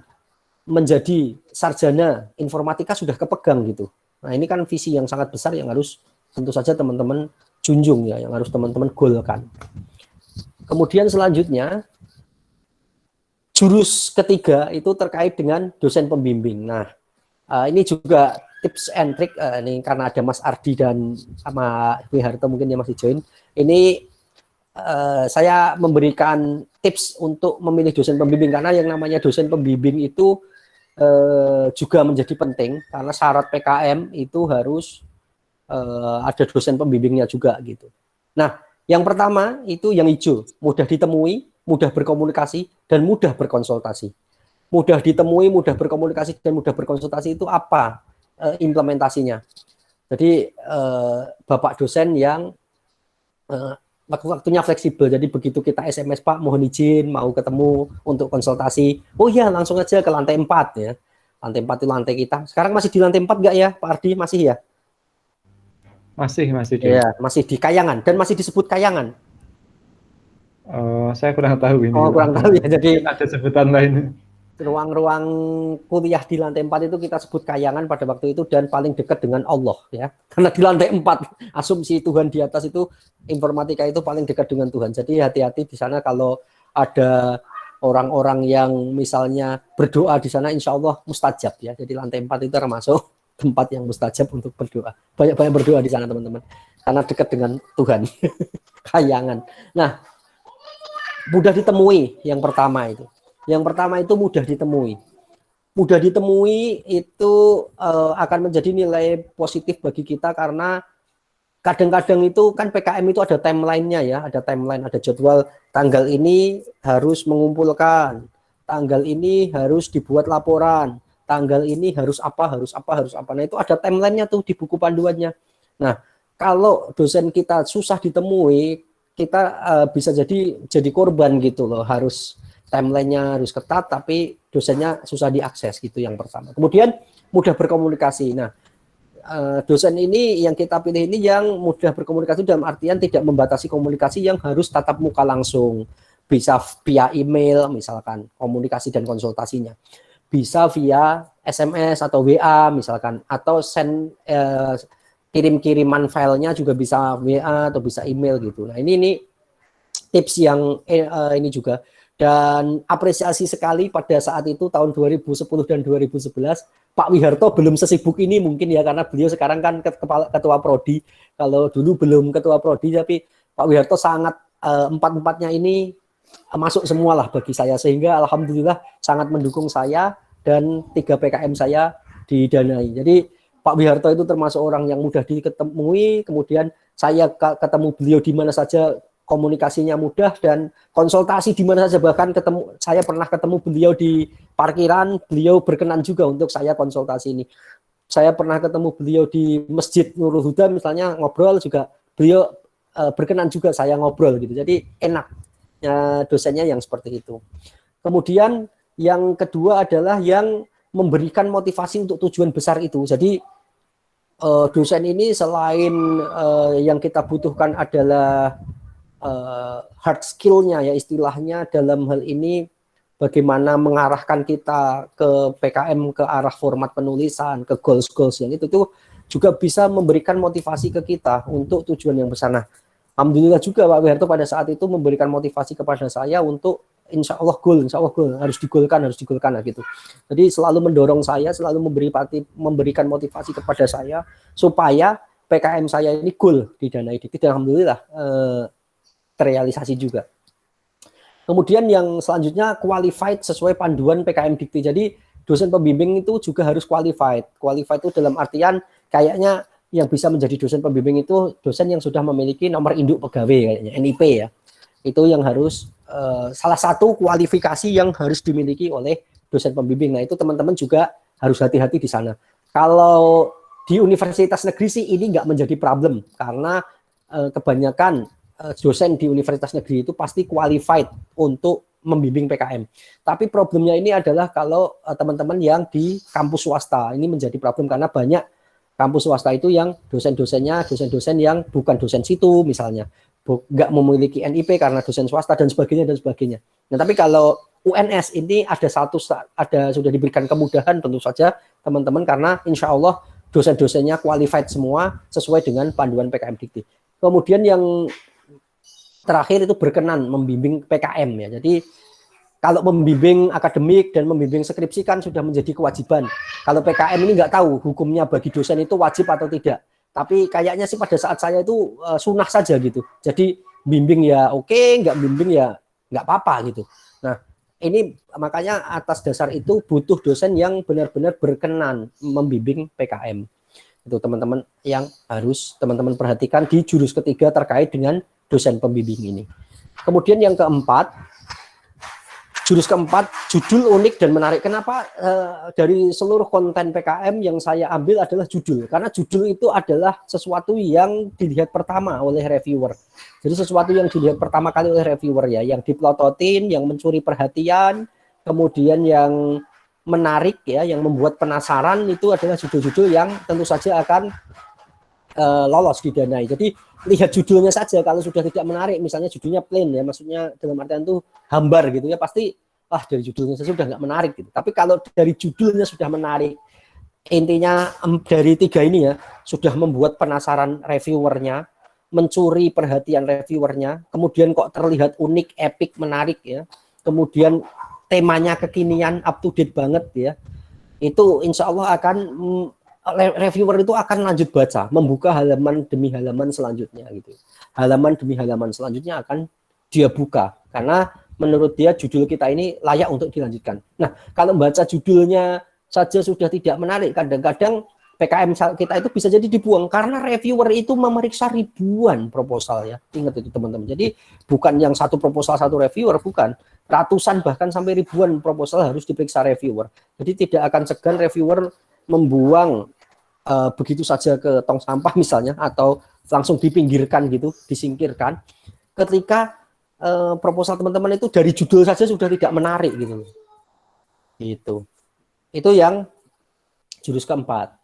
Speaker 2: menjadi sarjana informatika sudah kepegang gitu. Nah, ini kan visi yang sangat besar yang harus tentu saja teman-teman junjung ya, yang harus teman-teman goalkan. Kemudian selanjutnya jurus ketiga itu terkait dengan dosen pembimbing. Nah, ini juga tips and trick ini karena ada Mas Ardi dan sama Dwi Harto mungkin yang masih join. Ini saya memberikan tips untuk memilih dosen pembimbing karena yang namanya dosen pembimbing itu juga menjadi penting karena syarat PKM itu harus ada dosen pembimbingnya juga gitu. Nah, yang pertama itu yang hijau, mudah ditemui, mudah berkomunikasi dan mudah berkonsultasi. mudah ditemui, mudah berkomunikasi dan mudah berkonsultasi itu apa implementasinya. Jadi Bapak dosen yang waktu-waktunya fleksibel. Jadi begitu kita SMS, Pak mohon izin mau ketemu untuk konsultasi. Oh iya, langsung aja ke lantai 4 ya. Lantai 4 itu lantai kita. Sekarang masih di lantai 4 enggak ya, Pak Ardi? Masih ya?
Speaker 1: Masih Joy.
Speaker 2: Iya, masih di Kayangan dan masih disebut Kayangan.
Speaker 1: Saya kurang tahu ini.
Speaker 2: Oh, kurang tahu ya. Jadi
Speaker 1: ada sebutan lain.
Speaker 2: ruang-ruang kuliah di lantai 4 itu kita sebut Kayangan pada waktu itu dan paling dekat dengan Allah ya. Karena di lantai 4 asumsi Tuhan di atas itu informatika itu paling dekat dengan Tuhan. Jadi hati-hati di sana kalau ada orang-orang yang misalnya berdoa di sana insya Allah mustajab ya. Jadi lantai 4 itu termasuk tempat yang mustajab untuk berdoa. Banyak-banyak berdoa di sana teman-teman. Karena dekat dengan Tuhan. Kayangan. Nah, mudah ditemui yang pertama itu. Yang pertama itu mudah ditemui. Mudah ditemui itu akan menjadi nilai positif bagi kita karena kadang-kadang itu kan PKM itu ada timeline-nya ya, ada timeline, ada jadwal tanggal ini harus mengumpulkan, tanggal ini harus dibuat laporan, tanggal ini harus apa. Nah, itu ada timeline-nya tuh di buku panduannya. Nah, kalau dosen kita susah ditemui, kita bisa jadi korban gitu loh, harus timeline-nya harus ketat, tapi dosennya susah diakses gitu yang pertama. Kemudian mudah berkomunikasi. Nah, dosen ini yang kita pilih ini yang mudah berkomunikasi dalam artian tidak membatasi komunikasi yang harus tatap muka langsung. Bisa via email misalkan komunikasi dan konsultasinya. Bisa via SMS atau WA misalkan, atau send kirim-kiriman filenya juga bisa WA atau bisa email gitu. Nah, ini tips yang ini juga. Dan apresiasi sekali pada saat itu tahun 2010 dan 2011 Pak Wiharto belum sesibuk ini mungkin ya, karena beliau sekarang kan ketua prodi. Kalau dulu belum ketua prodi, tapi Pak Wiharto sangat empat-empatnya ini masuk semualah bagi saya, sehingga alhamdulillah sangat mendukung saya dan 3 PKM saya didanai. Jadi Pak Wiharto itu termasuk orang yang mudah diketemui, kemudian saya ketemu beliau di mana saja komunikasinya mudah dan konsultasi di mana saja, bahkan saya pernah ketemu beliau di parkiran, beliau berkenan juga untuk saya konsultasi ini. Saya pernah ketemu beliau di Masjid Nurul Huda misalnya ngobrol juga, beliau berkenan juga saya ngobrol gitu. Jadi enak dosennya yang seperti itu. Kemudian yang kedua adalah yang memberikan motivasi untuk tujuan besar itu. Jadi dosen ini selain yang kita butuhkan adalah hard skill-nya ya istilahnya, dalam hal ini bagaimana mengarahkan kita ke PKM ke arah format penulisan, ke goals-goals yang itu tuh juga bisa memberikan motivasi ke kita untuk tujuan yang besar. Nah, alhamdulillah juga Pak Wiharto pada saat itu memberikan motivasi kepada saya untuk insya Allah goal harus digolkan lah gitu. Jadi selalu mendorong saya, selalu memberikan motivasi kepada saya supaya PKM saya ini goal didanai Dikti, dan alhamdulillah terrealisasi juga. Kemudian yang selanjutnya qualified sesuai panduan PKM Dikti. Jadi dosen pembimbing itu juga harus qualified. Qualified itu dalam artian kayaknya yang bisa menjadi dosen pembimbing itu dosen yang sudah memiliki nomor induk pegawai kayaknya, NIP ya. Itu yang harus salah satu kualifikasi yang harus dimiliki oleh dosen pembimbing. Nah, itu teman-teman juga harus hati-hati di sana. Kalau di universitas negeri sih ini nggak menjadi problem karena kebanyakan dosen di universitas negeri itu pasti qualified untuk membimbing PKM. Tapi problemnya ini adalah kalau teman-teman yang di kampus swasta, ini menjadi problem karena banyak kampus swasta itu yang dosen-dosennya dosen-dosen yang bukan dosen situ misalnya, nggak memiliki NIP karena dosen swasta dan sebagainya. Nah, tapi kalau UNS ini ada sudah diberikan kemudahan tentu saja teman-teman, karena insya Allah dosen-dosennya qualified semua sesuai dengan panduan PKM Dikti. Kemudian yang terakhir itu berkenan membimbing PKM ya. Jadi kalau membimbing akademik dan membimbing skripsi kan sudah menjadi kewajiban. Kalau PKM ini nggak tahu hukumnya bagi dosen itu wajib atau tidak. Tapi kayaknya sih pada saat saya itu sunnah saja gitu. Jadi bimbing ya oke, nggak bimbing ya nggak apa-apa gitu. Nah, ini makanya atas dasar itu butuh dosen yang benar-benar berkenan membimbing PKM. Itu teman-teman yang harus teman-teman perhatikan di jurus ketiga terkait dengan dosen pembimbing ini. Kemudian yang keempat, jurus keempat, judul unik dan menarik. Kenapa dari seluruh konten PKM yang saya ambil adalah judul? Karena judul itu adalah sesuatu yang dilihat pertama oleh reviewer. Jadi sesuatu yang dilihat pertama kali oleh reviewer ya, yang diplototin, yang mencuri perhatian, kemudian yang menarik ya, yang membuat penasaran, itu adalah judul-judul yang tentu saja akan lolos didanai. Jadi lihat judulnya saja, kalau sudah tidak menarik, misalnya judulnya plain ya, maksudnya dalam artian itu hambar gitu ya, pasti dari judulnya saja sudah nggak menarik gitu. Tapi kalau dari judulnya sudah menarik, intinya dari 3 ini ya, sudah membuat penasaran reviewernya, mencuri perhatian reviewernya, kemudian kok terlihat unik, epic, menarik ya, kemudian temanya kekinian, up to date banget ya, itu insya Allah akan reviewer itu akan lanjut baca, membuka halaman demi halaman selanjutnya gitu. Halaman demi halaman selanjutnya akan dia buka karena menurut dia judul kita ini layak untuk dilanjutkan. Nah, kalau baca judulnya saja sudah tidak menarik, kadang-kadang PKM kita itu bisa jadi dibuang karena reviewer itu memeriksa ribuan proposal ya. Ingat itu teman-teman. Jadi bukan yang satu proposal satu reviewer, bukan. Ratusan bahkan sampai ribuan proposal harus diperiksa reviewer. Jadi tidak akan segan reviewer membuang begitu saja ke tong sampah misalnya, atau langsung dipinggirkan gitu, disingkirkan ketika proposal teman-teman itu dari judul saja sudah tidak menarik gitu. Itu yang jurus keempat.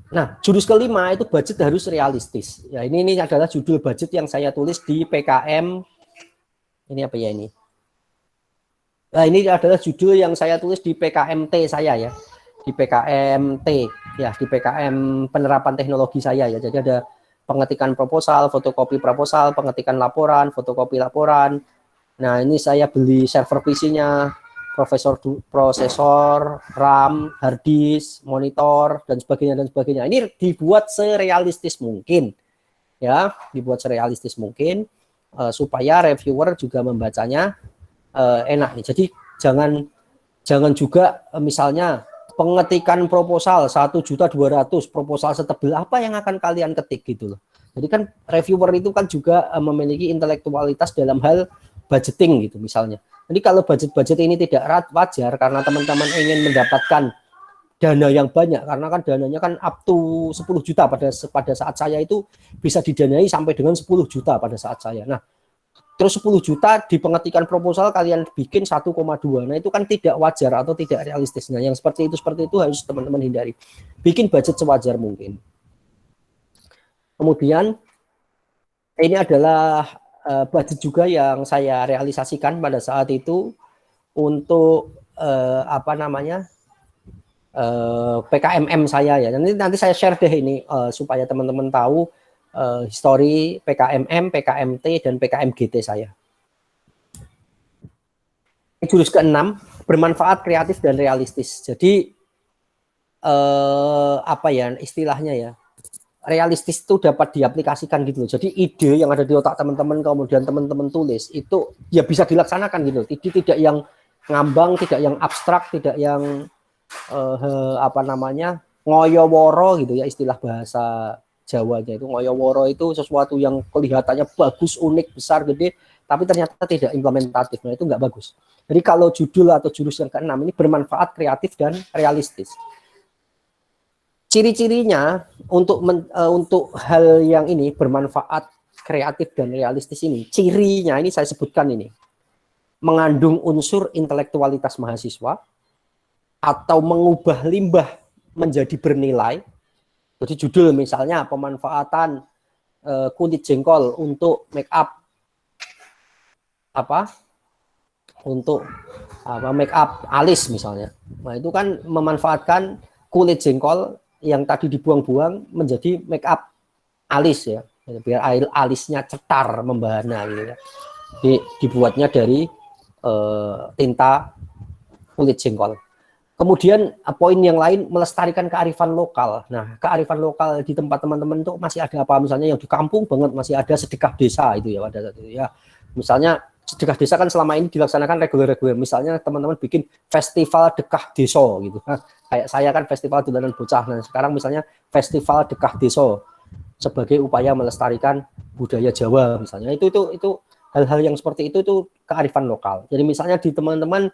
Speaker 2: Nah, jurus kelima itu budget harus realistis. Ya, ini adalah judul budget yang saya tulis di PKM. Ini apa ya ini? Nah, ini adalah judul yang saya tulis di PKMT saya ya. Di PKMT ya, di PKM penerapan teknologi saya ya. Jadi ada pengetikan proposal, fotokopi proposal, pengetikan laporan, fotokopi laporan. Nah, ini saya beli server PC-nya, prosesor, RAM, hard disk, monitor dan sebagainya. Ini dibuat serealistis mungkin. Ya, dibuat serealistis mungkin supaya reviewer juga membacanya enak nih. Jadi jangan juga misalnya pengetikan proposal 1.200.000, proposal setebel apa yang akan kalian ketik gitu loh. Jadi kan reviewer itu kan juga memiliki intelektualitas dalam hal budgeting gitu misalnya. Jadi kalau budget ini tidak wajar karena teman-teman ingin mendapatkan dana yang banyak, karena kan dananya kan up to 10 juta pada saat saya itu bisa didanai sampai dengan 10 juta pada saat saya. Nah, terus 10 juta di pengetikan proposal kalian bikin 1,2. Nah, itu kan tidak wajar atau tidak realistis. Nah, yang seperti itu harus teman-teman hindari. Bikin budget sewajar mungkin. Kemudian ini adalah budget juga yang saya realisasikan pada saat itu untuk PKMM saya ya. Nanti saya share deh ini supaya teman-teman tahu histori PKMM, PKMT, dan PKMGT saya. Jurus ke-6, bermanfaat, kreatif, dan realistis. Jadi istilahnya ya, realistis itu dapat diaplikasikan gitu loh. Jadi ide yang ada di otak teman-teman kemudian teman-teman tulis itu ya bisa dilaksanakan gitu loh. Tidak yang ngambang, tidak yang abstrak, tidak yang ngoyo-woro gitu ya, istilah bahasa Jawanya itu. Ngoyo-woro itu sesuatu yang kelihatannya bagus, unik, besar, gede, tapi ternyata tidak implementatif. Nah, itu nggak bagus. Jadi kalau judul atau jurus yang ke-6 ini bermanfaat, kreatif, dan realistis. Ciri-cirinya untuk hal yang ini bermanfaat, kreatif, dan realistis ini, cirinya ini saya sebutkan ini. Mengandung unsur intelektualitas mahasiswa atau mengubah limbah menjadi bernilai. Jadi judul misalnya pemanfaatan kulit jengkol untuk make up make up alis misalnya. Nah, itu kan memanfaatkan kulit jengkol yang tadi dibuang-buang menjadi make up alis ya, biar alisnya cetar membahana gitu ya. Dibuatnya dari tinta kulit jengkol. Kemudian poin yang lain, melestarikan kearifan lokal. Nah, kearifan lokal di tempat teman-teman itu masih ada apa? Misalnya yang di kampung banget masih ada sedekah desa itu ya pada saat itu ya. Misalnya sedekah desa kan selama ini dilaksanakan reguler-reguler. Misalnya teman-teman bikin festival dekah desa gitu. Nah, kayak saya kan festival dolanan bocah. Nah, sekarang misalnya festival dekah desa sebagai upaya melestarikan budaya Jawa misalnya. Itu hal-hal yang seperti itu kearifan lokal. Jadi misalnya di teman-teman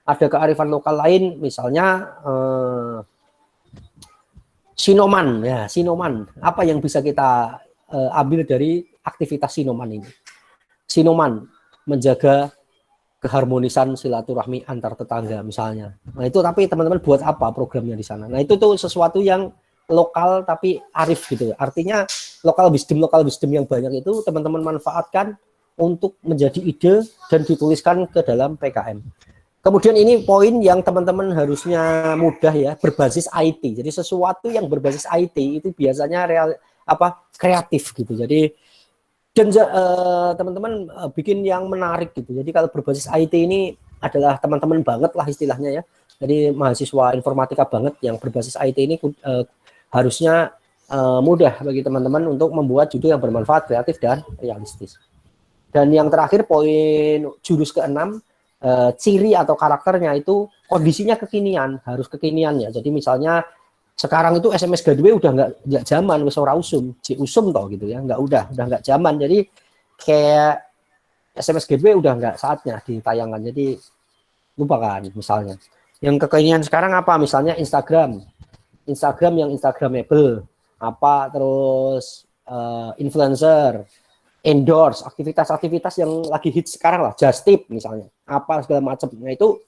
Speaker 2: ada kearifan lokal lain, misalnya Sinoman, ya Sinoman. Apa yang bisa kita ambil dari aktivitas Sinoman ini? Sinoman menjaga keharmonisan silaturahmi antar tetangga misalnya. Nah itu tapi teman-teman buat apa programnya di sana? Nah itu tuh sesuatu yang lokal tapi arif gitu. Artinya lokal wisdom yang banyak itu teman-teman manfaatkan untuk menjadi ide dan dituliskan ke dalam PKM. Kemudian ini poin yang teman-teman harusnya mudah ya, berbasis IT. Jadi sesuatu yang berbasis IT itu biasanya kreatif gitu. Jadi dan teman-teman bikin yang menarik gitu. Jadi kalau berbasis IT ini adalah teman-teman banget lah istilahnya ya. Jadi mahasiswa informatika banget yang berbasis IT ini harusnya mudah bagi teman-teman untuk membuat judul yang bermanfaat, kreatif dan realistis. Dan yang terakhir poin jurus ke-6, ciri atau karakternya itu kondisinya kekinian, harus kekinian ya. Jadi misalnya sekarang itu SMS Gadwe udah nggak zaman, wis ora usum, usum toh gitu ya, udah nggak zaman. Jadi kayak SMS Gadwe udah nggak saatnya ditayangkan, jadi lupakan misalnya. Yang kekinian sekarang apa? Misalnya Instagram yang Instagramable, apa terus influencer, endorse, aktivitas-aktivitas yang lagi hits sekarang lah, just tip misalnya, apa segala macam. Nah itu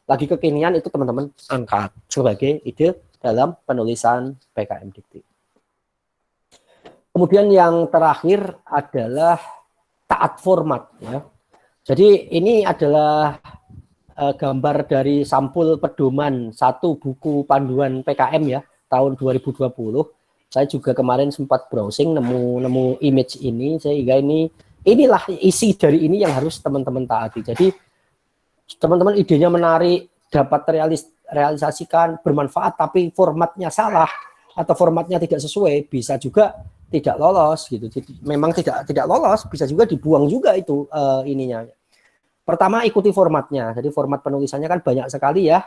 Speaker 2: lagi kekinian, itu teman-teman angkat sebagai ide dalam penulisan PKM Dikti. Kemudian yang terakhir adalah taat format ya. Jadi ini adalah gambar dari sampul pedoman satu buku panduan PKM ya tahun 2020. Saya juga kemarin sempat browsing nemu image ini, sehingga inilah isi dari ini yang harus teman-teman taati. Jadi teman-teman idenya menarik, dapat realisasikan, bermanfaat, tapi formatnya salah atau formatnya tidak sesuai, bisa juga tidak lolos gitu. Jadi, memang tidak lolos, bisa juga dibuang juga itu ininya. Pertama ikuti formatnya. Jadi format penulisannya kan banyak sekali ya.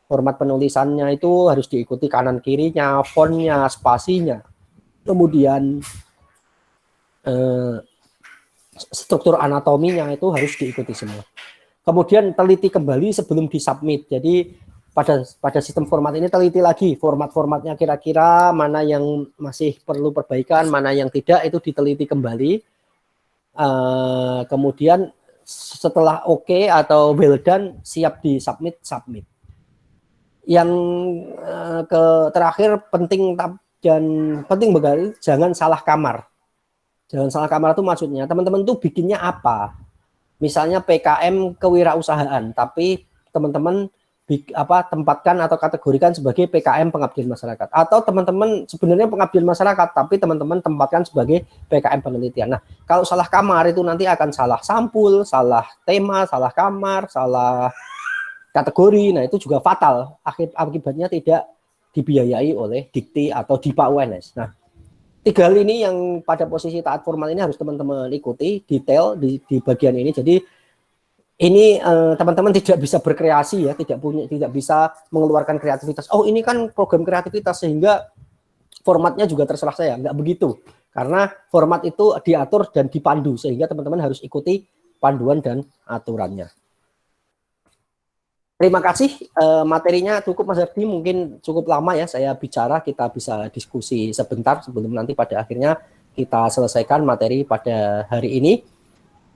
Speaker 2: Format penulisannya itu harus diikuti kanan kirinya, fontnya, spasinya. Kemudian struktur anatominya itu harus diikuti semua. Kemudian teliti kembali sebelum disubmit. Jadi pada sistem format ini teliti lagi format-formatnya, kira-kira mana yang masih perlu perbaikan, mana yang tidak, itu diteliti kembali. Kemudian setelah oke atau well done, siap disubmit, submit. Yang terakhir penting sekali, jangan salah kamar. Jangan salah kamar itu maksudnya teman-teman tuh bikinnya apa? Misalnya PKM kewirausahaan, tapi teman-teman tempatkan atau kategorikan sebagai PKM pengabdian masyarakat, atau teman-teman sebenarnya pengabdian masyarakat tapi teman-teman tempatkan sebagai PKM penelitian. Nah, kalau salah kamar itu nanti akan salah sampul, salah tema, salah kamar, salah kategori. Nah, itu juga fatal. Akibatnya tidak dibiayai oleh Dikti atau Dipa UNS. Nah, 3 hal ini yang pada posisi taat formal ini harus teman-teman ikuti detail di bagian ini. Jadi ini teman-teman tidak bisa berkreasi ya, tidak bisa mengeluarkan kreativitas. Oh, ini kan program kreativitas sehingga formatnya juga terserah saya. Enggak begitu. Karena format itu diatur dan dipandu, sehingga teman-teman harus ikuti panduan dan aturannya. Terima kasih, materinya cukup Mas Ardi, mungkin cukup lama ya saya bicara, kita bisa diskusi sebentar sebelum nanti pada akhirnya kita selesaikan materi pada hari ini.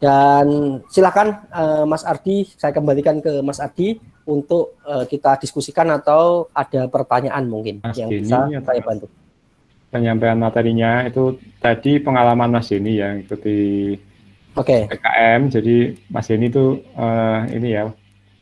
Speaker 2: Dan silakan Mas Ardi, saya kembalikan ke Mas Ardi untuk kita diskusikan atau ada pertanyaan mungkin
Speaker 1: Mas
Speaker 2: yang
Speaker 1: Denny,
Speaker 2: bisa saya bantu.
Speaker 1: Penyampaian materinya itu tadi pengalaman Mas Denny yang ikuti PKM, jadi Mas Denny itu ini ya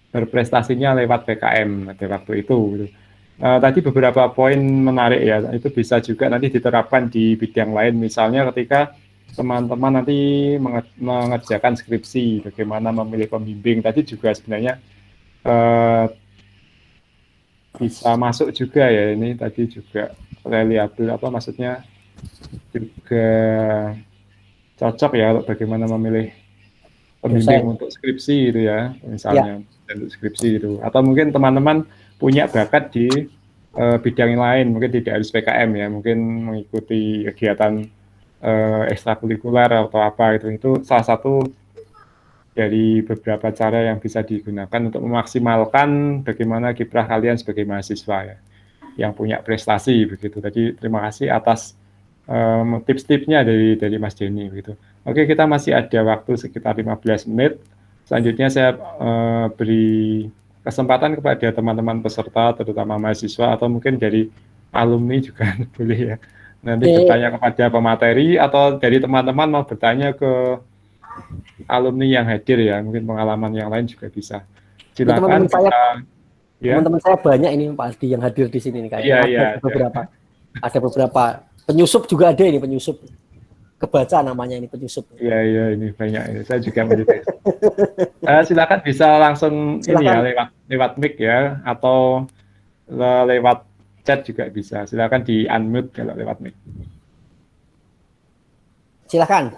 Speaker 1: berprestasinya lewat PKM pada waktu itu. Tadi beberapa poin menarik ya, itu bisa juga nanti diterapkan di bidang lain, misalnya ketika teman-teman nanti mengerjakan skripsi, bagaimana memilih pembimbing, tadi juga sebenarnya bisa masuk juga ya, ini tadi juga reliable, maksudnya juga cocok ya bagaimana memilih pembimbing untuk skripsi itu ya, misalnya untuk skripsi itu, atau mungkin teman-teman punya bakat di bidang lain, mungkin tidak harus PKM ya, mungkin mengikuti kegiatan ekstrakurikuler atau apa itu salah satu dari beberapa cara yang bisa digunakan untuk memaksimalkan bagaimana kiprah kalian sebagai mahasiswa ya, yang punya prestasi begitu. Tadi terima kasih atas tips-tipsnya dari Mas Denny begitu. Oke, kita masih ada waktu sekitar 15 menit. Selanjutnya saya beri kesempatan kepada teman-teman peserta, terutama mahasiswa atau mungkin dari alumni juga boleh ya. Nanti bertanya kepada pemateri atau dari teman-teman mau bertanya ke alumni yang hadir ya, mungkin pengalaman yang lain juga bisa. Silakan.
Speaker 2: Teman-teman saya banyak ini Pak Aldi yang hadir di sini nih kayaknya. Ada beberapa penyusup juga ada ini, penyusup. Kebaca namanya ini penyusup.
Speaker 1: Iya ini banyak ini. Saya juga mendeteksi. Silakan bisa langsung ini ya lewat mic ya atau lewat chat juga bisa. Silakan di unmute kalau lewat mic.
Speaker 2: Silakan.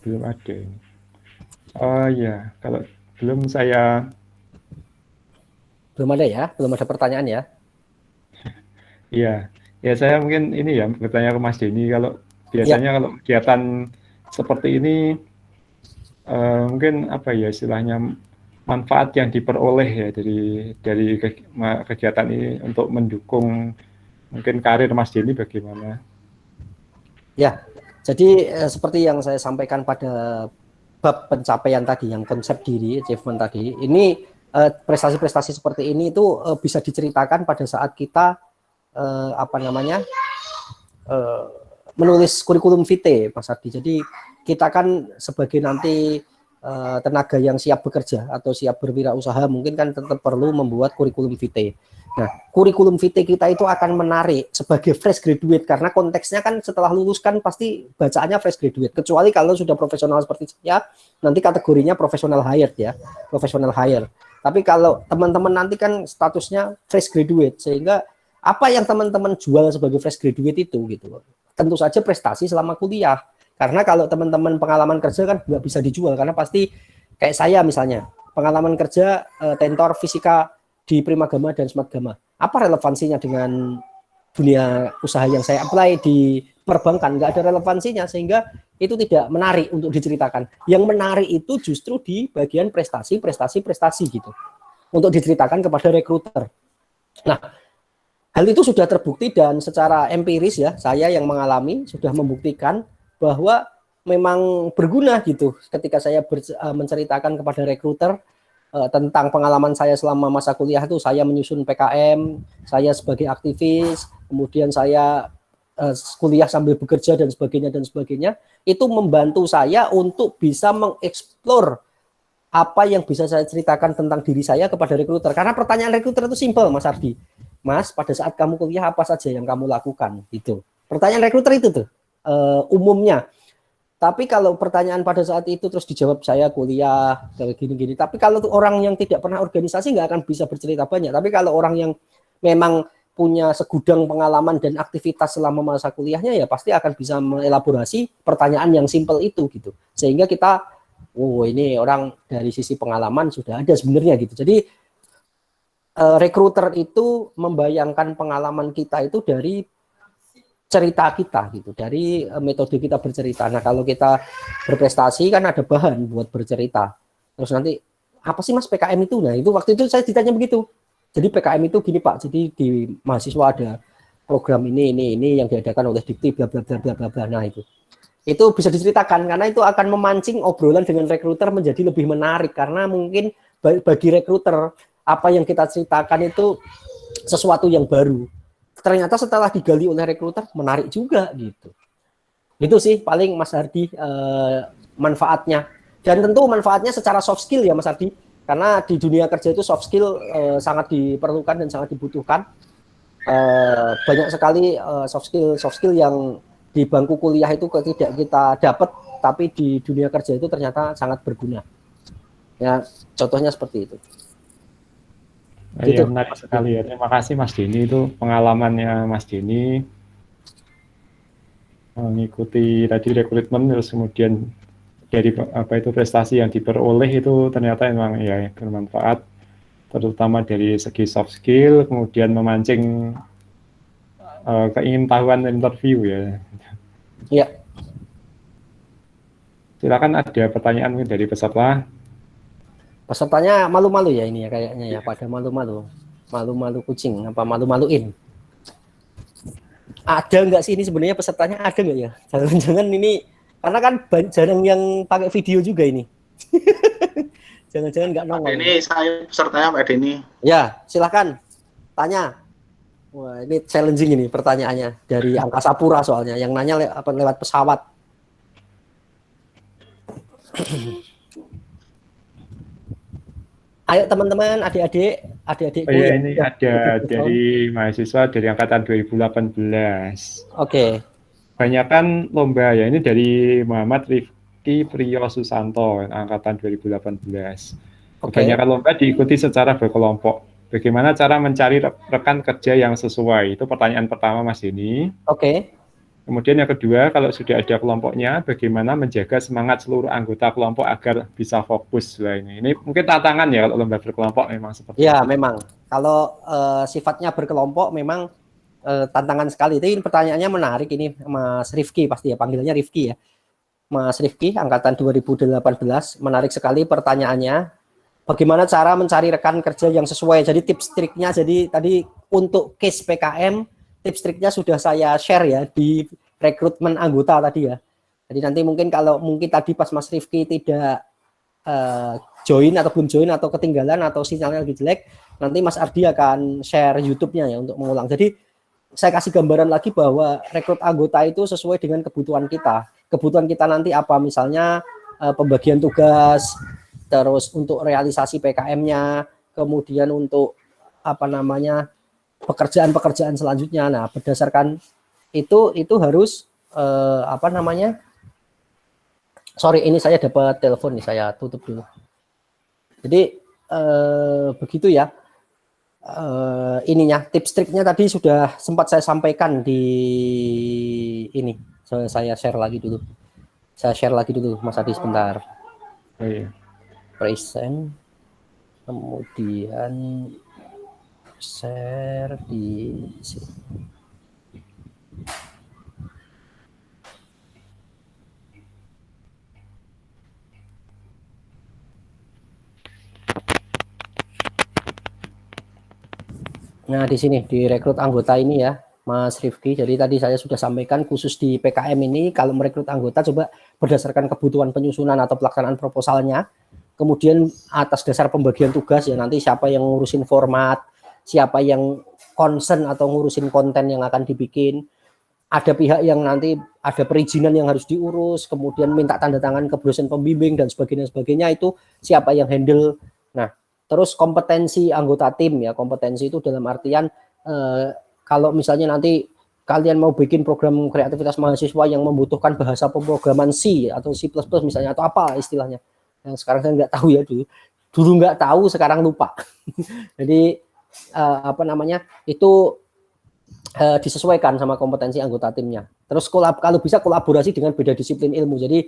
Speaker 1: Belum ada ini. Oh ya, kalau belum saya
Speaker 2: belum ada pertanyaan ya.
Speaker 1: Iya, ya saya mungkin ini ya bertanya ke Mas Denny, kalau biasanya kalau kegiatan seperti ini mungkin apa ya istilahnya manfaat yang diperoleh ya dari kegiatan ini untuk mendukung mungkin karir Mas Denny bagaimana?
Speaker 2: Ya, jadi seperti yang saya sampaikan pada bab pencapaian tadi, yang konsep diri, achievement tadi, ini prestasi-prestasi seperti ini itu bisa diceritakan pada saat kita menulis kurikulum vitae, Mas Ardi. Jadi kita kan sebagai nanti tenaga yang siap bekerja atau siap berwirausaha, mungkin kan tetap perlu membuat kurikulum vitae. Nah, kurikulum vitae kita itu akan menarik sebagai fresh graduate, karena konteksnya kan setelah lulus kan pasti bacaannya fresh graduate. Kecuali kalau sudah profesional seperti saya, nanti kategorinya professional hired ya, professional hire. Tapi kalau teman-teman nanti kan statusnya fresh graduate, sehingga apa yang teman-teman jual sebagai fresh graduate itu gitu, tentu saja prestasi selama kuliah. Karena kalau teman-teman pengalaman kerja kan nggak bisa dijual, karena pasti kayak saya misalnya, pengalaman kerja tentor fisika di Primagama dan Smartgama. Apa relevansinya dengan dunia usaha yang saya apply di perbankan? Nggak ada relevansinya, sehingga itu tidak menarik untuk diceritakan. Yang menarik itu justru di bagian prestasi gitu, untuk diceritakan kepada rekruter. Nah, hal itu sudah terbukti dan secara empiris ya, saya yang mengalami sudah membuktikan bahwa memang berguna gitu ketika saya menceritakan kepada rekruter tentang pengalaman saya selama masa kuliah itu. Saya menyusun PKM, saya sebagai aktivis, kemudian saya kuliah sambil bekerja dan sebagainya, itu membantu saya untuk bisa mengeksplor apa yang bisa saya ceritakan tentang diri saya kepada rekruter. Karena pertanyaan rekruter itu simpel, Mas Ardi. Mas, pada saat kamu kuliah apa saja yang kamu lakukan? Gitu. Pertanyaan rekruter itu tuh umumnya. Tapi kalau pertanyaan pada saat itu terus dijawab saya kuliah kayak gini-gini. Tapi kalau tuh orang yang tidak pernah organisasi nggak akan bisa bercerita banyak. Tapi kalau orang yang memang punya segudang pengalaman dan aktivitas selama masa kuliahnya, ya pasti akan bisa mengelaborasi pertanyaan yang simpel itu gitu. Sehingga kita, ini orang dari sisi pengalaman sudah ada sebenarnya gitu. Jadi rekruter itu membayangkan pengalaman kita itu dari cerita kita gitu, dari metode kita bercerita. Nah, kalau kita berprestasi kan ada bahan buat bercerita. Terus nanti apa sih Mas PKM itu? Nah, itu waktu itu saya ditanya begitu. Jadi PKM itu gini Pak, jadi di mahasiswa ada program ini yang diadakan oleh Dikti bla bla bla bla bla. Nah, itu bisa diceritakan karena itu akan memancing obrolan dengan rekruter menjadi lebih menarik, karena mungkin bagi rekruter apa yang kita ceritakan itu sesuatu yang baru. Ternyata setelah digali oleh rekruter menarik juga gitu. Itu sih paling Mas Hardi manfaatnya. Dan tentu manfaatnya secara soft skill ya Mas Hardi. Karena di dunia kerja itu soft skill sangat diperlukan dan sangat dibutuhkan. Banyak sekali soft skill yang di bangku kuliah itu tidak kita dapat, tapi di dunia kerja itu ternyata sangat berguna. Ya, contohnya seperti itu.
Speaker 1: Iya, menarik sekali ya. Terima kasih Mas Denny, itu pengalamannya Mas Denny mengikuti tadi rekrutmen, terus kemudian dari apa itu prestasi yang diperoleh itu ternyata memang ya bermanfaat, terutama dari segi soft skill, kemudian memancing keingintahuan interview ya.
Speaker 2: Ya,
Speaker 1: Silakan ada pertanyaan mungkin dari peserta.
Speaker 2: pesertanya malu-malu ya ini ya kayaknya ya, pada malu-malu. Malu-malu kucing, apa malu-maluin. Ada nggak sih ini sebenarnya pesertanya, ada nggak ya? Jangan-jangan ini, karena kan jarang yang pakai video juga ini. Jangan-jangan nggak nongol.
Speaker 3: Ini saya pesertanya Pak Denny.
Speaker 2: Ya, silahkan tanya. Wah, ini challenging ini pertanyaannya dari Angkasa Pura soalnya, yang nanya lewat pesawat. Ayo teman-teman, adik-adikku.
Speaker 1: Oh ya, ini ada dari mahasiswa dari angkatan 2018.
Speaker 2: Oke.
Speaker 1: Banyakan lomba ya, ini dari Muhammad Rifki Priyo Susanto, angkatan 2018. Kebanyakan lomba diikuti secara berkelompok. Bagaimana cara mencari rekan kerja yang sesuai? Itu pertanyaan pertama Mas Denny.
Speaker 2: Oke.
Speaker 1: Kemudian yang kedua, kalau sudah ada kelompoknya, bagaimana menjaga semangat seluruh anggota kelompok agar bisa fokus? Lah ini mungkin tantangan ya kalau lomba berkelompok memang seperti
Speaker 2: ya,
Speaker 1: itu.
Speaker 2: memang. Kalau sifatnya berkelompok memang tantangan sekali. Ini pertanyaannya menarik ini, Mas Rifki, pasti ya panggilannya Rifki ya. Mas Rifki, angkatan 2018, menarik sekali pertanyaannya. Bagaimana cara mencari rekan kerja yang sesuai? Jadi tips triknya, jadi tadi untuk case PKM, tips triknya sudah saya share ya di rekrutmen anggota tadi ya. Jadi nanti mungkin kalau tadi pas Mas Rifki tidak join atau belum join atau ketinggalan atau sinyalnya lagi jelek, nanti Mas Ardi akan share YouTube-nya ya untuk mengulang. Jadi saya kasih gambaran lagi bahwa rekrut anggota itu sesuai dengan kebutuhan kita. Kebutuhan kita nanti apa, misalnya pembagian tugas, terus untuk realisasi PKM-nya, kemudian untuk pekerjaan-pekerjaan selanjutnya. Nah, berdasarkan itu harus sorry, ini saya dapat telepon nih, saya tutup dulu. Jadi begitu ya. Ininya tips triknya tadi sudah sempat saya sampaikan di ini. Saya share lagi dulu. Mas Adi sebentar.
Speaker 1: Oh, iya.
Speaker 2: Present, kemudian share di sini. Nah, di sini di rekrut anggota ini ya, Mas Rifki. Jadi tadi saya sudah sampaikan khusus di PKM ini kalau merekrut anggota coba berdasarkan kebutuhan penyusunan atau pelaksanaan proposalnya. Kemudian atas dasar pembagian tugas ya, nanti siapa yang ngurusin format, siapa yang concern atau ngurusin konten yang akan dibikin. Ada pihak yang nanti ada perizinan yang harus diurus, kemudian minta tanda tangan ke dosen pembimbing dan sebagainya itu siapa yang handle. Nah, terus kompetensi anggota tim ya, kompetensi itu dalam artian kalau misalnya nanti kalian mau bikin program kreativitas mahasiswa yang membutuhkan bahasa pemrograman C atau C++ misalnya, atau apa istilahnya, yang sekarang saya nggak tahu ya, dulu nggak tahu, sekarang lupa. Jadi itu disesuaikan sama kompetensi anggota timnya. Terus kalau bisa kolaborasi dengan beda disiplin ilmu. Jadi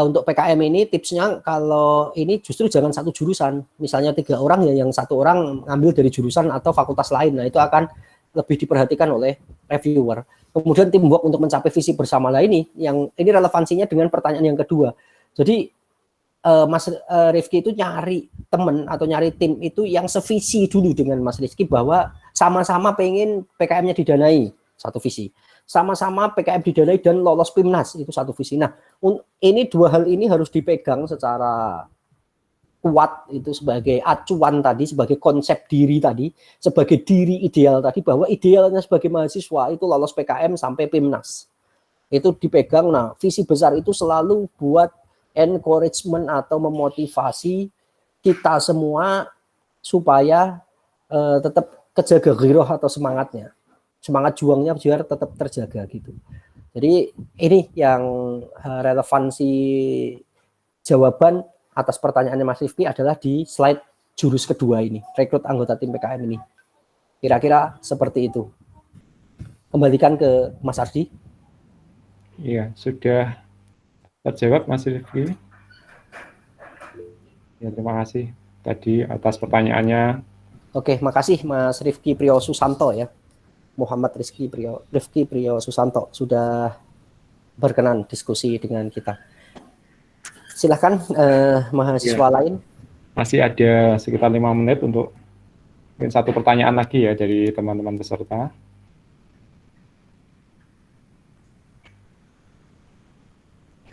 Speaker 2: untuk PKM ini tipsnya, kalau ini justru jangan satu jurusan. Misalnya 3 orang ya, yang 1 orang ngambil dari jurusan atau fakultas lain. Nah, itu akan lebih diperhatikan oleh reviewer. Kemudian teamwork untuk mencapai visi bersama. Lah ini relevansinya dengan pertanyaan yang kedua. Jadi Mas Rifki itu nyari teman atau nyari tim itu yang sevisi dulu dengan Mas Rifki, bahwa sama-sama pengen PKM-nya didanai, satu visi. Sama-sama PKM didanai dan lolos PIMNAS, itu satu visi. Nah, ini 2 hal ini harus dipegang secara kuat, itu sebagai acuan tadi, sebagai konsep diri tadi, sebagai diri ideal tadi, bahwa idealnya sebagai mahasiswa itu lolos PKM sampai PIMNAS. Itu dipegang. Nah, visi besar itu selalu buat encouragement atau memotivasi kita semua supaya tetap kejaga giroh atau semangatnya, semangat juangnya biar tetap terjaga gitu. Jadi ini yang relevansi jawaban atas pertanyaannya Mas Rifki adalah di slide jurus kedua ini, rekrut anggota tim PKM ini. Kira-kira seperti itu. Kembalikan ke Mas Ardi.
Speaker 1: Iya, sudah terjawab Mas Rifki? Ya, terima kasih tadi atas pertanyaannya.
Speaker 2: Oke, makasih Mas Rifki Priyo Susanto ya. Muhammad Rifki Priyo Susanto sudah berkenan diskusi dengan kita. Silahkan mahasiswa lain.
Speaker 1: Masih ada sekitar 5 menit untuk mungkin satu pertanyaan lagi ya dari teman-teman peserta.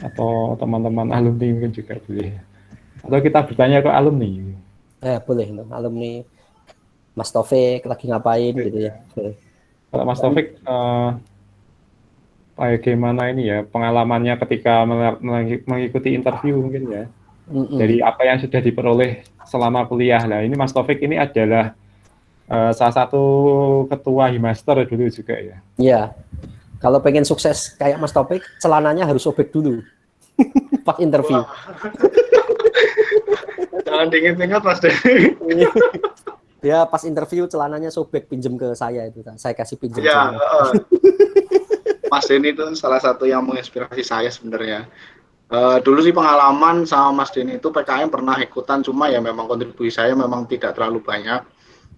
Speaker 1: Atau teman-teman alumni mungkin juga boleh. Atau kita bertanya ke alumni.
Speaker 2: Boleh, alumni Mas Taufik lagi ngapain gitu ya.
Speaker 1: Kalau Mas Taufik, bagaimana ini ya pengalamannya ketika mengikuti interview mungkin ya, dari apa yang sudah diperoleh selama kuliah. Nah ini Mas Taufik ini adalah salah satu ketua Himaster dulu juga ya.
Speaker 2: Iya, kalau pengen sukses kayak Mas Taufik, celananya harus sobek dulu pas interview.
Speaker 3: Jangan diingat-ingat Mas Denny.
Speaker 2: Ya pas interview celananya sobek, pinjem ke saya itu, saya kasih pinjem.
Speaker 3: Ya, Mas Denny itu salah satu yang menginspirasi saya sebenarnya. Dulu sih pengalaman sama Mas Denny itu PKM pernah ikutan, cuma ya memang kontribusi saya memang tidak terlalu banyak.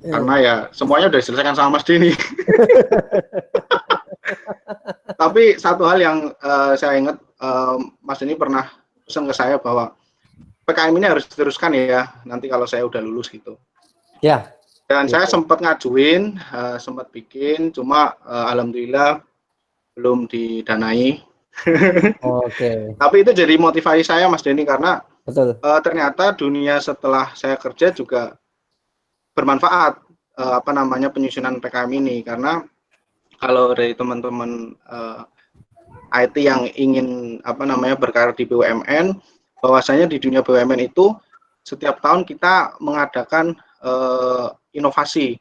Speaker 3: Karena ya semuanya udah diselesaikan sama Mas Denny. Tapi satu hal yang saya ingat, Mas Denny pernah pesan ke saya bahwa PKM ini harus diteruskan ya, nanti kalau saya udah lulus gitu.
Speaker 2: Ya.
Speaker 3: Dan saya sempat ngajuin, sempat bikin, cuma alhamdulillah belum didanai.
Speaker 2: Oke.
Speaker 3: Tapi itu jadi motivasi saya Mas Denny karena
Speaker 2: betul.
Speaker 3: Ternyata dunia setelah saya kerja juga bermanfaat penyusunan PKM ini, karena kalau dari teman-teman IT yang ingin berkarir di BUMN, bahwasanya di dunia BUMN itu setiap tahun kita mengadakan inovasi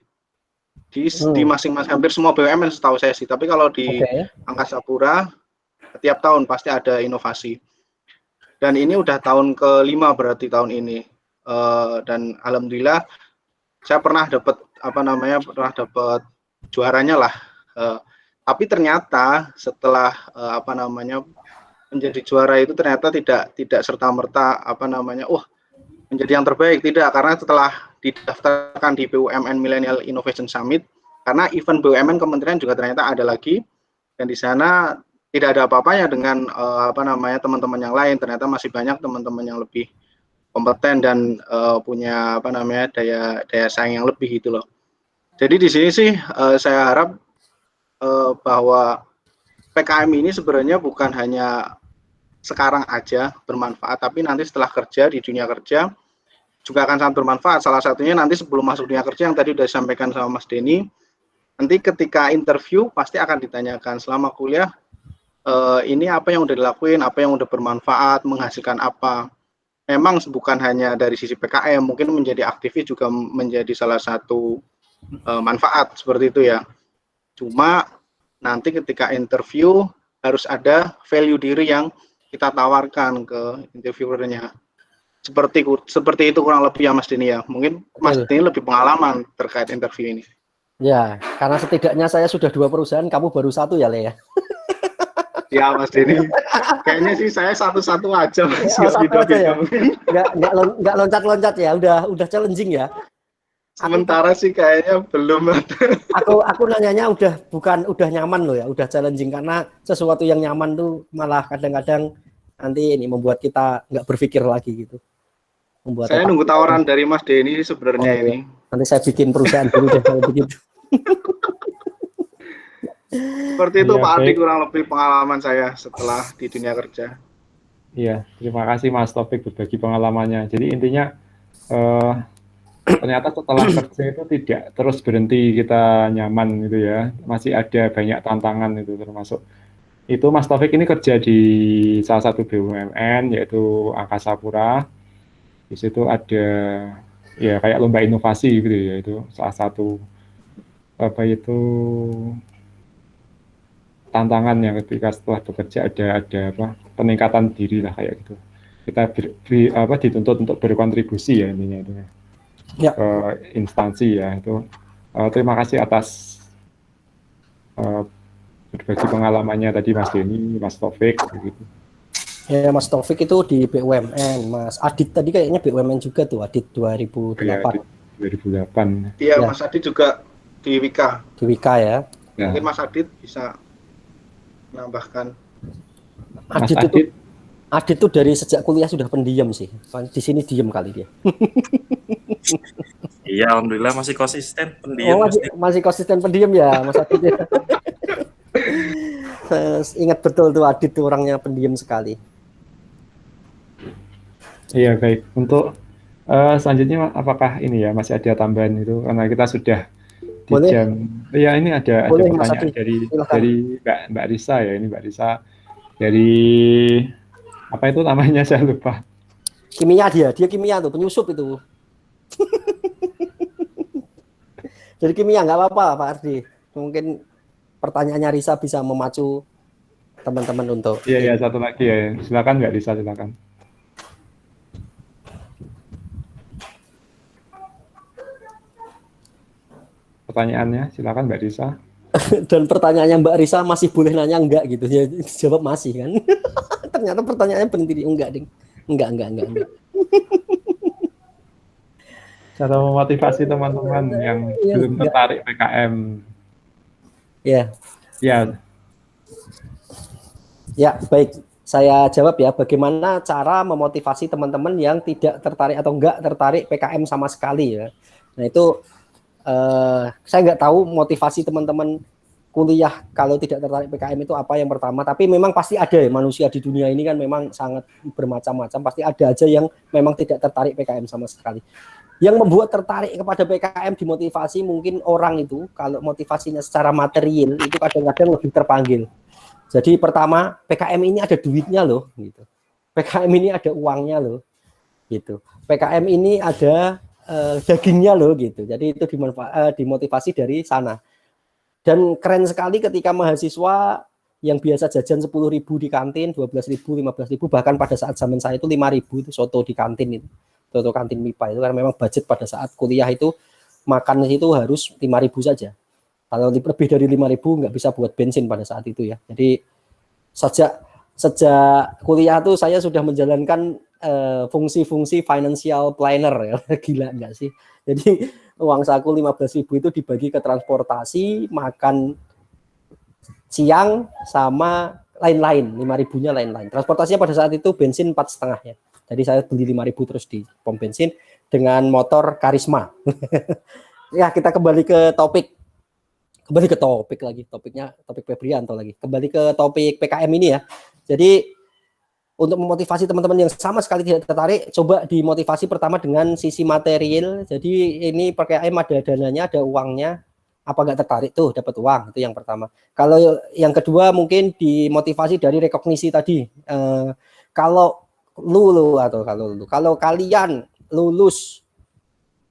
Speaker 3: di masing-masing, hampir semua BUMN setahu saya sih, tapi kalau di Angkasa Pura setiap tahun pasti ada inovasi. Dan ini udah tahun ke-5 berarti tahun ini, dan alhamdulillah saya pernah dapat juaranya lah. Tapi ternyata setelah menjadi juara itu ternyata tidak serta-merta menjadi yang terbaik, tidak, karena setelah didaftarkan di BUMN Millennial Innovation Summit, karena event BUMN kementerian juga ternyata ada lagi, dan di sana tidak ada apa-apanya dengan teman-teman yang lain. Ternyata masih banyak teman-teman yang lebih kompeten dan punya daya saing yang lebih gitu loh. Jadi di sini sih saya harap bahwa PKM ini sebenarnya bukan hanya sekarang aja bermanfaat, tapi nanti setelah kerja di dunia kerja juga akan sangat bermanfaat. Salah satunya nanti sebelum masuk dunia kerja yang tadi sudah disampaikan sama Mas Denny, nanti ketika interview pasti akan ditanyakan selama kuliah ini apa yang udah dilakuin, apa yang udah bermanfaat, menghasilkan apa. Memang bukan hanya dari sisi PKM, mungkin menjadi aktivis juga menjadi salah satu manfaat seperti itu ya. Cuma nanti ketika interview harus ada value diri yang kita tawarkan ke interviewernya. Seperti itu kurang lebih ya Mas Denny ya. Mungkin Mas Denny lebih pengalaman terkait interview ini.
Speaker 2: Ya, karena setidaknya saya sudah 2 perusahaan, kamu baru 1 ya, Le ya.
Speaker 3: Ya Mas Denny, kayaknya sih saya satu-satu aja Mas.
Speaker 2: Satu aja ya. Nggak loncat-loncat ya, udah challenging ya.
Speaker 3: Sementara sih kayaknya belum ada.
Speaker 2: Aku nanyanya udah nyaman loh ya, udah challenging, karena sesuatu yang nyaman tuh malah kadang-kadang nanti ini membuat kita nggak berpikir lagi gitu.
Speaker 3: Saya nunggu tawaran dari Mas Denny sebenarnya ini.
Speaker 2: Nanti saya bikin perusahaan dulu deh kalau begitu.
Speaker 3: Seperti itu Pak Aldi kurang lebih pengalaman saya setelah di dunia kerja.
Speaker 1: Iya, terima kasih Mas Taufik berbagi pengalamannya. Jadi intinya ternyata setelah kerja itu tidak terus berhenti kita nyaman gitu ya, masih ada banyak tantangan itu, termasuk itu Mas Taufik ini kerja di salah satu BUMN yaitu Angkasa Pura. Di situ ada ya kayak lomba inovasi gitu ya, itu salah satu tantangan yang ketika setelah bekerja ada peningkatan diri lah kayak gitu. Kita dituntut untuk berkontribusi ya intinya itu ya. Ke instansi ya itu. Terima kasih atas berbagi pengalamannya tadi Mas Denny, Mas Taufik gitu.
Speaker 2: Ya, Mas Taufik itu di BUMN, Mas Adit tadi kayaknya BUMN juga tuh, Adit 2008
Speaker 1: Ya, di 2008.
Speaker 3: Dia
Speaker 2: Ya.
Speaker 3: Mas Adit juga di Wika.
Speaker 2: di Wika ya.
Speaker 3: Mungkin
Speaker 1: Ya,
Speaker 3: Mas Adit bisa menambahkan.
Speaker 1: Mas
Speaker 2: Adit itu
Speaker 1: Adit,
Speaker 2: Adit tuh dari sejak kuliah sudah pendiam sih. Di sini diem kali dia.
Speaker 5: Iya, alhamdulillah masih konsisten,
Speaker 2: Oh,
Speaker 5: pendiam Mas Dik.
Speaker 2: masih konsisten pendiam ya, Mas Adit ya. Ingat betul tuh Adit tuh orangnya pendiam sekali.
Speaker 1: iya baik. Untuk selanjutnya apakah ini ya masih ada tambahan itu karena kita sudah di
Speaker 2: Boleh.
Speaker 1: jam. Iya ini ada
Speaker 2: Boleh, Mas
Speaker 1: pertanyaan
Speaker 2: Adi.
Speaker 1: dari
Speaker 2: Silakan.
Speaker 1: Mbak Risa ya, ini Mbak Risa dari apa itu namanya saya lupa.
Speaker 2: Kimia dia kimia tuh, penyusup itu. Jadi kimia nggak apa-apa Pak Ardi. Mungkin pertanyaannya Risa bisa memacu teman-teman untuk
Speaker 1: Iya satu lagi ya. Silakan Mbak Risa, silakan. Pertanyaannya silakan Mbak Risa.
Speaker 2: dan pertanyaannya Mbak Risa masih boleh nanya enggak gitu ya, jawab masih kan. Ternyata pertanyaannya berhenti di enggak ding, enggak.
Speaker 1: Cara memotivasi teman-teman yang belum tertarik PKM.
Speaker 2: Ya baik, saya jawab ya, bagaimana cara memotivasi teman-teman yang tidak tertarik atau enggak tertarik PKM sama sekali ya. Nah itu saya nggak tahu motivasi teman-teman kuliah kalau tidak tertarik PKM itu apa yang pertama, tapi memang pasti ada ya, manusia di dunia ini kan memang sangat bermacam-macam, pasti ada aja yang memang tidak tertarik PKM sama sekali. Yang membuat tertarik kepada PKM dimotivasi mungkin orang itu kalau motivasinya secara material itu kadang-kadang lebih terpanggil. Jadi pertama PKM ini ada duitnya loh gitu. PKM ini ada uangnya loh gitu. PKM ini ada dagingnya loh gitu. Jadi itu dimotivasi dari sana. Dan keren sekali ketika mahasiswa yang biasa jajan 10.000 di kantin, 12.000, 15.000, bahkan pada saat zaman saya itu 5.000 itu soto di kantin itu. Soto kantin MIPA itu karena memang budget pada saat kuliah itu makan itu harus 5.000 saja. Kalau lebih dari 5.000 nggak bisa buat bensin pada saat itu ya. Jadi sejak kuliah tuh saya sudah menjalankan fungsi-fungsi financial planner ya. Gila nggak sih? Jadi uang saku 15.000 itu dibagi ke transportasi, makan siang sama lain-lain, 5.000-nya lain-lain. Transportasinya pada saat itu bensin 4,5 ya. Jadi saya beli 5.000 terus di pom bensin dengan motor Karisma. Ya, kita kembali ke topik. Topiknya topik Febrianto lagi. Kembali ke topik PKM ini ya. Jadi untuk memotivasi teman-teman yang sama sekali tidak tertarik, coba dimotivasi pertama dengan sisi material. Jadi ini PKM ada dananya, ada uangnya. Apa nggak tertarik tuh dapat uang, itu yang pertama. Kalau yang kedua mungkin dimotivasi dari rekognisi tadi. Kalau kalian lulus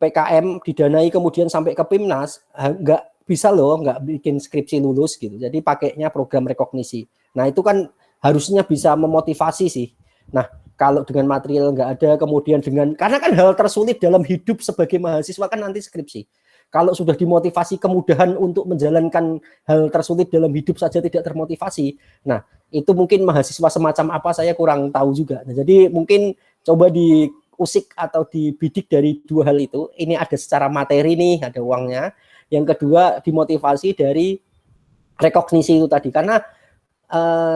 Speaker 2: PKM didanai kemudian sampai ke PIMNAS, nggak bisa loh nggak bikin skripsi lulus gitu. Jadi pakainya program rekognisi. Nah itu kan harusnya bisa memotivasi sih. Nah kalau dengan material nggak ada, kemudian karena kan hal tersulit dalam hidup sebagai mahasiswa kan nanti skripsi. Kalau sudah dimotivasi kemudahan untuk menjalankan hal tersulit dalam hidup saja tidak termotivasi, nah itu mungkin mahasiswa semacam apa saya kurang tahu juga. Nah, jadi mungkin coba diusik atau dibidik dari dua hal itu. Ini ada secara materi nih, ada uangnya. Yang kedua dimotivasi dari rekognisi itu tadi, karena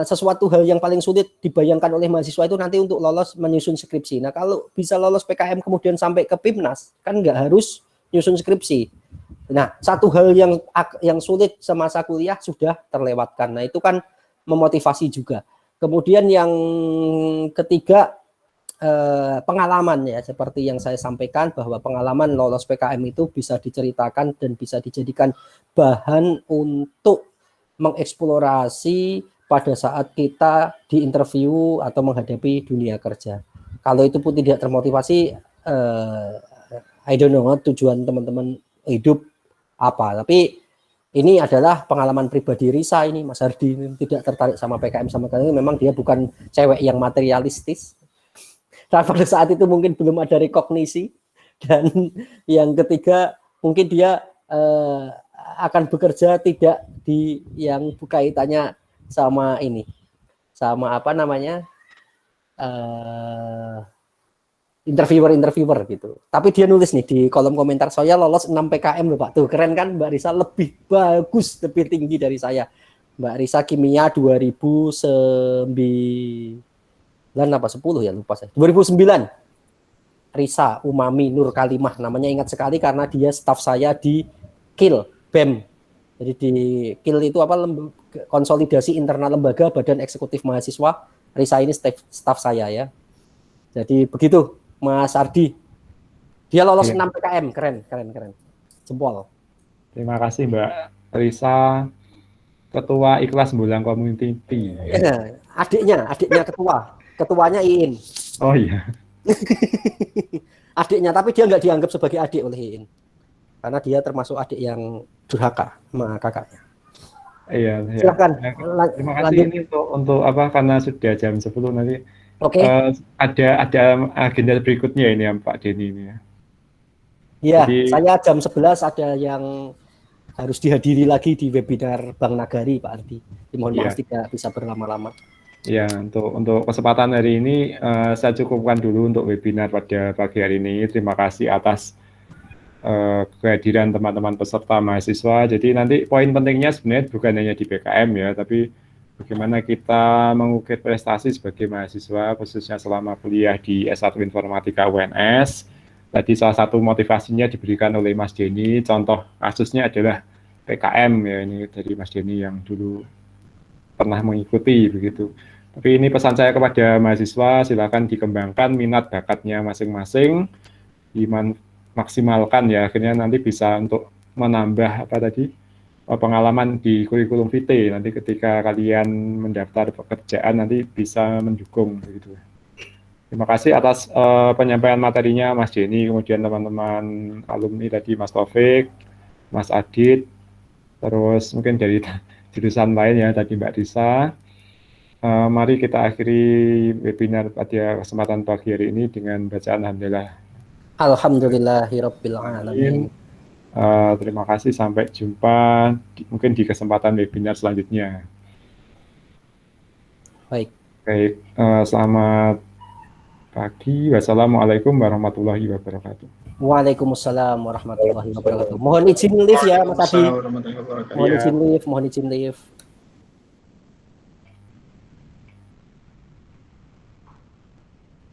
Speaker 2: sesuatu hal yang paling sulit dibayangkan oleh mahasiswa itu nanti untuk lolos menyusun skripsi. Nah kalau bisa lolos PKM kemudian sampai ke PIMNAS kan nggak harus nyusun skripsi. Nah satu hal yang sulit semasa kuliah sudah terlewatkan. Nah itu kan memotivasi juga. Kemudian yang ketiga pengalaman ya, seperti yang saya sampaikan bahwa pengalaman lolos PKM itu bisa diceritakan dan bisa dijadikan bahan untuk mengeksplorasi pada saat kita di interview atau menghadapi dunia kerja. Kalau itu pun tidak termotivasi, I don't know tujuan teman-teman hidup apa. Tapi ini adalah pengalaman pribadi Risa ini, Mas Hardi ini tidak tertarik sama PKM sama sekali. Memang dia bukan cewek yang materialistis. Dan pada saat itu mungkin belum ada rekognisi. Dan yang ketiga mungkin dia akan bekerja tidak di yang kaitannya sama ini, sama apa namanya, interviewer gitu. Tapi dia nulis nih di kolom komentar, saya lolos 6 PKM loh Pak. Tuh keren kan Mbak Risa, lebih bagus, lebih tinggi dari saya. Mbak Risa kimia 2009 apa 10 ya lupa saya. 2009. Risa Umami Nur Kalimah, namanya ingat sekali karena dia staf saya di KIL BEM. Jadi di KIL itu apa, konsolidasi internal lembaga Badan Eksekutif Mahasiswa. Risa ini staf saya ya. Jadi begitu Mas Ardi. Dia lolos 6 PKM, keren. Jempol.
Speaker 1: Terima kasih Mbak Risa, Ketua Ikhlas Bulang Community.
Speaker 2: Ya, adiknya ketuanya Iin.
Speaker 1: Oh iya.
Speaker 2: Adiknya, tapi dia nggak dianggap sebagai adik oleh Iin. Karena dia termasuk adik yang durhaka sama kakaknya.
Speaker 1: Iya.
Speaker 2: Silakan.
Speaker 1: Terima kasih ini untuk apa, karena sudah jam 10 nanti.
Speaker 2: Oke.
Speaker 1: Ada agenda berikutnya ini ya Pak Denny ini ya.
Speaker 2: Iya,
Speaker 1: Jadi,
Speaker 2: saya jam 11 ada yang harus dihadiri lagi di webinar Bank Nagari Pak Ardi. Mohon maaf tidak bisa berlama-lama. Ya,
Speaker 1: untuk kesempatan hari ini saya cukupkan dulu untuk webinar pada pagi hari ini. Terima kasih atas kehadiran teman-teman peserta mahasiswa. Jadi nanti poin pentingnya sebenarnya bukan hanya di PKM ya, tapi bagaimana kita mengukir prestasi sebagai mahasiswa, khususnya selama kuliah di S1 Informatika UNS. Tadi salah satu motivasinya diberikan oleh Mas Denny, contoh kasusnya adalah PKM ya, ini dari Mas Denny yang dulu pernah mengikuti begitu. Tapi ini pesan saya kepada mahasiswa, silakan dikembangkan minat bakatnya masing-masing, dimaksimalkan ya, akhirnya nanti bisa untuk menambah apa tadi, pengalaman di kurikulum vitae, nanti ketika kalian mendaftar pekerjaan nanti bisa mendukung begitu. Terima kasih atas penyampaian materinya Mas Denny, kemudian teman-teman alumni tadi Mas Taufik, Mas Adit, terus mungkin dari jurusan lain ya tadi Mbak Risa. Mari kita akhiri webinar pada kesempatan pagi hari ini dengan bacaan alhamdulillah.
Speaker 2: Alhamdulillahirabbil alamin.
Speaker 1: Terima kasih, sampai jumpa mungkin di kesempatan webinar selanjutnya.
Speaker 2: Baik,
Speaker 1: selamat pagi. Wassalamualaikum warahmatullahi wabarakatuh.
Speaker 2: Waalaikumsalam warahmatullahi wabarakatuh. Mohon izin live ya Mas Adi. Mohon izin live.